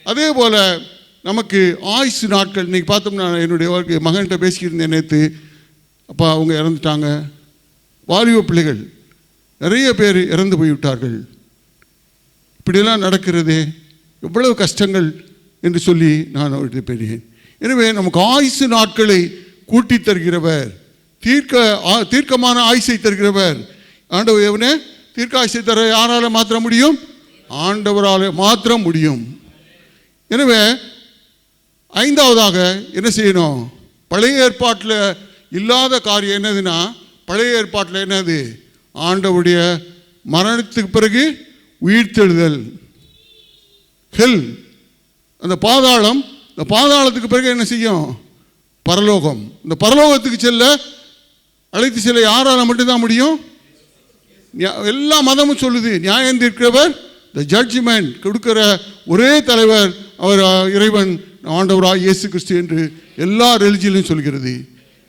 அதே போல நமக்கு ஆயுசு நாட்கள், இன்றைக்கி பார்த்தோம்னா, என்னுடைய மகன்கிட்ட பேசிக்கிட்டு நேற்று, அப்பா அவங்க இறந்துட்டாங்க, வாலிப பிள்ளைகள் நிறைய பேர் இறந்து போய்விட்டார்கள், இப்படியெல்லாம் நடக்கிறதே, எவ்வளவு கஷ்டங்கள் என்று சொல்லி நான் அவர்கிட்ட பேசினேன். எனவே நமக்கு ஆயுசு நாட்களை கூட்டி தருகிறவர், தீர்க்கமான ஆயுசை தருகிறவர் ஆண்டவர். எவனே தீர்க்க ஆயுசை தர யாரால மாற்ற முடியும்? ஆண்டவரால் மாத்திரம் முடியும். எனவே 5ஆவதாக என்ன செய்யணும்? பழைய ஏற்பாட்டில் இல்லாத காரியம் என்னதுன்னா, பழைய ஏற்பாட்டில் என்னது? ஆண்டவருடைய மரணத்துக்கு பிறகு உயிர்த்தெழுதல், ஹெல், அந்த பாதாளம். இந்த பாதாளத்துக்கு பிறகு என்ன செய்யும்? பரலோகம். இந்த பரலோகத்துக்கு செல்ல அழைத்து செல்ல யாரால் மட்டும்தான் முடியும்? எல்லா மதமும் சொல்லுது, நியாயம் தீர்க்கிறவர், த ஜட்ஜ்மெண்ட் கொடுக்கிற ஒரே தலைவர் அவர் இறைவன், ஆண்டவராய் இயேசு கிறிஸ்து என்று எல்லா ரிலிஜியனும் சொல்கிறது.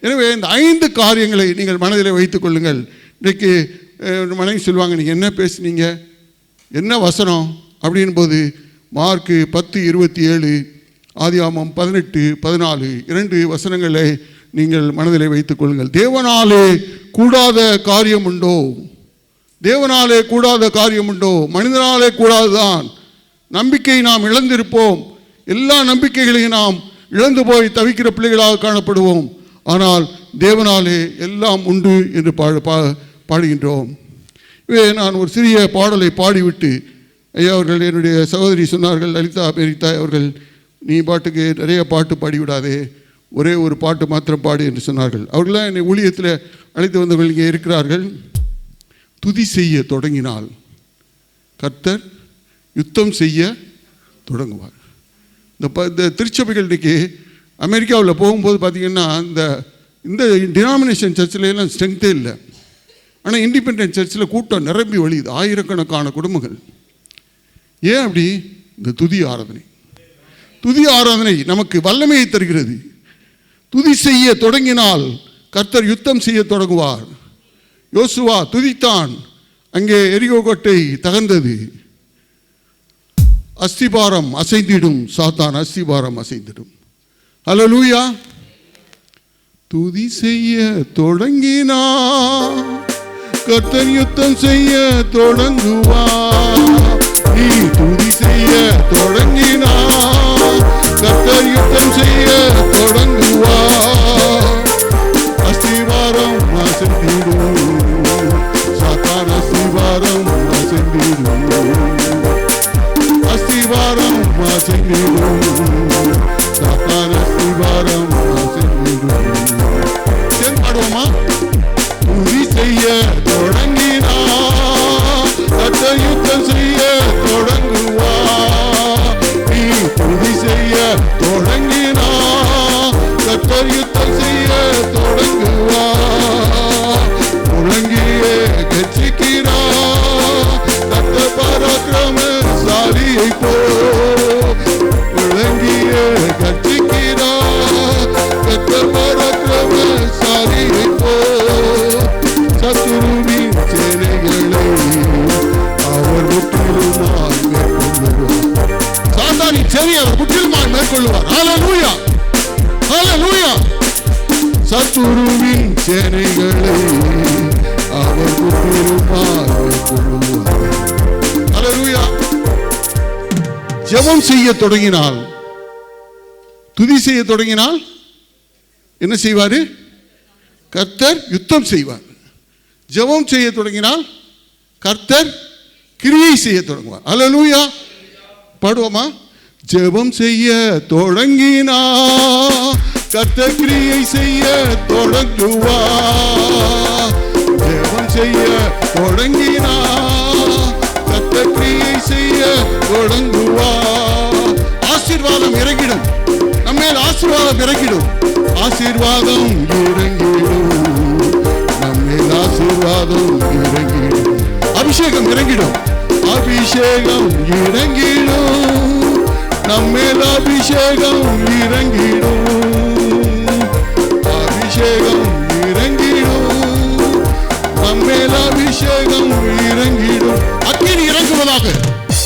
எனவே இந்த 5 காரியங்களை நீங்கள் மனதில் வைத்துக் கொள்ளுங்கள். இன்றைக்கு மனைவி சொல்லுவாங்க, நீங்கள் என்ன பேசுனீங்க, என்ன வசனம் அப்படின் போது, மார்க்கு 10:27, ஆதியாகமம் 18:14 2 வசனங்களை நீங்கள் மனதில் வைத்துக் கொள்ளுங்கள். தேவனாலே கூடாத காரியம் உண்டோ? தேவனாலே கூடாத காரியம் உண்டோ? மனிதனாலே கூடாதுதான். நம்பிக்கை நாம் இழந்திருப்போம், எல்லா நம்பிக்கைகளையும் நாம் இழந்து போய் தவிக்கிற பிள்ளைகளாக காணப்படுவோம். ஆனால் தேவனாலே எல்லாம் உண்டு என்று பாடுகின்றோம். நான் ஒரு சிறிய பாடலை பாடிவிட்டு, ஐயா அவர்கள், என்னுடைய சகோதரி சொன்னார்கள், லலிதா பெரிதா அவர்கள், நீ பாட்டுக்கு நிறைய பாட்டு பாடிவிடாதே, ஒரே ஒரு பாட்டு மாத்திரம் பாடு என்று சொன்னார்கள். அவர்களாம் என்னை ஊழியத்தில் அழைத்து வந்தவர்கள் இங்கே இருக்கிறார்கள். துதி செய்ய தொடங்கினால் கர்த்தர் யுத்தம் செய்ய தொடங்குவார். இந்த திருச்சபைகள் இன்றைக்கி அமெரிக்காவில் போகும்போது பார்த்திங்கன்னா, இந்த டினாமினேஷன் சர்ச்சில் எல்லாம் ஸ்ட்ரென்த்தே இல்லை. ஆனால் இண்டிபெண்டன்ட் சர்ச்சில் கூட்டம் நிரம்பி வழியுது, ஆயிரக்கணக்கான குடும்பங்கள். ஏன் அப்படி? இந்த துதி ஆராதனை நமக்கு வல்லமையை தருகிறது. துதி செய்ய தொடங்கினால் கர்த்தர் யுத்தம் செய்ய தொடங்குவார். யோசுவா துதித்தான், அங்கே எரிகோ கோட்டை தகர்ந்தது. அஸ்திபாரம் அசைந்திடும், சாத்தான் அஸ்திபாரம் அசைந்திடும். ஹல்லேலூயா. துதி செய்ய தொடங்கினார் கர்த்தர் யுத்தம் செய்ய தொடங்குவார். நீ துதி செய்ய தொடங்கினார் கர்த்தர் யுத்தம் செய்ய தொடங்குவார். அஸ்திவாரம் அசைந்திடும், சாத்தான் அஸ்திவாரம் அசைந்திடும், அஸ்திவாரம் அசைந்திடும், சாத்தான் அஸ்திவாரம் அசைந்திடும். பாடுவோமா? துதி செய்ய தொடங்கினார் கர்த்தர் யுத்தம் செய்ய தொடங்குவார். நீ துதி செய்ய தொடங்கினார் கர்த்தர் யுத்தம் செய்ய தொடங்குவார். முழங்கியே கர்ச்சிக்கிறார் கர்த்தர் பராக்கிரமசாலியை போல். முழங்கியே கர்ச்சிக்கிறார் கர்த்தர் பராக்கிரமசாலியை போல். சத்துருவின் சேனைகளை அவர் முற்றிலுமாய் மேற்கொள்ளுவார். சாத்தானின் சேனையை அவர் முற்றிலுமாய் மேற்கொள்ளுவார். ஹல்லேலூயா, ஹல்லேலூயா. சத்துருவின் சேனைகளை அவர் முற்றிலுமாய் மேற்கொள்ளுவார். ஹல்லேலூயா. ஜெபம் செய்ய தொடங்கினால், துதி செய்ய தொடங்கினால் என்ன செய்வாரு? கர்த்தர் யுத்தம் செய்வார். ஜெபம் செய்ய தொடங்கினால் கர்த்தர் கிரியை செய்ய தொடங்குவார். ஹல்லேலூயா. பாடுவோமா? ஜெபம் செய்ய தொடங்கினார் கர்த்தர் கிரியை செய்ய தொடங்குவார். ஜெபம் செய்ய தொடங்கினார் கர்த்தர் கிரியை செய்ய தொடங்குவார். ஆசீர்வாதம் இறங்கிடும், நம்மேல் ஆசீர்வாதம் இறங்கிடும், ஆசீர்வாதம் இறங்கிடும், நம்மேல் ஆசீர்வாதம் இறங்கிடும், அபிஷேகம் இறங்கிடும், அபிஷேகம் இறங்கிடும், நம்மேல் அபிஷேகம் இறங்கிடும், அபிஷேகம் இறங்கிடும், நம்மேல் அபிஷேகம் இறங்கிடும். அக்கினி இறங்குவதாக,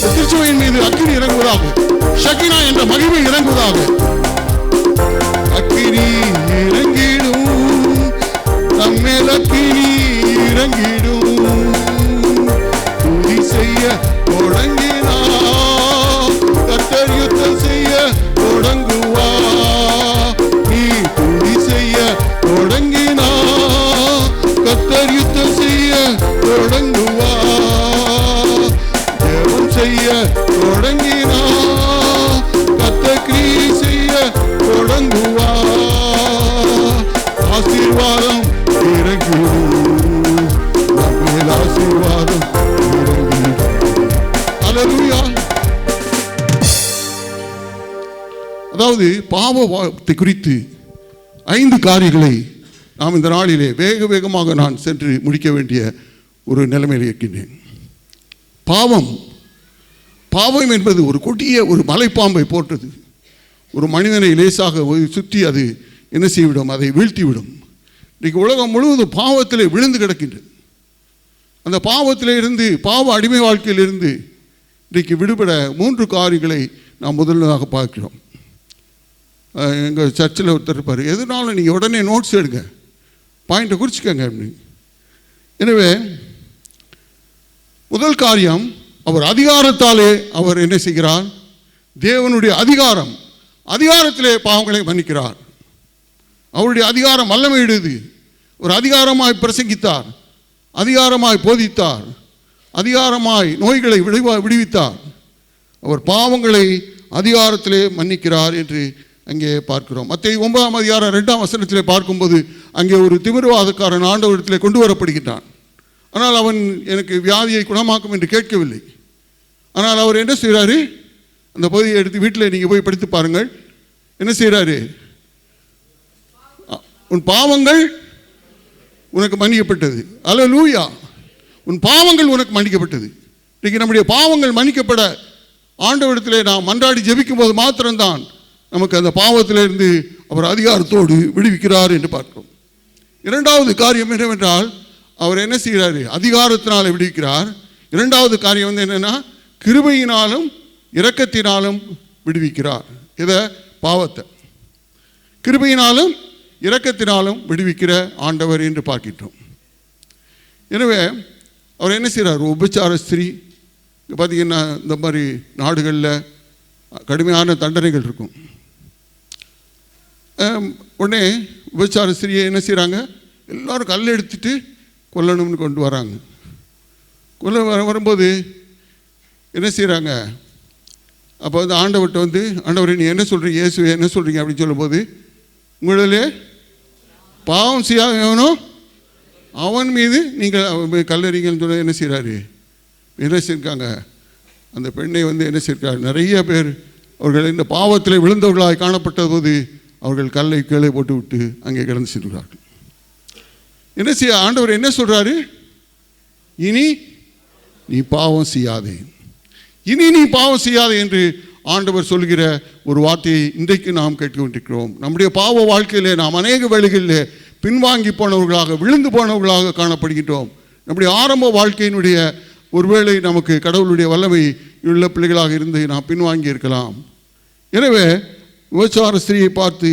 திருச்சுவையின் மீது அக்கினி இறங்குவதாக, ஷகினா என்ற மகிமை இறங்குவதாக. அக்கினி இறங்கிடும், நம்மேல் அக்கினி இறங்கிடும். துதி செய்ய தொடங்கினார் கர்த்தர் யுத்தம் செய்ய தொடங்குவார். நீ துதி செய்ய தொடங்கினார் கர்த்தர் யுத்தம் செய்ய தொடங்குவார். ஜெபம் செய்ய தொடங்கினார் கர்த்தர் கிரியை செய்ய தொடங்குவார். ஆசீர்வாதம் இறங்கிடும், நம்மேல் ஆசீர்வாதம் இறங்கிடும். ஹல்லேலூயா. அதாவது பாவத்தை குறித்து 5 காரியங்களை நாம் இந்த நாளிலே வேக வேகமாக நான் சென்று முடிக்க வேண்டிய ஒரு நிலைமையில் இருக்கின்றேன். பாவம் என்பது ஒரு கொடிய ஒரு மலைப்பாம்பை போன்றது. ஒரு மனிதனை லேசாக சுற்றி அது என்ன செய்விடும்? அதை வீழ்த்திவிடும். இன்றைக்கு உலகம் முழுவதும் பாவத்திலே விழுந்து கிடக்கின்றது. அந்த பாவத்திலே இருந்து, பாவ அடிமை வாழ்க்கையிலிருந்து இன்றைக்கு விடுபட 3 காரியங்களை நாம் முதலாக பார்க்கிறோம். எங்கள் சர்ச்சில் ஒருத்தர் இருப்பார், எதுனாலும் நீங்கள் உடனே நோட்ஸ் எடுங்க, பாயிண்ட்டை குறிச்சிக்கங்க அப்படின்னு. எனவே முதல் காரியம், அவர் அதிகாரத்தாலே அவர் என்ன செய்கிறார்? தேவனுடைய அதிகாரத்திலே பாவங்களை மன்னிக்கிறார். அவருடைய அதிகாரம் வல்லமையுடையது. ஒரு அதிகாரமாய் பிரசங்கித்தார், அதிகாரமாய் போதித்தார், அதிகாரமாய் நோய்களை விடுவித்தார். அவர் பாவங்களை அதிகாரத்திலே மன்னிக்கிறார் என்று அங்கே பார்க்கிறோம். மத்தேயு 9ஆம் அதிகாரம் 2ஆம் வசனத்திலே பார்க்கும்போது அங்கே ஒரு திமிர்வாதக்காரன் ஆண்டவரிடத்திலே கொண்டு வரப்படுகின்றான். ஆனால் அவன் எனக்கு வியாதியை குணமாக்கும் என்று கேட்கவில்லை. ஆனால் அவர் என்ன செய்கிறாரு? அந்த பகுதியை எடுத்து வீட்டில் நீங்கள் போய் படித்து பாருங்கள். என்ன செய்கிறாரு? உன் பாவங்கள் உனக்கு மன்னிக்கப்பட்டது. அல்லேலூயா. உன் பாவங்கள் உனக்கு மன்னிக்கப்பட்டது. இன்றைக்கு நம்முடைய பாவங்கள் மன்னிக்கப்பட ஆண்டவரிடத்திலே நாம் மன்றாடி ஜெபிக்கும் போது மாத்திரம்தான் நமக்கு அந்த பாவத்திலிருந்து அவர் அதிகாரத்தோடு விடுவிக்கிறார் என்று பார்க்கிறோம். 2வது காரியம் என்னவென்றால், அவர் என்ன செய்கிறாரு? அதிகாரத்தினால விடுவிக்கிறார். 2வது காரியம் வந்து என்னென்னா, கிருபையினாலும் இரக்கத்தினாலும் விடுவிக்கிறார். இதை பாவத்தை கிருபையினாலும் இரக்கத்தினாலும் விடுவிக்கிற ஆண்டவர் என்று பார்க்கின்றோம். எனவே அவர் என்ன செய்கிறார்? உபச்சார ஸ்திரீ, இங்கே பார்த்திங்கன்னா இந்த மாதிரி நாடுகளில் கடுமையான தண்டனைகள் இருக்கும். உடனே விபச்சார ஸ்திரியை என்ன செய்கிறாங்க, எல்லோரும் கல் எடுத்துட்டு கொல்லணும்னு கொண்டு வராங்க. வரும்போது என்ன செய்கிறாங்க, அப்போ வந்து ஆண்டவர்கிட்ட வந்து, ஆண்டவரை நீ என்ன சொல்கிறீங்க, இயேசு என்ன சொல்கிறீங்க அப்படின்னு சொல்லும்போது, உங்களிலே பாவம் செய்யாதவனோ அவன் மீது நீங்கள் கல்லறிங்கன்னு சொல்ல என்ன செய்கிறாரு, என்ன செய்யிருக்காங்க, அந்த பெண்ணை வந்து என்ன செய்யிருக்காரு, நிறைய பேர் அவர்கள் இந்த பாவத்தில் விழுந்தவர்களாக காணப்பட்ட போது அவர்கள் கல்லை கீழே போட்டு விட்டு அங்கே கிடந்து செல்கிறார்கள். என்ன செய்ய ஆண்டவர் என்ன சொல்கிறாரு, இனி நீ பாவம் செய்யாதே, இனி நீ பாவம் செய்யாதே என்று ஆண்டவர் சொல்கிற ஒரு வார்த்தையை இன்றைக்கு நாம் கேட்டுக்கொண்டிருக்கிறோம். நம்முடைய பாவ வாழ்க்கையிலே நாம் அநேக வேளைகளிலே பின்வாங்கி போனவர்களாக, விழுந்து போனவர்களாக காணப்படுகின்றோம். நம்முடைய ஆரம்ப வாழ்க்கையினுடைய ஒருவேளை நமக்கு கடவுளுடைய வல்லமை உள்ள பிள்ளைகளாக இருந்து நாம் பின்வாங்கி இருக்கலாம். எனவே விபச்சார ஸ்திரியை பார்த்து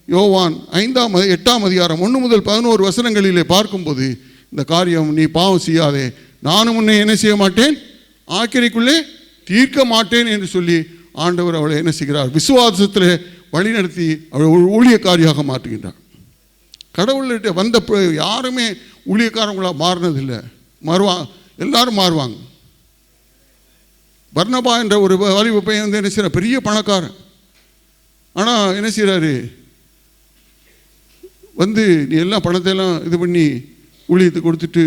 யோவான் 8ஆம் அதிகாரம் 1 முதல் 11 வசனங்களிலே பார்க்கும்போது, இந்த காரியம் நீ பாவம் செய்யாதே, நானும் உன்னை என்ன செய்ய மாட்டேன், ஆக்கிரைக்குள்ளே தீர்க்க மாட்டேன் என்று சொல்லி ஆண்டவர் அவளை என்ன செய்கிறார், விசுவாசத்தில் வழிநடத்தி அவள் ஒரு ஊழியக்காரியாக மாற்றுகின்றார். கடவுள்கிட்ட வந்த யாருமே ஊழியக்காரங்களாக மாறினதில்லை, எல்லாரும் மாறுவாங்க. பர்னபா என்ற ஒரு வாலிப பையன் வந்து என்ன செய்கிற, பெரிய பணக்காரன். ஆனால் என்ன செய்கிறாரு, வந்து நீ எல்லாம் பணத்தையெல்லாம் இது பண்ணி ஊழியத்துக்கு கொடுத்துட்டு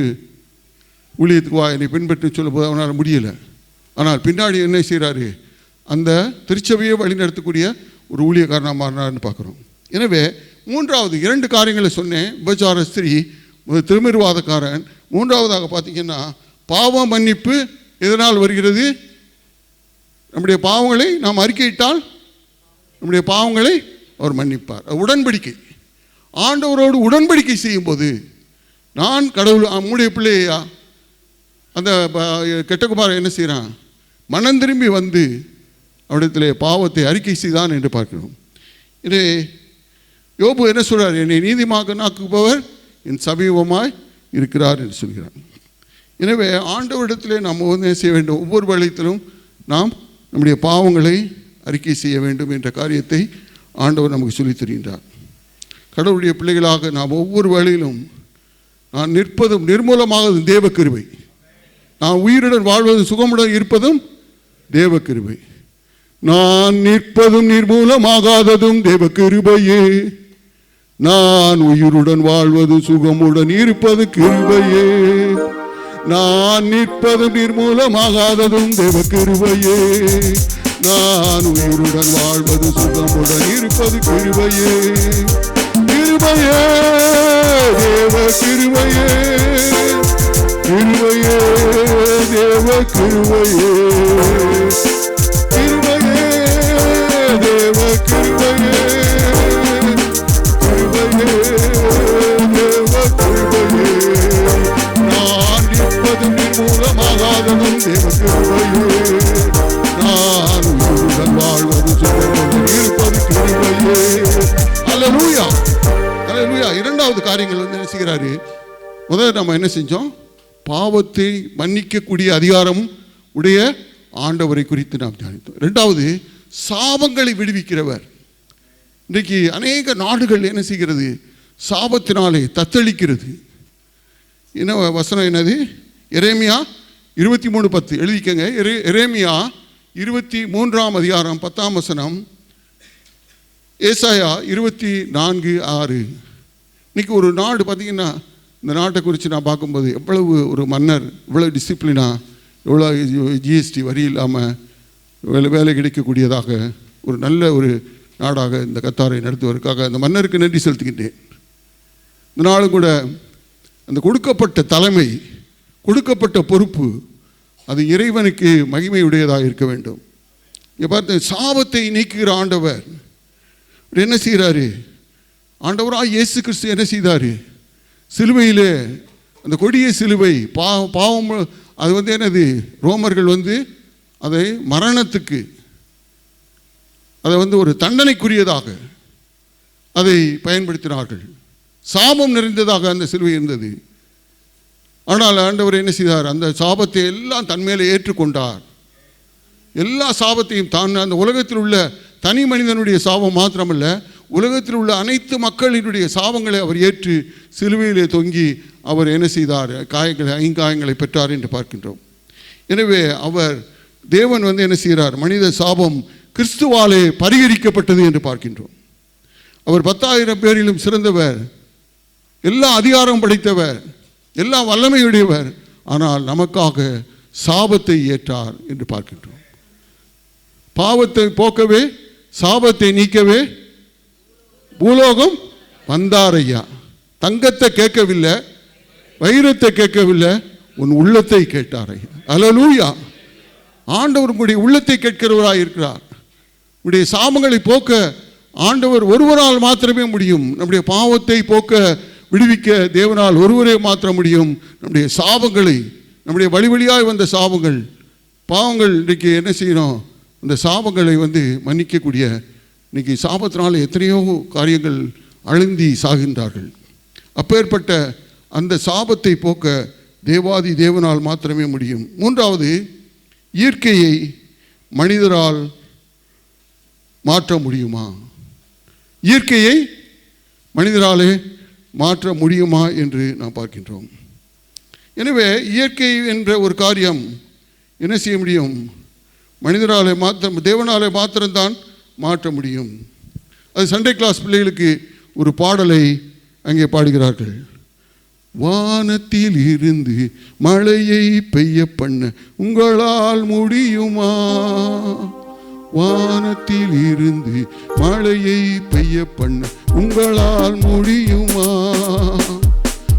ஊழியத்துக்கு வா என்னை பின்பற்றி சொல்லும்போது அவனால் முடியலை. ஆனால் பின்னாடி என்ன செய்கிறாரு, அந்த திருச்சபையை வழிநடத்தக்கூடிய ஒரு ஊழியக்காரனாக மாறினார்னு பார்க்குறோம். எனவே மூன்றாவது 2 காரியங்களை சொன்னேன். விபச்சார ஸ்திரீ, திருமிருவாதக்காரன். மூன்றாவதாக பார்த்திங்கன்னா பாவ மன்னிப்பு எதனால் வருகிறது, நம்முடைய பாவங்களை நாம் அறிக்கையிட்டால் நம்முடைய பாவங்களை அவர் மன்னிப்பார். உடன்படிக்கை, ஆண்டவரோடு உடன்படிக்கை செய்யும்போது, நான் கடவுள் நம்முடைய பிள்ளையா, அந்த கெட்டகுமாரன் என்ன செய்கிறான், மனம் திரும்பி வந்து அவரிடத்திலே பாவத்தை அறிக்கை செய்தான் என்று பார்க்கிறோம். இது யோபு என்ன சொல்கிறார், என்னை நீதிமானாக்குபவர் என் சமீபமாய் இருக்கிறார் என்று சொல்கிறார். எனவே ஆண்டவரிடத்திலே நாம் வந்து செய்ய வேண்டும், ஒவ்வொரு வேளையிலும் நாம் நம்முடைய பாவங்களை அறிக்கை செய்ய வேண்டும் என்ற காரியத்தை ஆண்டவர் நமக்கு சொல்லித் தருகின்றார். கடவுளுடைய பிள்ளைகளாக நாம் ஒவ்வொரு வேளையிலும் நான் நிற்பதும் நிர்மூலமாகதும் தேவ கிருபை, நான் உயிருடன் வாழ்வதும் சுகமுடன் இருப்பதும் தேவ கிருபை, நான் நிற்பதும் நிர்மூலமாகாததும் தேவ கிருபையே, நான் உயிருடன் வாழ்வது சுகமுடன் இருப்பது கிருபையே, நான் நிற்பதும் நிர்மூலமாகாததும் தேவ கிருபையே, நான் உயிருடன் வாழ்வது சுகமுடன் இருப்பது கிருபையே, கிருபையே தேவ கிருபையே, கிருபையே தேவ கிருபையே, கிருபையே தேவ கிருபையே, கிருபையே தேவ கிருபையே, நான் நிற்பதும் நிர்மூலமாகாததும் தேவ கிருபையே, நான் உயிருடன் வாழ்வது சுகமுடன் இருப்பது கிருபையே. அல்லேலூயா, அல்லேலூயா. இரண்டாவது காரியங்கள் வந்து என்ன செய்கிறாரு, முதல்ல நம்ம என்ன செஞ்சோம், பாவத்தை மன்னிக்கக்கூடிய அதிகாரம் உடைய ஆண்டவரை குறித்து நாம் தியானித்தோம். ரெண்டாவது, சாபங்களை விடுவிக்கிறவர். இன்றைக்கு அநேக நாடுகள் என்ன செய்கிறது, சாபத்தினாலே தத்தளிக்கிறது. என்ன வசனம் என்னது, எரேமியா 23:10 எழுதிக்கங்க. எரேமியா 23ஆம் அதிகாரம் 10ஆம் வசனம், ஏசாயா 24:6. இன்றைக்கி ஒரு நாடு பார்த்திங்கன்னா, இந்த நாட்டை குறித்து நான் பார்க்கும்போது எவ்வளவு ஒரு மன்னர், இவ்வளோ டிசிப்ளினாக, எவ்வளோ ஜிஎஸ்டி வரி இல்லாமல் வேலை கிடைக்கக்கூடியதாக ஒரு நல்ல ஒரு நாடாக இந்த கத்தாரை நடத்துவதற்காக அந்த மன்னருக்கு நன்றி செலுத்துகின்றேன். இந்த நாளும் கூட அந்த கொடுக்கப்பட்ட தலைமை, கொடுக்கப்பட்ட பொறுப்பு, அது இறைவனுக்கு மகிமையுடையதாக இருக்க வேண்டும். இங்கே பார்த்து சாபத்தை நீக்குகிற ஆண்டவர் என்ன செய்கிறாரு, ஆண்டவராக இயேசு கிறிஸ்து என்ன செய்தார், சிலுவையிலே அந்த கொடிய சிலுவை பாவம், அது வந்து என்னது, ரோமர்கள் வந்து அதை மரணத்துக்கு, அதை வந்து ஒரு தண்டனைக்குரியதாக அதை பயன்படுத்தினார்கள். சாபம் நிறைந்ததாக அந்த சிலுவை இருந்தது. ஆனால் ஆண்டவர் என்ன செய்தார்? அந்த சாபத்தை எல்லாம் தன்மேலே ஏற்றுக்கொண்டார். எல்லா சாபத்தையும் தான், அந்த உலகத்தில் உள்ள தனி மனிதனுடைய சாபம் மாத்திரமல்ல, உலகத்தில் உள்ள அனைத்து மக்களினுடைய சாபங்களை அவர் ஏற்று சிலுவையிலே தொங்கி அவர் என்ன செய்தார்? ஐங்காயங்களை பெற்றார் என்று பார்க்கின்றோம். எனவே தேவன் என்ன செய்கிறார்? மனித சாபம் கிறிஸ்துவாலே பரிகரிக்கப்பட்டது என்று பார்க்கின்றோம். அவர் 10,000 பேரிலும் சிறந்தவர், எல்லா அதிகாரம் படைத்தவர், எல்லா வல்லமையுடையவர். ஆனால் நமக்காக சாபத்தை ஏற்றார் என்று பார்க்கின்றோம். பாவத்தை போக்கவே, சாபத்தை நீக்கவே பூலோகம் வந்தார் ஐயா. தங்கத்தை கேட்கவில்லை, வைரத்தை கேட்கவில்லை, உன் உள்ளத்தை கேட்டார் ஐயா. அல்லேலூயா. ஆண்டவர் உங்களுடைய உள்ளத்தை கேட்கிறவராக இருக்கிறார். உடைய சாபங்களை போக்க ஆண்டவர் ஒருவரால் மாத்திரமே முடியும். நம்முடைய பாவத்தை போக்க விடுவிக்க தேவனால் ஒருவரே மாத்திரம் முடியும். நம்முடைய சாபங்களை, நம்முடைய வழி வழியாய் வந்த சாபங்கள், பாவங்கள் இன்றைக்கி என்ன செய்யணும்? அந்த சாபங்களை மன்னிக்கக்கூடிய, இன்றைக்கி சாபத்தினால் எத்தனையோ காரியங்கள் அழுந்தி சாகின்றார்கள். அப்பேற்பட்ட அந்த சாபத்தை போக்க தேவாதி தேவனால் மாத்திரமே முடியும். மூன்றாவது, இயற்கையை மனிதரால் மாற்ற முடியுமா? இயற்கையை மனிதராலே மாற்ற முடியுமா என்று நாம் பார்க்கின்றோம். எனவே இயற்கை என்ற ஒரு காரியம் என்ன செய்ய முடியும்? மனிதராலே தேவனாலே மாத்திரம்தான் மாற்ற முடியும். அது சண்டே கிளாஸ் பிள்ளைகளுக்கு ஒரு பாடலை அங்கே பாடுகிறார்கள். வானத்தில் இருந்து மழையை பெய்ய பண்ண உங்களால் முடியுமா? வானத்தில் இருந்து மழையை பெய்ய பண்ண உங்களால் முடியுமா?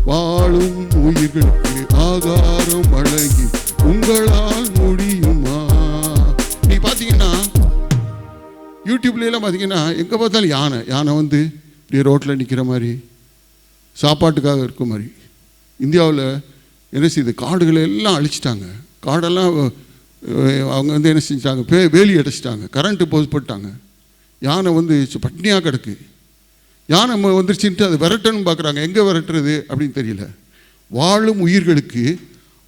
வாழும் உயிர்களுக்கு ஆகாரம் வழங்கி உங்களால் முடியுமா? நீ பார்த்தீங்கன்னா யூடியூப்லாம் பார்த்தீங்கன்னா எங்கே பார்த்தாலும் யானை இப்படியே ரோட்டில் நிற்கிற மாதிரி, சாப்பாட்டுக்காக இருக்க மாதிரி. இந்தியாவில் என்ன செய்யுது? காடுகளை எல்லாம் அழிச்சிட்டாங்க. காடெல்லாம் அவங்க என்ன செஞ்சிட்டாங்க? வேலி அடைச்சிட்டாங்க, கரண்ட்டு போட்டாங்க. யானை பட்னியாக கிடக்கு. யானை வந்துருச்சுன்ட்டு அது விரட்டணும்னு பார்க்குறாங்க. எங்கே விரட்டுறது அப்படின்னு தெரியல. வாழும் உயிர்களுக்கு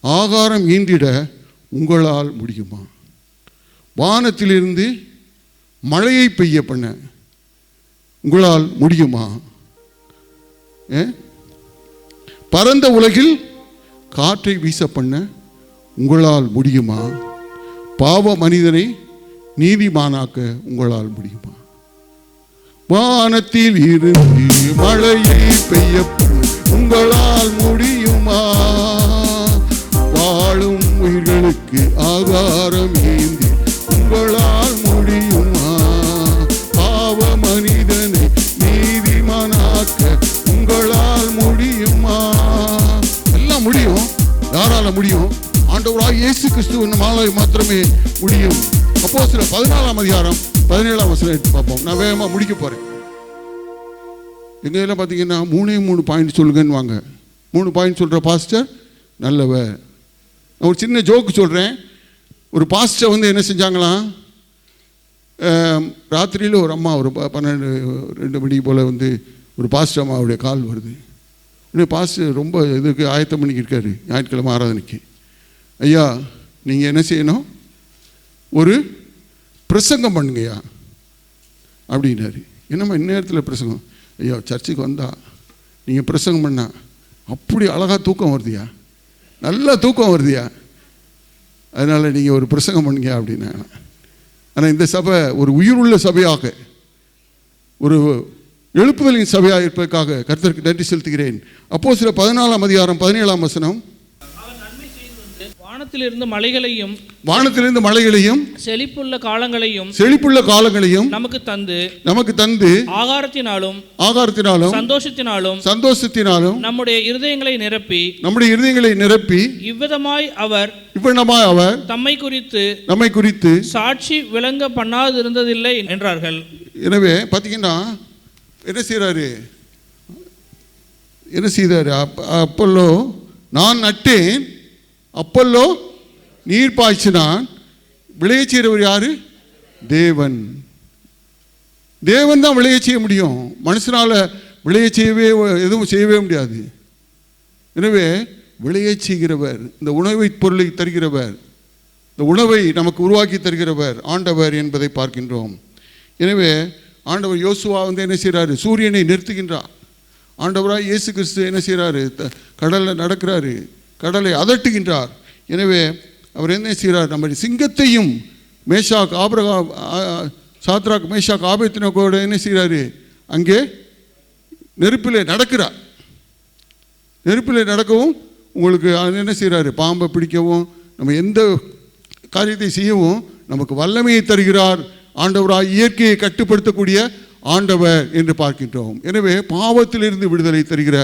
ஆகாரம் ஈண்டிட உங்களால் முடியுமா? வானத்திலிருந்து மழையை பெய்ய பண்ண உங்களால் முடியுமா? பரந்த உலகில் காற்றை வீச பண்ண உங்களால் முடியுமா? பாவ மனிதனை நீதிமானாக்க உங்களால் முடியுமா? வானத்தில் இருந்து மழையை பெய்ய உங்களால் முடியுமா? வாழும் உயிர்களுக்கு ஆகாரம் ஏந்தி உங்களால் முடியுமா? பாவ மனிதனை நீதிமானாக்க உங்களால் முடியுமா? எல்லாம் முடியும். யாரால முடியும்? ஆண்டவராகிய இயேசு கிறிஸ்துவின் மாத்திரமே முடியும். அப்போஸ்தலர் 14ஆம் அதிகாரம் 17ஆம் வசனம் எடுத்து பார்ப்போம். நான் வேகமாக முடிக்க போகிறேன். எங்கெல்லாம் பார்த்தீங்கன்னா 3 பாயிண்ட் சொல்லுங்கன்னு வாங்க. 3 பாயிண்ட் சொல்கிற பாஸ்டர் நல்லவர். நான் ஒரு சின்ன ஜோக்கு சொல்கிறேன். ஒரு பாஸ்டர் என்ன செஞ்சாங்களாம், ராத்திரியில் ஒரு அம்மா ஒரு 12-2 மணி போல் ஒரு பாஸ்டர் அம்மாவுடைய கால் வருது. இன்னும் பாஸ்டர் ரொம்ப இதுக்கு ஆயத்தம் பண்ணிக்கிருக்காரு ஞாயிற்றுக்கிழமை ஆராதனைக்கு. ஐயா நீங்கள் என்ன செய்யணும்? ஒரு பிரசங்கம் பண்ணுங்கய்யா அப்படின்னாரு. என்னம்மா இந்நேரத்தில் பிரசங்கம்? ஐயா சர்ச்சுக்கு வந்தா நீங்கள் பிரசங்கம் பண்ணா அப்படி அழகாக தூக்கம் வருதுயா, நல்லா தூக்கம் வருதுயா, அதனால் நீங்கள் ஒரு பிரசங்கம் பண்ணுங்க அப்படின்னா. ஆனால் இந்த சபை ஒரு உயிருள்ள சபையாக, ஒரு எழுப்புதலின் சபையாக இருப்பதற்காக கர்த்தருக்கு நன்றி செலுத்துகிறேன். அப்போஸ்தலர் 14ஆம் அதிகாரம் 17ஆம் வசனம். வானத்திலிருந்து மலைகளையும் செழிப்புள்ள காலங்களையும் நமக்கு தந்து ஆகாரத்தினாலும் சந்தோஷத்தினாலும் நம்முடைய இருதயங்களை நிரப்பி இவ்விதமாய் அவர் நம்மை குறித்து சாட்சி விளங்க பண்ணாதிருந்ததில்லை என்றார்கள். எனவே பார்த்தீங்கன்னா என்ன செய்தாரு? அப்பல்லோ நான் நட்டேன், அப்பல்லோ நீர் பாய்ச்சினான், விளைய செய்கிறவர் யாரு? தேவன். தேவன் தான் விளைய செய்ய முடியும். மனுஷனால் விளைய செய்யவே எதுவும் செய்யவே முடியாது. எனவே விளையச் செய்கிறவர், இந்த உணவை பொருளை தருகிறவர், இந்த உணவை நமக்கு உருவாக்கி தருகிறவர் ஆண்டவர் என்பதை பார்க்கின்றோம். எனவே ஆண்டவர் யோசுவா என்ன செய்கிறாரு? சூரியனை நிறுத்துகின்றார். ஆண்டவராக இயேசு கிறிஸ்து என்ன செய்கிறாரு? கடலில் நடக்கிறாரு, கடலை அதட்டுகின்றார். எனவே அவர் என்ன செய்கிறார்? நம்ம சிங்கத்தையும் மேஷாக் ஆபிரகாம் சாத்ராக் மேஷாக் ஆபேத்நேகோவோட என்ன செய்கிறாரு? அங்கே நெருப்பில் நடக்கிறார். நெருப்பில் நடக்கவும் உங்களுக்கு என்ன செய்கிறாரு? பாம்பை பிடிக்கவும் நம்ம எந்த காரியத்தை செய்யவும் நமக்கு வல்லமையை தருகிறார் ஆண்டவராய். இயற்கையை கட்டுப்படுத்தக்கூடிய ஆண்டவர் என்று பார்க்கின்றோம். எனவே பாவத்திலிருந்து விடுதலை தருகிற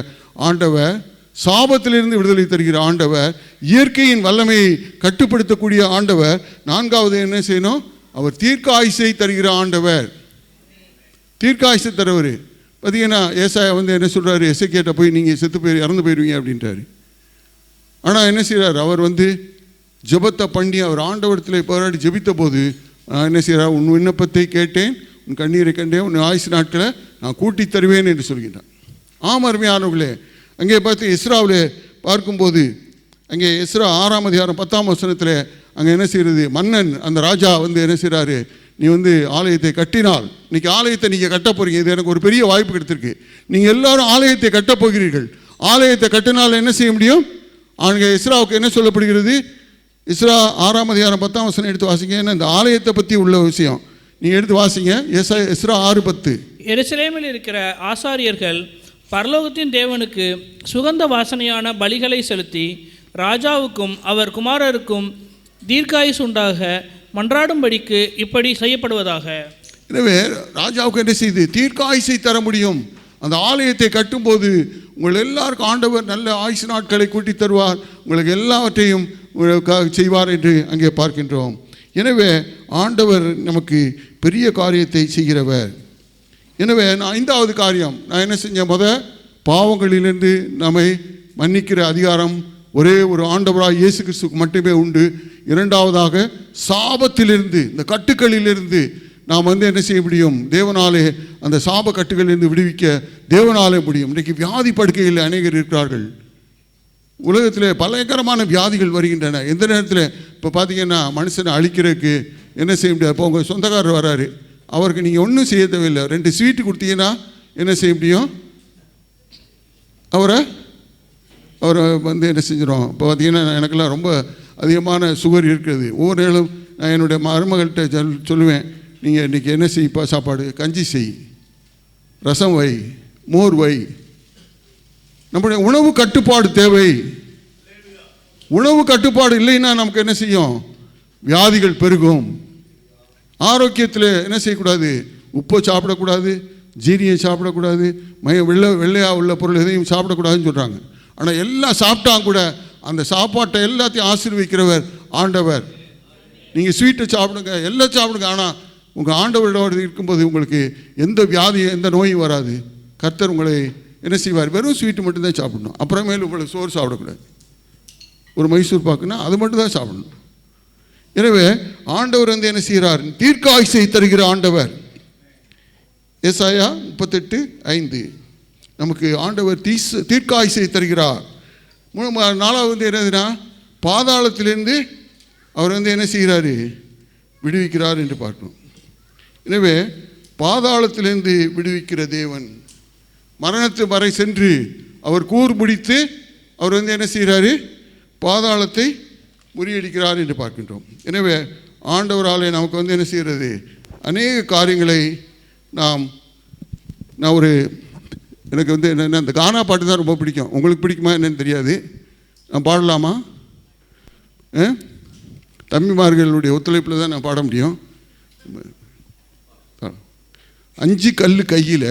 ஆண்டவர், சாபத்திலிருந்து விடுதலை தருகிற ஆண்டவர், இயற்கையின் வல்லமையை கட்டுப்படுத்தக்கூடிய ஆண்டவர். நான்காவது என்ன செய்யணும்? அவர் தீர்க்க ஆயுசை தருகிற ஆண்டவர். தீர்க்க ஆயுசை தருவர். பார்த்தீங்கன்னா ஏசாயா என்ன சொல்கிறாரு? எசேக்கியாட்ட போய் நீங்கள் செத்து இறந்து போயிடுவீங்க அப்படின்றாரு. ஆனால் என்ன செய்கிறார்? அவர் ஜெபத்தை பண்ணி அவர் ஆண்டவரத்தில் போராடி ஜெபித்த போது என்ன செய்கிறார்? உன் விண்ணப்பத்தை கேட்டேன், உன் கண்ணீரை கண்டேன், உன் ஆயுசு நாட்களை நான் கூட்டி தருவேன் என்று சொல்கின்றான். ஆம் அருமையானவர்களே, அங்கே பார்த்து இஸ்ராவில் பார்க்கும்போது அங்கே இஸ்ரா 6ஆம் அதிகாரம் 10ஆம் வசனத்தில் அங்கே என்ன செய்கிறது? மன்னன் அந்த ராஜா என்ன செய்கிறாரு? நீ ஆலயத்தை கட்டினால், இன்றைக்கி ஆலயத்தை நீங்கள் கட்ட போகிறீங்க, இது எனக்கு ஒரு பெரிய வாய்ப்பு கிடைத்திருக்கு, நீங்கள் எல்லாரும் ஆலயத்தை கட்டப் போகிறீர்கள். ஆலயத்தை கட்டினால் என்ன செய்ய முடியும்? அங்கே இஸ்ராவுக்கு என்ன சொல்லப்படுகிறது? இஸ்ரா 6ஆம் அதிகாரம் 10ஆம் வசனம் எடுத்து வாசிங்க. ஏன்னா இந்த ஆலயத்தை பற்றி உள்ள விஷயம் நீங்கள் எடுத்து வாசிங்க. இஸ்ரா 6:10. எருசலேமில் இருக்கிற ஆசாரியர்கள் பரலோகத்தின் தேவனுக்கு சுகந்த வாசனையான பலிகளை செலுத்தி ராஜாவுக்கும் அவர் குமாரருக்கும் தீர்க்காயுசு உண்டாக மன்றாடும்படிக்கு இப்படி செய்யப்படுவதாக. எனவே ராஜாவுக்கு என்ன செய்து தீர்க்காயுசை தர முடியும். அந்த ஆலயத்தை கட்டும்போது உங்கள் எல்லாருக்கும் ஆண்டவர் நல்ல ஆயுசு நாட்களை கூட்டி தருவார், உங்களுக்கு எல்லாவற்றையும் செய்வார் என்று அங்கே பார்க்கின்றோம். எனவே ஆண்டவர் நமக்கு பெரிய காரியத்தை செய்கிறவர். எனவே நான் 5வது காரியம் நான் என்ன செஞ்சேன்? பாவங்களிலிருந்து நம்மை மன்னிக்கிற அதிகாரம் ஒரே ஒரு ஆண்டவராக இயேசு கிறிஸ்துவுக்கு மட்டுமே உண்டு. 2வதாக சாபத்திலிருந்து, இந்த கட்டுக்களிலிருந்து நாம் என்ன செய்ய முடியும்? தேவனாலே அந்த சாப கட்டுகளிலிருந்து விடுவிக்க தேவனாலே முடியும். இன்றைக்கு வியாதி படுக்கையில் அநேகர் இருக்கிறார்கள். உலகத்தில் பயங்கரமான வியாதிகள் வருகின்றன. எந்த நேரத்தில் இப்போ பார்த்தீங்கன்னா மனுஷனை அழிக்கிறதுக்கு என்ன செய்ய முடியாது? இப்போ உங்கள் சொந்தக்காரர் வராரு, அவருக்கு நீங்கள் ஒன்றும் செய்ய தேவையில்லை, 2 ஸ்வீட்டு கொடுத்தீங்கன்னா என்ன செய்ய முடியும்? அவரை என்ன செஞ்சிடும்? இப்போ பார்த்தீங்கன்னா எனக்கெல்லாம் ரொம்ப அதிகமான சுகர் இருக்கிறது. ஒவ்வொரு நாளும் நான் என்னுடைய மருமகள்கிட்ட சொல்லுவேன், நீங்கள் இன்றைக்கி என்ன செய்ப்பா சாப்பாடு? கஞ்சி செய், ரசம் வை, மோர் வை. நம்முடைய உணவு கட்டுப்பாடு தேவை. உணவு கட்டுப்பாடு இல்லைன்னா நமக்கு என்ன செய்யும்? வியாதிகள் பெருகும். ஆரோக்கியத்தில் என்ன செய்யக்கூடாது? உப்பை சாப்பிடக்கூடாது, ஜீனியை சாப்பிடக்கூடாது, வெள்ளையாக உள்ள பொருள் எதையும் சாப்பிடக்கூடாதுன்னு சொல்கிறாங்க. ஆனால் எல்லாம் சாப்பிட்டா கூட அந்த சாப்பாட்டை எல்லாத்தையும் ஆசீர்வதிக்கிறவர் ஆண்டவர். நீங்கள் ஸ்வீட்டை சாப்பிடுங்க, எல்லாம் சாப்பிடுங்க, ஆனால் உங்கள் ஆண்டவரோடு இருக்கும்போது உங்களுக்கு எந்த வியாதியும் எந்த நோயும் வராது. கர்த்தர் உங்களை என்ன செய்வார்? வெறும் ஸ்வீட்டு மட்டும்தான் சாப்பிடணும். அப்புறமேலும் உங்களை சோறு சாப்பிடக்கூடாது. ஒரு மைசூர் பாக்குன்னா அது மட்டும்தான் சாப்பிடணும். எனவே ஆண்டவர் என்ன செய்கிறார்? தீர்க்காயுசை தருகிற ஆண்டவர். ஏசாயா 38:5 நமக்கு ஆண்டவர் தீர்க்காயுசை தருகிறார். 4வது என்னதுன்னா பாதாளத்திலிருந்து அவர் என்ன செய்கிறாரு? விடுவிக்கிறார் என்று பார்க்கணும். எனவே பாதாளத்திலிருந்து விடுவிக்கிற தேவன், மரணத்து வரை சென்று அவர் கூர் பிடித்து அவர் என்ன செய்கிறாரு? பாதாளத்தை முறியடிக்கிறார் என்று பார்க்கின்றோம். எனவே ஆண்டவராலே நமக்கு என்ன செய்கிறது? அநேக காரியங்களை நான் எனக்கு என்ன இந்த கானா பாட்டு தான் ரொம்ப பிடிக்கும். உங்களுக்கு பிடிக்குமா என்னன்னு தெரியாது, நான் பாடலாமா? தம்பிமார்களுடைய ஒத்துழைப்பில் தான் நான் பாட முடியும். 5 கல் கையில்,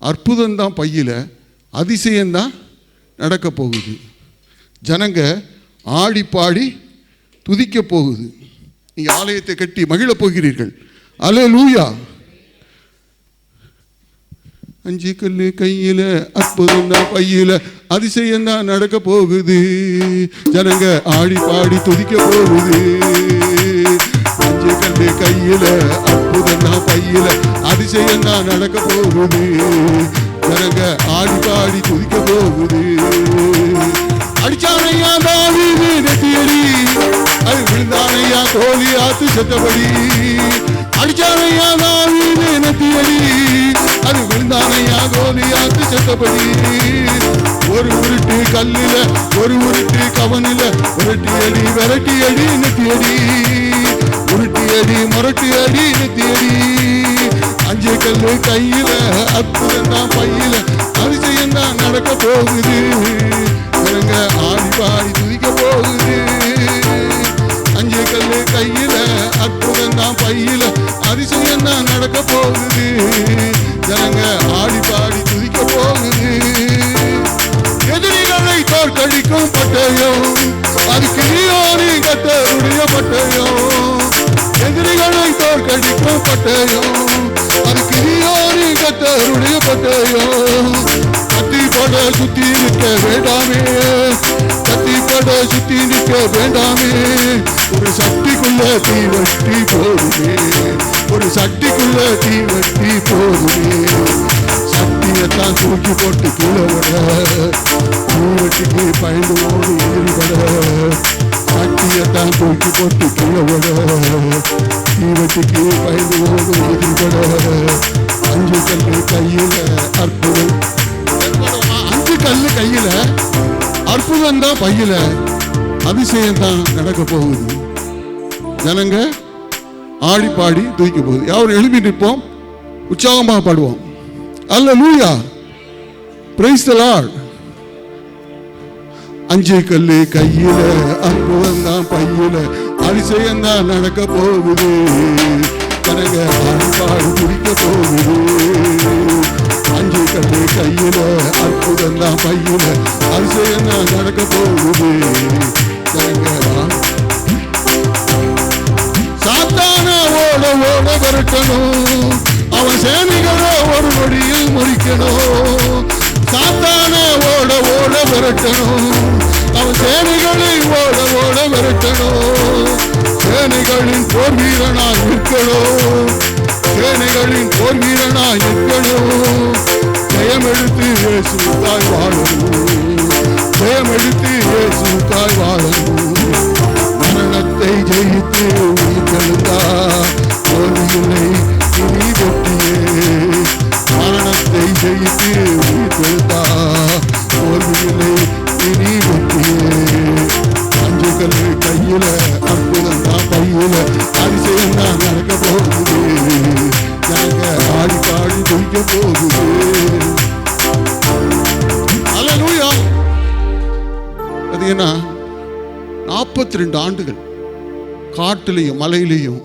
அற்புதம்தான் பையில், அதிசயம்தான் நடக்க போகுது, ஜனங்க ஆடி பாடி துதிக்க போகுது. நீங்கள் ஆலயத்தை கட்டி மகிழ போகிறீர்கள். அல்லேலூயா. 5 கல் கையில், அற்புதம்தான் பையில், அதிசயம்தான் நடக்க போகுது, ஜனங்க ஆடி பாடி துதிக்க போகுது. 5 கல் கையில், அற்புதம்தான் பையில், அதிசயம்தான் நடக்க போகுது, ஜனங்க ஆடி பாடி துதிக்க போகுது. அடிச்சானையா தாவீது நெத்தியடி, அது விழுந்தானையா கோலியாத்து செத்தபடி. அடிச்சானையா தாவீது நெத்தியடி, அது விழுந்தானையா கோலியாத்து செத்தபடி. ஒரு உருட்டு கல்லுல ஒரு உருட்டு கவனில உருட்டி அடி விரட்டி அடி நெத்தியடி, உருட்டி அடி முரட்டி அடி நெத்தியடி. அஞ்சு கல்லு கையில அற்புதம் தான் பையில, அதிசயம் தான் நடக்க போகுது. இவங்க ஆடி பாடி துதிக்க போகுது. அஞ்சு கல்லு கையில அற்புதம் தான் பையில, அதிசயம் தான் நடக்க போகுது. ஜனங்க ஆடி பாடி துதிக்க போகுது. எதிரிகளை தோற்கடிக்கும் பட்டயம், அது கிரியோனி கர்த்தருடைய பட்டயம். எதிரிகளை தோற்கடிக்கும் பட்டயம், அது கிரியோனி கர்த்தருடைய பட்டயம். கத்தி பட சுத்தி நிற்க வேண்டாமே, கத்தி பட சுத்தி நிற்க வேண்டாமே. ஒரு சக்திக்குள்ள தீவட்டி போடுமே, ஒரு சக்திக்குள்ள தீவட்டி போடுமே. சக்தியத்தான் தூக்கி போட்டு கீழவிட, தீவட்டிக்கு பயந்து ஓடி எதிரிபட. சக்தியத்தான் தூக்கி போட்டு கீழவிட, தீவட்டிக்கு பயந்து ஓடி எதிரிபட. அஞ்சு கல்லு கையில அற்புதம், அஞ்சு கல்லு கையில அற்புதம் தான் பையில, அதிசயம் தான் நடக்க போகுது. ஜனங்க ஆடி பாடி தூக்க போகுது. யாரும் எழுப்பி நிற்போம், உற்சாகமாக பாடுவோம். அல்லேலூயா, பிரைஸ் தி லார்ட். அஞ்சு கல்லு கையில அற்புதம் தான் பையில, அதிசயம் தான் நடக்க போகுது. ஜனங்க ஆடி பாடி துதிக்க போகுது. அஞ்சு கல்லு கையில அற்புதம் தான் பையில, அதிசயம் தான் நடக்க போகுது. சாத்தான ஓட ஓட விரட்டணும், அவன் சேனைகளை ஒரு நொடியில் முறிக்கணும். சாத்தான ஓட ஓட விரட்டணும், அவன் சேனைகளை ஓட ஓட விரட்டணும். சேனைகளின் போர் வீரனாய் நிற்கணும், சேனைகளின் போர் நாய் நிற்கணும். ஜெயமெடுத்து இயேசுவுக்காய் வாழணும், ஜெயமெடுத்து இயேசுவுக்காய் வாழணும். மரணத்தை ஜெயித்து உயிர்த்தெழுந்தா தோல்வியில்லை இனி வெற்றியே. மரணத்தை ஜெயித்து உயிர்த்தெழுந்தா தோல்வியில்லை இனி வெற்றியே. அஞ்சு கல்லு கையில அற்புதம் தான் பையில, அதிசயம் தான் நடக்க போகுது. நாங்க ஆடி பாடி துடிக்க போகுது. அல்லேலூயா. அது என்ன, 42 ஆண்டுகள் காட்டிலையும் மலையிலையும்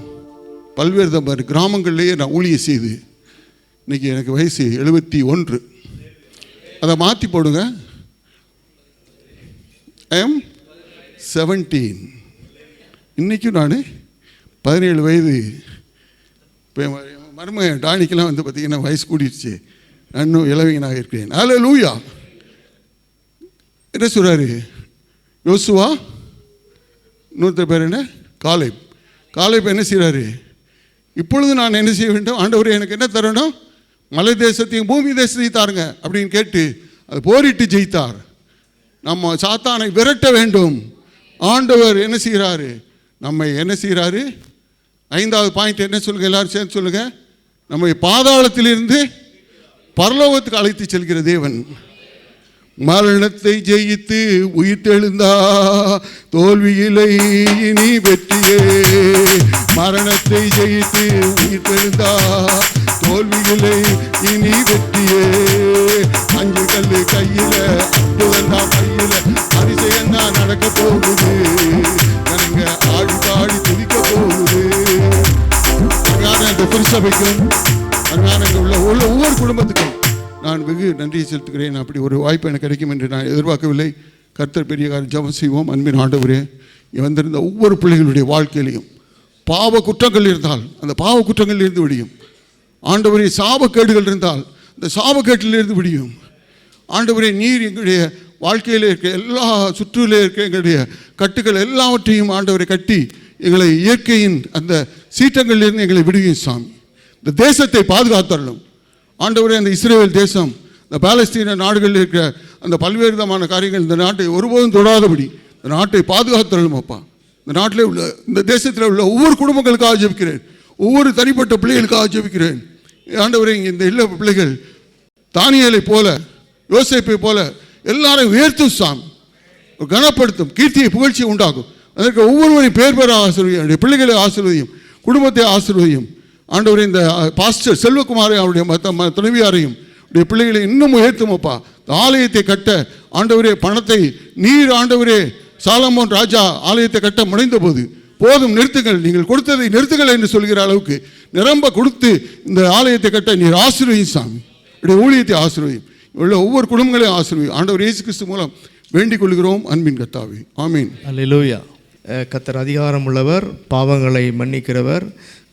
பல்வேறு கிராமங்கள்லேயே நான் ஊழியம் செய்து இன்னைக்கு எனக்கு வயசு 71. அதை மாற்றி போடுங்க, ஐ எம் 17. இன்றைக்கும் நான் 17 வயது. இப்போ மருமக டானிக்கெல்லாம் வந்து பார்த்திங்கன்னா வயசு கூடிடுச்சு, நான் இன்னும் இளவங்கனாக இருக்கிறேன். அல்லேலூயா. என்ன சொல்கிறாரு யோசுவா, இன்னொருத்தர் பேர் என்ன, காலேப். காலேப் என்ன செய்கிறாரு, இப்பொழுது நான் என்ன செய்ய வேண்டும், ஆண்டவரே எனக்கு என்ன தரணும், மலை தேசத்தையும் பூமி தேசத்தையும் தாருங்க அப்படின்னு கேட்டு அது போரிட்டு ஜெயித்தார். நம்ம சாத்தானை விரட்ட வேண்டும். ஆண்டவர் என்ன செய்கிறாரு, நம்ம என்ன செய்கிறாரு. 5வது பாயிண்ட் என்ன சொல்லுங்க, எல்லாரும் சேர்ந்து சொல்லுங்க. நம்மை பாதாளத்திலிருந்து பரலோகத்துக்கு அழைத்து செல்கிற தேவன். மரணத்தை ஜெயித்து உயிர்த்தெழுந்தா தோல்வியில்லை இனி வெற்றியே. மரணத்தை ஜெயித்து உயிர்த்தெழுந்தா தோல்வியில்லை இனி வெற்றியே. அஞ்சு கல்லு கையில அற்புதந்தா கையில, அதிசயந்தா நடக்க போகுது. எனக்கு ஆடி பாடி துதிக்க போகுது. இந்த திருச்சபைக்கும் உள்ள ஒவ்வொரு குடும்பத்துக்கும் நான் வெகு நன்றியை செலுத்துகிறேன். அப்படி ஒரு வாய்ப்பு எனக்கு கிடைக்கும் என்று நான் எதிர்பார்க்கவில்லை. கர்த்தர் பெரிய காரியம். ஜெபம் செய்வோம். அன்பின் ஆண்டவரே, வந்திருந்த ஒவ்வொரு பிள்ளைகளுடைய வாழ்க்கையிலையும் பாவ குற்றங்கள் இருந்தால் அந்த பாவ குற்றங்கள் இருந்து விடியும். ஆண்டவரே, சாபக்கேடுகள் இருந்தால் அந்த சாபக்கேட்டிலிருந்து விடியும். ஆண்டவரே, நீர் எங்களுடைய வாழ்க்கையில் இருக்க எல்லா சுற்றுலே இருக்க எங்களுடைய கட்டுகள் எல்லாவற்றையும் ஆண்டவரை கட்டி எங்களை இயற்கையின் அந்த சீற்றங்களிலிருந்து எங்களை விடுவியும் சாமி. இந்த தேசத்தை பாதுகாத்தரணும் ஆண்டவரே. அந்த இஸ்ரேல் தேசம் இந்த பாலஸ்தீன நாடுகளில் இருக்கிற அந்த பல்வேறு விதமான காரியங்கள் இந்த நாட்டை ஒருபோதும் தொடாதபடி இந்த நாட்டை பாதுகாத்தரலும் அப்பா. இந்த நாட்டில் உள்ள, இந்த தேசத்தில் உள்ள ஒவ்வொரு குடும்பங்களுக்காக ஜெபிக்கிறேன், ஒவ்வொரு தனிப்பட்ட பிள்ளைகளுக்காக ஜெபிக்கிறேன். ஆண்டவரே, இந்த இல்ல பிள்ளைகள் தானியேலை போல, யோசேப்பை போல எல்லாரையும் உயர்த்தும் சாமி, கனப்படுத்தும், கீர்த்தியை புகழ்ச்சியை உண்டாகும். அதற்கு ஒவ்வொருவரையும் பேர் பேர ஆசீர்வதியும், பிள்ளைகளை ஆசீர்வதியும், குடும்பத்தை ஆசீர்வதியும். ஆண்டவரே, இந்த பாஸ்டர் செல்வகுமாரை அவருடைய துணைவியாரையும் பிள்ளைகளை இன்னும் உயர்த்தும் அப்பா. இந்த ஆலயத்தை கட்ட ஆண்டவரே பணத்தை நீர் ஆண்டவரே சாலமோன் ராஜா ஆலயத்தை கட்ட முனைந்த போது போதும் நிறுத்துங்கள், நீங்கள் கொடுத்ததை நிறுத்துங்கள் என்று சொல்கிற அளவுக்கு நிரம்ப கொடுத்து இந்த ஆலயத்தை கட்ட நீர் ஆசீர்வதியும் சாமி. இப்படி ஊழியத்தை ஆசீர்வதியும், உள்ள ஒவ்வொரு குடும்பங்களையும் ஆசீர்வதியும். ஆண்டவர் இயேசு கிறிஸ்து மூலம் வேண்டிக் கொள்கிறோம் அன்பின் கர்த்தாவே, ஆமீன். அல்லேலூயா. கர்த்தர் அதிகாரம் உள்ளவர், பாவங்களை மன்னிக்கிறவர்,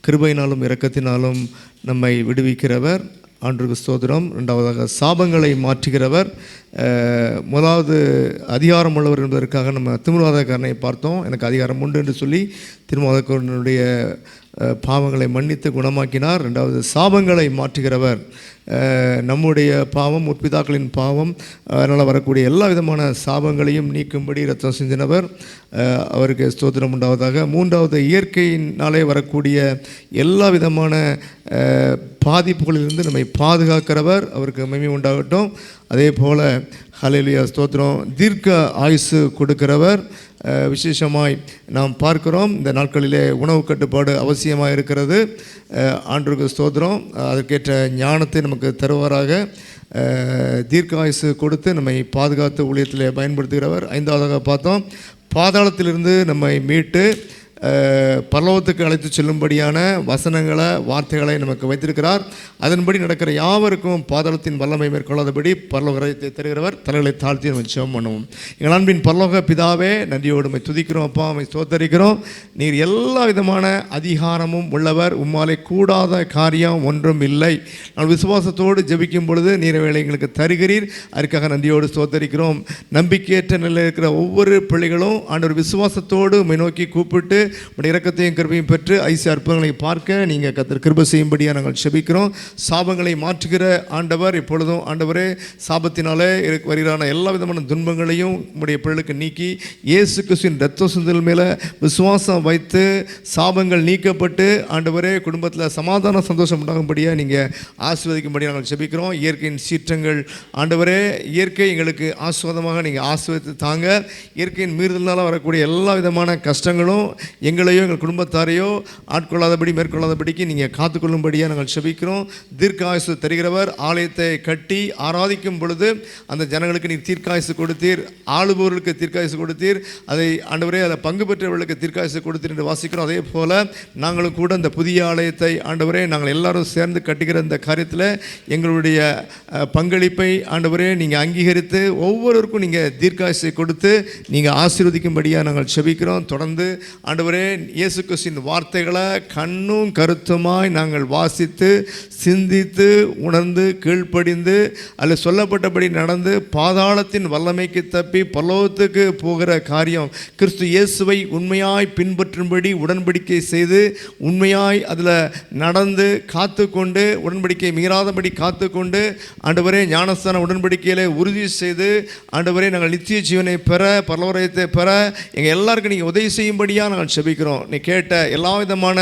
கிருபையினாலும் இரக்கத்தினாலும் நம்மை விடுவிக்கிறவர். ஆண்டவருக்கு ஸ்தோத்திரம். ரெண்டாவதாக சாபங்களை மாற்றுகிறவர். முதலாவது அதிகாரம் உள்ளவர் என்பதற்காக நம்ம திருமுருகாதக்காரனை பார்த்தோம். எனக்கு அதிகாரம் உண்டு என்று சொல்லி திருமுருகாதக்காரனுடைய பாவங்களை மன்னித்து குணமாக்கினார். ரெண்டாவது சாபங்களை மாற்றுகிறவர். நம்முடைய பாவம், முற்பிதாக்களின் பாவம், அதனால் வரக்கூடிய எல்லா விதமான சாபங்களையும் நீக்கும்படி ரத்தம் சிந்தினவர். அவருக்கு ஸ்தோத்திரம் உண்டாவதாக. மூன்றாவது இயற்கையினாலே வரக்கூடிய எல்லா விதமான பாதிப்புகளிலிருந்து நம்மை பாதுகாக்கிறவர். அவருக்கு மகிமை உண்டாகட்டும். அதே போல் ஹல்லேலூயா ஸ்தோத்திரம், தீர்க்க ஆயுசு கொடுக்கிறவர். விசேஷமாய் நாம் பார்க்கிறோம், இந்த நாட்களிலே உணவு கட்டுப்பாடு அவசியமாக இருக்கிறது. ஆண்டவருக்கு ஸ்தோத்திரம், அதற்கேற்ற ஞானத்தை நமக்கு தருவாராக. தீர்க்க ஆயுசு கொடுத்து நம்மை பாதுகாத்து ஊழியத்திலே பயன்படுத்துகிறவர். ஐந்தாவதாக பார்த்தோம், பாதாளத்திலிருந்து நம்மை மீட்டு பரலோகத்துக்கு அழைத்து செல்லும்படியான வசனங்களை, வார்த்தைகளை நமக்கு வைத்திருக்கிறார். அதன்படி நடக்கிற யாவருக்கும் பாதாளத்தின் வல்லமை மேற்கொள்ளாதபடி பரலோகத்தை தருகிறவர். தலைகளை தாழ்த்தி நம்ம ஜெபம் பண்ணுவோம். எங்கள் அன்பின் பரலோக பிதாவே, நன்றியோடு உம்மை துதிக்கிறோம் அப்பா, உம்மை ஸ்தோத்தரிக்கிறோம். நீர் எல்லா விதமான அதிகாரமும் உள்ளவர், உம்மாலே கூடாத காரியம் ஒன்றும் இல்லை. நான் விசுவாசத்தோடு ஜெபிக்கும் பொழுது நீர் வேலை எங்களுக்கு தருகிறீர். அதற்காக நன்றியோடு ஸ்தோத்தரிக்கிறோம். நம்பிக்கையற்ற நிலையில் இருக்கிற ஒவ்வொரு பிள்ளைகளும் ஆண்டவர் விசுவாசத்தோடு உம்மை நோக்கி கூப்பிட்டு உடைய இரக்கத்தையும் கிருபையும் பெற்று ஐசிய அற்புதங்களை பார்க்க நீங்கள் கர்த்தர் கிருபை செய்யும்படியாக நாங்கள் செபிக்கிறோம். சாபங்களை மாற்றுகிற ஆண்டவர், இப்பொழுதும் ஆண்டவரே சாபத்தினாலே வருகிறான எல்லா விதமான துன்பங்களையும் உடைய பிள்ளைகளுக்கு நீக்கி இயேசு கிறிஸ்துவின் இரத்த சிந்தல் மேலே விசுவாசம் வைத்து சாபங்கள் நீக்கப்பட்டு ஆண்டவரே குடும்பத்தில் சமாதான சந்தோஷம் உண்டாகும்படியாக நீங்கள் ஆசீர்வதிக்கும்படியாக நாங்கள் செபிக்கிறோம். இயற்கையின் சீற்றங்கள் ஆண்டவரே, இயற்கை எங்களுக்கு ஆசீர்வாதமாக நீங்கள் ஆசீர்வதித்து தாங்க. இயற்கையின் மீறுதலால் வரக்கூடிய எல்லா விதமான கஷ்டங்களும் எங்களையோ எங்கள் குடும்பத்தாரையோ ஆட்கொள்ளாதபடி மேற்கொள்ளாதபடிக்கு நீங்கள் காத்துக்கொள்ளும்படியாக நாங்கள் செபிக்கிறோம். தீர்க்காயுசு தருகிறவர். ஆலயத்தை கட்டி ஆராதிக்கும் பொழுது அந்த ஜனங்களுக்கு நீர் தீர்க்காயுசு கொடுத்தீர், ஆளுபவர்களுக்கு தீர்க்காயுசு கொடுத்தீர், அதை ஆண்டவரே அதை பங்கு பெற்றவர்களுக்கு தீர்க்காயுசு கொடுத்தீர் என்று வாசிக்கிறோம். அதே போல் நாங்களும் கூட இந்த புதிய ஆலயத்தை ஆண்டவரே நாங்கள் எல்லாரும் சேர்ந்து கட்டுகிற இந்த காரியத்தில் எங்களுடைய பங்களிப்பை ஆண்டவரே நீங்கள் அங்கீகரித்து ஒவ்வொருவருக்கும் நீங்கள் தீர்க்காயுசை கொடுத்து நீங்கள் ஆசீர்வதிக்கும்படியாக நாங்கள் செபிக்கிறோம். தொடர்ந்து ஆண்டவரே இயேசு கிறிஸ்துவின் வார்த்தைகளை கண்ணும் கருத்துமாய் நாங்கள் வாசித்து சிந்தித்து உணர்ந்து கீழ்ப்படிந்து அதில் சொல்லப்பட்டபடி நடந்து பாதாளத்தின் வல்லமைக்கு தப்பி பரலோகத்துக்கு போகிற காரியம் கிறிஸ்து இயேசுவை உண்மையாய் பின்பற்றும்படி உடன்படிக்கை செய்து உண்மையாய் அதில் நடந்து காத்து கொண்டு உடன்படிக்கை மீறாதபடி காத்து கொண்டு ஆண்டவரே ஞானஸ்தான உடன்படிக்கையில் உறுதி செய்து ஆண்டவரே நாங்கள் நித்திய ஜீவனை பெற, பரலோகத்தை பெற எங்கள் எல்லாருக்கும் நீங்கள் உதவி செய்யும்படியாக நாங்கள் செபிக்கிறோம். நீ கேட்ட எல்லா விதமான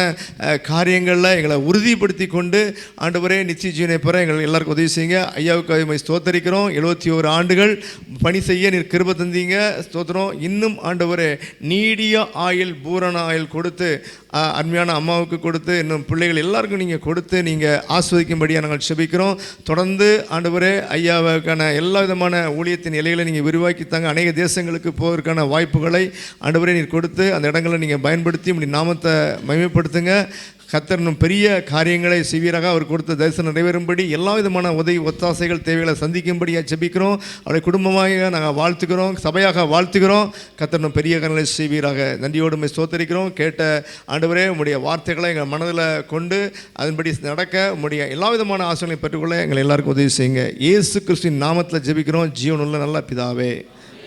காரியங்களில் எங்களை உறுதிப்படுத்தி கொண்டு ஆண்டவரே நித்திய ஜீவனை பெற எங்கள் எல்லாருக்கும் உதவி செய்யுங்க. ஐயாவுக்கு ஸ்தோத்தரிக்கிறோம். 71 ஆண்டுகள் பணி செய்ய நீர் கிருபை தந்தீங்க, ஸ்தோத்திரம். இன்னும் ஆண்டவரே நீடிய ஆயுள், பூரண ஆயுள் கொடுத்து அருமையான அம்மாவுக்கு கொடுத்து இன்னும் பிள்ளைகள் எல்லாருக்கும் நீங்கள் கொடுத்து நீங்கள் ஆஸ்வதிக்கும்படியாக நாங்கள் செபிக்கிறோம். தொடர்ந்து ஆண்டவரே ஐயாவுக்கான எல்லா விதமான ஊழியத்தின் இலைகளை நீங்கள் விரிவாக்கித்தாங்க. அநேக தேசங்களுக்கு போவதற்கான வாய்ப்புகளை ஆண்டவரே நீர் கொடுத்து அந்த இடங்களை நீங்கள் பயன்படுத்தி உங்களுடைய நாமத்தை மகிமைப்படுத்துங்க. கர்த்தர் இன்னும் பெரிய காரியங்களை செய்வீராக. அவர் கொடுத்த தரிசனம் நிறைவேறும்படி எல்லா விதமான உதவி ஒத்தாசைகள் தேவைகளை சந்திக்கும்படியாக ஜெபிக்கிறோம். அவருடைய குடும்பமாக நாங்கள் வாழ்த்துக்கிறோம், சபையாக வாழ்த்துக்கிறோம். கர்த்தர் இன்னும் பெரிய காரியங்களை செய்வீராக. நன்றியோடு ஸ்தோத்தரிக்கிறோம். கேட்ட ஆண்டவரே உம்முடைய வார்த்தைகளை எங்கள் மனதில் கொண்டு அதன்படி நடக்க உம்முடைய எல்லா விதமான ஆசைகளையும் பெற்றுக்கொள்ள எங்களை எல்லாருக்கும் உதவி செய்யுங்க. இயேசு கிறிஸ்துவின் நாமத்தில் ஜெபிக்கிறோம் ஜீவனுள்ள நல்ல பிதாவே,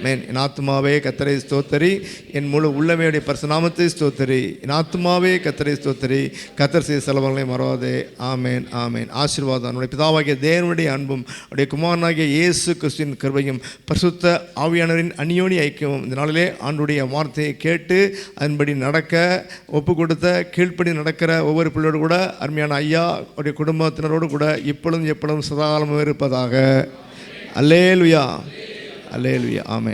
மேன். என் ஆத்துமாவே கர்த்தரை ஸ்தோத்தரி, என் முழு உள்ளமையுடைய பரிசுநாமத்தை ஸ்தோத்தரி. என் ஆத்துமாவே கர்த்தரை ஸ்தோத்தரி, கர்த்தர் செய்த செலவங்களை மறவாதே. ஆமேன் ஆமேன். ஆசீர்வாதம் நம்முடைய பிதாவாகிய தேவனுடைய அன்பும் அவருடைய குமாரனாகிய இயேசு கிறிஸ்துவின் கிருபையும் பரிசுத்த ஆவியானவரின் அந்யோனி ஐக்கியமும் இந்த நாளிலே ஆண்டுடைய வார்த்தையை கேட்டு அதன்படி நடக்க ஒப்பு கொடுத்த கீழ்ப்படி நடக்கிற ஒவ்வொரு பிள்ளையோடு கூட அருமையான ஐயா அவருடைய குடும்பத்தினரோடு கூட இப்பொழுதும் எப்பொழுதும் சதாகாலமும் இருப்பதாக. அல்லேலுயா, அல்லேலுயா, ஆமேன்.